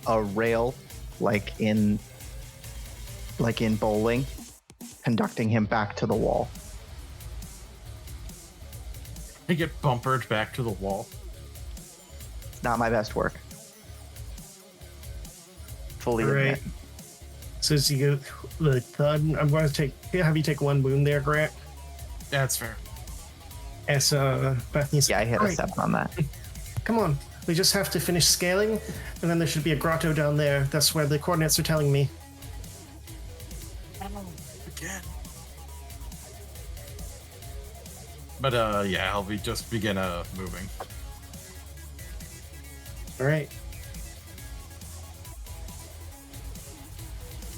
a rail, like in bowling, conducting him back to the wall. I get bumpered back to the wall. It's not my best work. Fully Right. admit. So as you go, the thud, I'm going to have you take one wound there, Grant. That's fair. As Bethany's. Yeah, I hit "All a right, 7 on that. Come on. We just have to finish scaling, and then there should be a grotto down there. That's where the coordinates are telling me. Again. But yeah, I'll just begin moving. All right.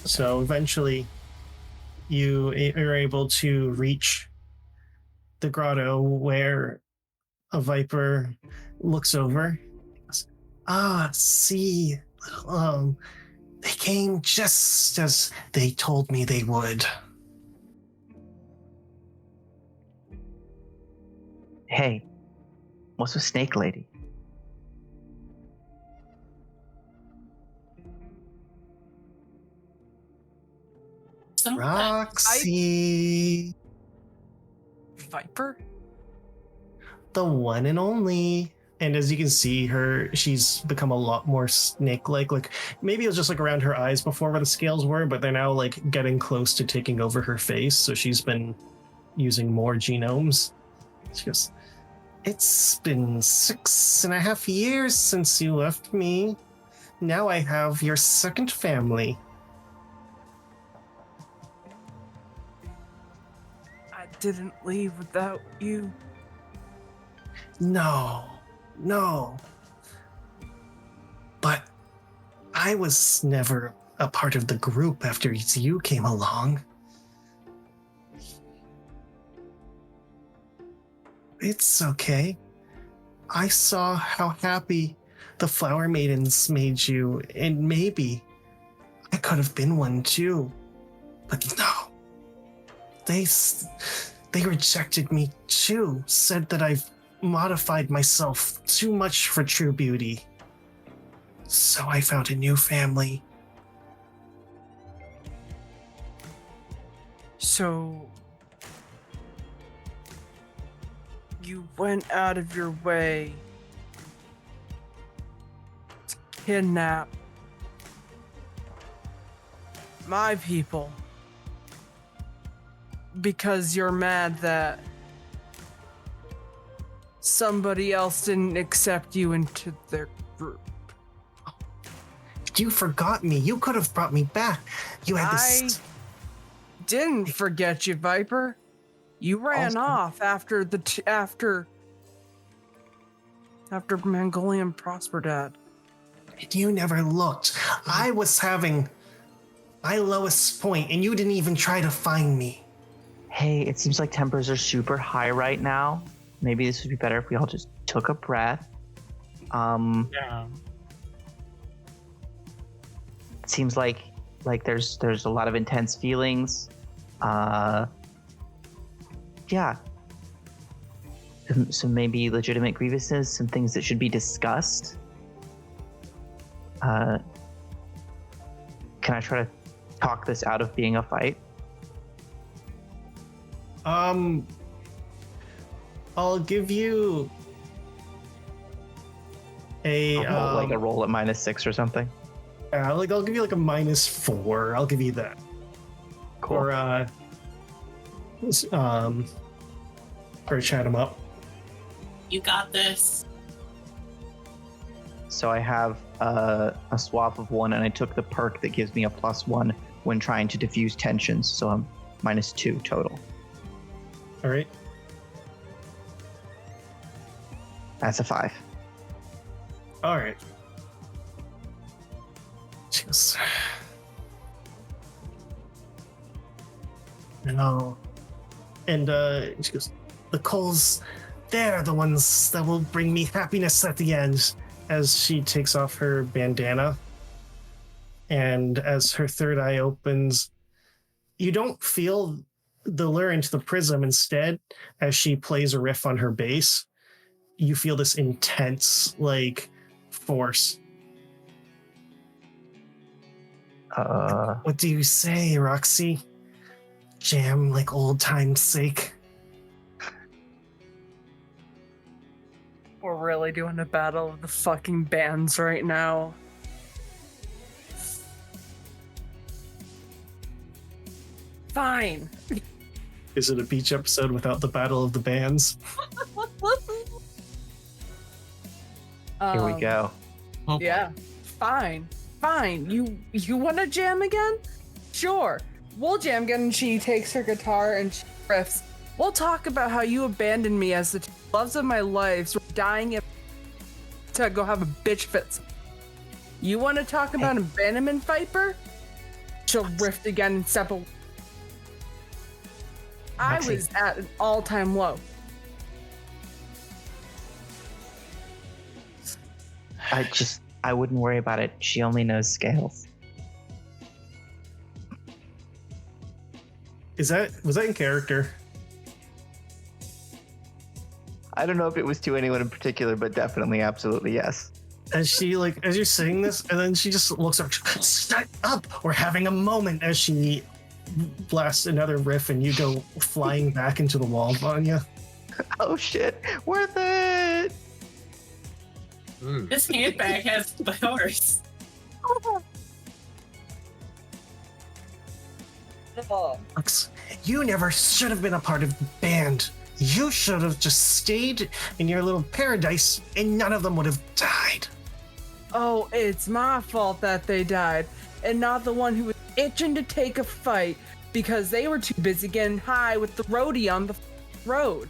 So eventually, you are able to reach the grotto where a viper looks over. See, they came just as they told me they would. Hey, what's with Snake Lady? Sometimes Roxxie, Viper? the one and only. And as you can see she's become a lot more snake-like. Like maybe it was just like around her eyes before where the scales were, but they're now like getting close to taking over her face. So she's been using more genomes. She goes, "It's been 6.5 years since you left me. Now I have your second family." I didn't leave without you. No. But I was never a part of the group after you came along. It's okay. I saw how happy the Flower Maidens made you, and maybe I could have been one too. But no. They rejected me too, said that I've modified myself too much for true beauty. So I found a new family. So you went out of your way to kidnap my people because you're mad that somebody else didn't accept you into their group. You forgot me. You could have brought me back. You had I this. didn't forget you, Viper. You ran Also- off after after Mongolian prospered Dad. You never looked. I was having my lowest point, and you didn't even try to find me. Hey, it seems like tempers are super high right now. Maybe this would be better if we all just took a breath. Yeah. It seems like there's a lot of intense feelings. Yeah. Some maybe legitimate grievances, some things that should be discussed. Can I try to talk this out of being a fight? I'll give you Like a roll at -6 or something. Like I'll give you like a -4. I'll give you that. Cool. Or chat him up. You got this. So I have a swap of 1, and I took the perk that gives me a +1 when trying to diffuse tensions. So I'm -2 total. All right. That's a 5. All right. She goes, no. And she goes, the coals, they're the ones that will bring me happiness at the end. As she takes off her bandana. And as her third eye opens, you don't feel the lure into the prism. Instead, as she plays a riff on her bass, you feel this intense, like, force. What do you say, Roxxie? Jam like old time's sake? We're really doing a battle of the fucking bands right now. Fine. Is it a beach episode without the battle of the bands? Here we go. Oh, Yeah. Fine. You want to jam again? Sure. We'll jam again. And she takes her guitar and she riffs. We'll talk about how you abandoned me as the two loves of my life, so dying to go have a bitch fit. You want to talk about abandonment, Viper? She'll riff again and step away. I Roxxie. was at an all-time low. I wouldn't worry about it. She only knows scales. Was that in character? I don't know if it was to anyone in particular, but definitely, absolutely, yes. As she, like, as you're saying this, and then she just looks up, shut up! We're having a moment, as she blasts another riff and you go flying back into the wall, Vanya. Oh shit, worth it! This handbag has powers. You never should have been a part of the band. You should have just stayed in your little paradise and none of them would have died. Oh, it's my fault that they died, and not the one who was itching to take a fight because they were too busy getting high with the roadie on the road.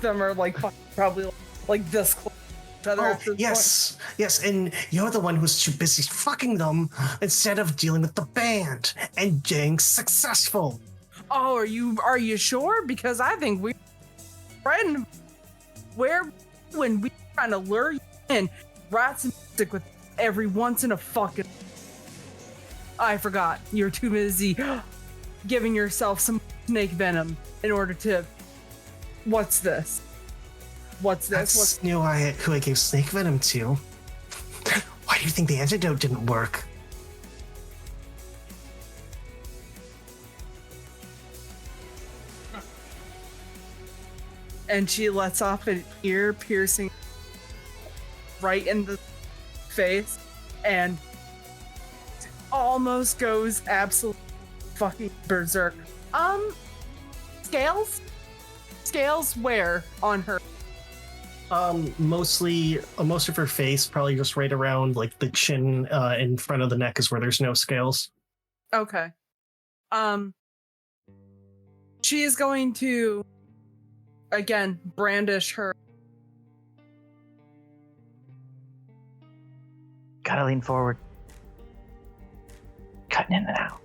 Them are like probably like this close to each other at this Yes, and you're the one who's too busy fucking them instead of dealing with the band and getting successful. Oh, are you sure? Because I think we friend where when we trying to lure you in, rats and music with every once in a fucking. I forgot. You're too busy giving yourself some snake venom in order to. What's this? That's who I gave snake venom to. Why do you think the antidote didn't work? And she lets off an ear-piercing right in the face and almost goes absolutely fucking berserk. Scales where on her? Most of her face, probably just right around like the chin, in front of the neck is where there's no scales. Okay. She is going to again brandish her. Gotta lean forward. Cutting in and out.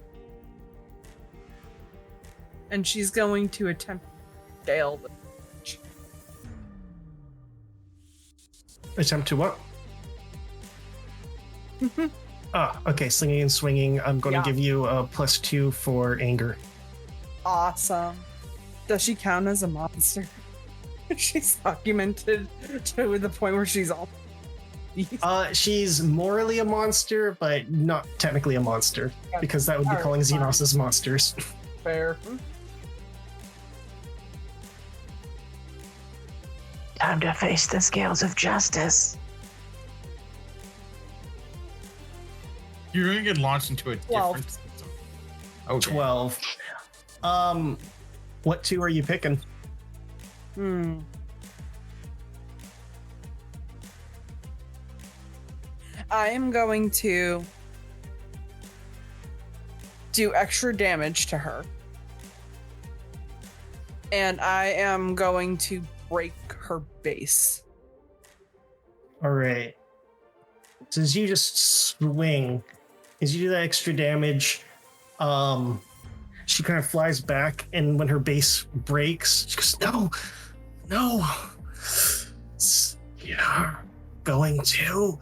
And she's going to attempt to scale the. Attempt to what? Okay, slinging and swinging. I'm going to give you a +2 for anger. Awesome. Does she count as a monster? She's documented to the point where she's all. She's morally a monster, but not technically a monster, because that would be Alright, calling fine. Xenos as monsters. Fair. Time to face the scales of justice. You're gonna get launched into a 12. different system. Okay. 12. What 2 are you picking? I am going to do extra damage to her. And I am going to break her base. All right. So as you just swing, as you do that extra damage, she kind of flies back, and when her base breaks, she goes, no, you're going to.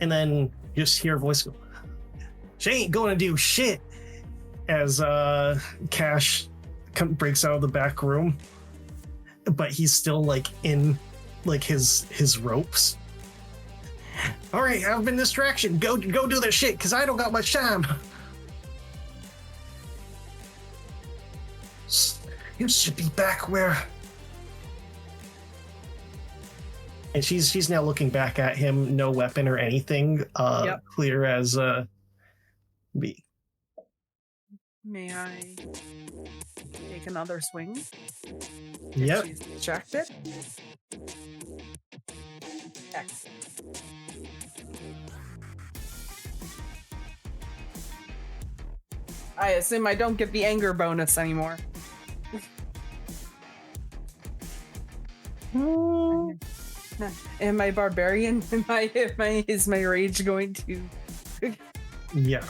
And then you just hear a voice go, she ain't going to do shit, as Cash breaks out of the back room, but he's still like in like his ropes. All right, I've been distraction. Go do that shit, because I don't got much time. You should be back where. And she's now looking back at him, no weapon or anything, Yep. clear as me. May I take another swing? Yep. She's distracted. Excellent. I assume I don't get the anger bonus anymore. Am I barbarian? Is my rage going to? Yeah.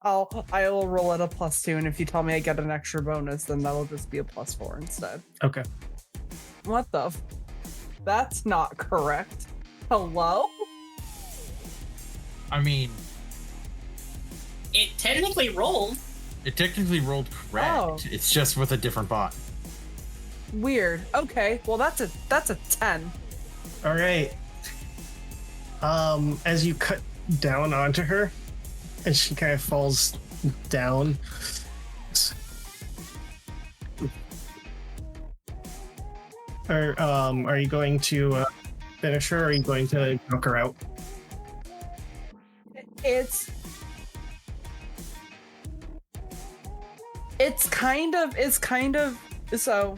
I will roll at a +2, and if you tell me I get an extra bonus, then that'll just be a +4 instead. Okay. What the? That's not correct. Hello? I mean, It technically rolled. it technically rolled correct. Oh. It's just with a different bot. Weird. Okay, well that's a 10. All right. As you cut down onto her, and she kind of falls down. Are you going to finish her, or are you going to knock her out? It's kind of so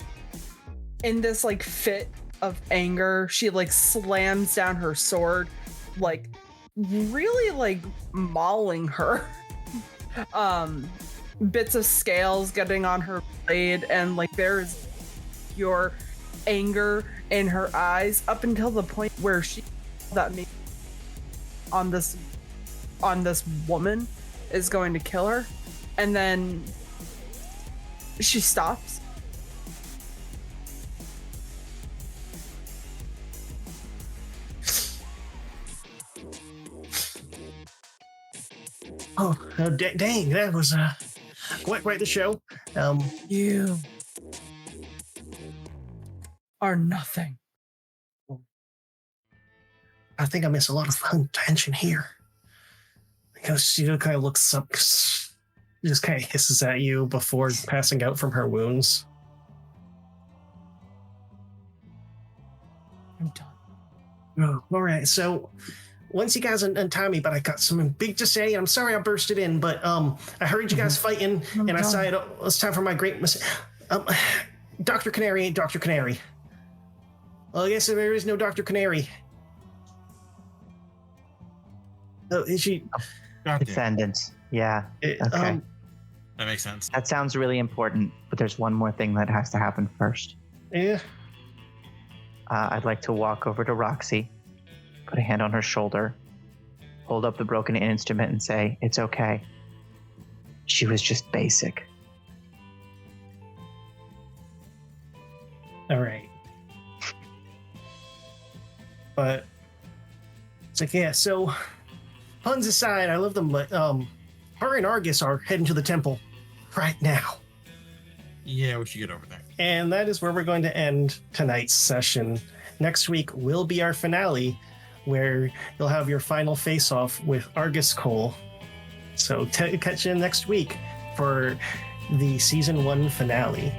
in this like fit of anger, she like slams down her sword, like really like mauling her. Bits of scales getting on her blade, and like there's your anger in her eyes up until the point where she that me on this woman is going to kill her, and then she stops. Dang, that was quite the show. You are nothing. I think I miss a lot of tension here. Because she kind of looks up, just kind of hisses at you before passing out from her wounds. I'm done. Oh, all right, so once you guys untie me, but I got something big to say. I'm sorry I bursted in, but I heard you guys fighting, and I decided it's time for my great mistake. Dr. Canary ain't Dr. Canary. Well, I guess there is no Dr. Canary. Oh, is she? Defendants. Yeah. Okay. That makes sense. That sounds really important, but there's one more thing that has to happen first. Yeah. I'd like to walk over to Roxxie, put a hand on her shoulder, hold up the broken instrument, and say, "It's okay. She was just basic." All right. But it's like, yeah, so puns aside, I love them, but her and Argus are heading to the temple right now. Yeah, we should get over there. And that is where we're going to end tonight's session. Next week will be our finale, where you'll have your final face-off with Argus Cole. So catch you next week for the season 1 finale.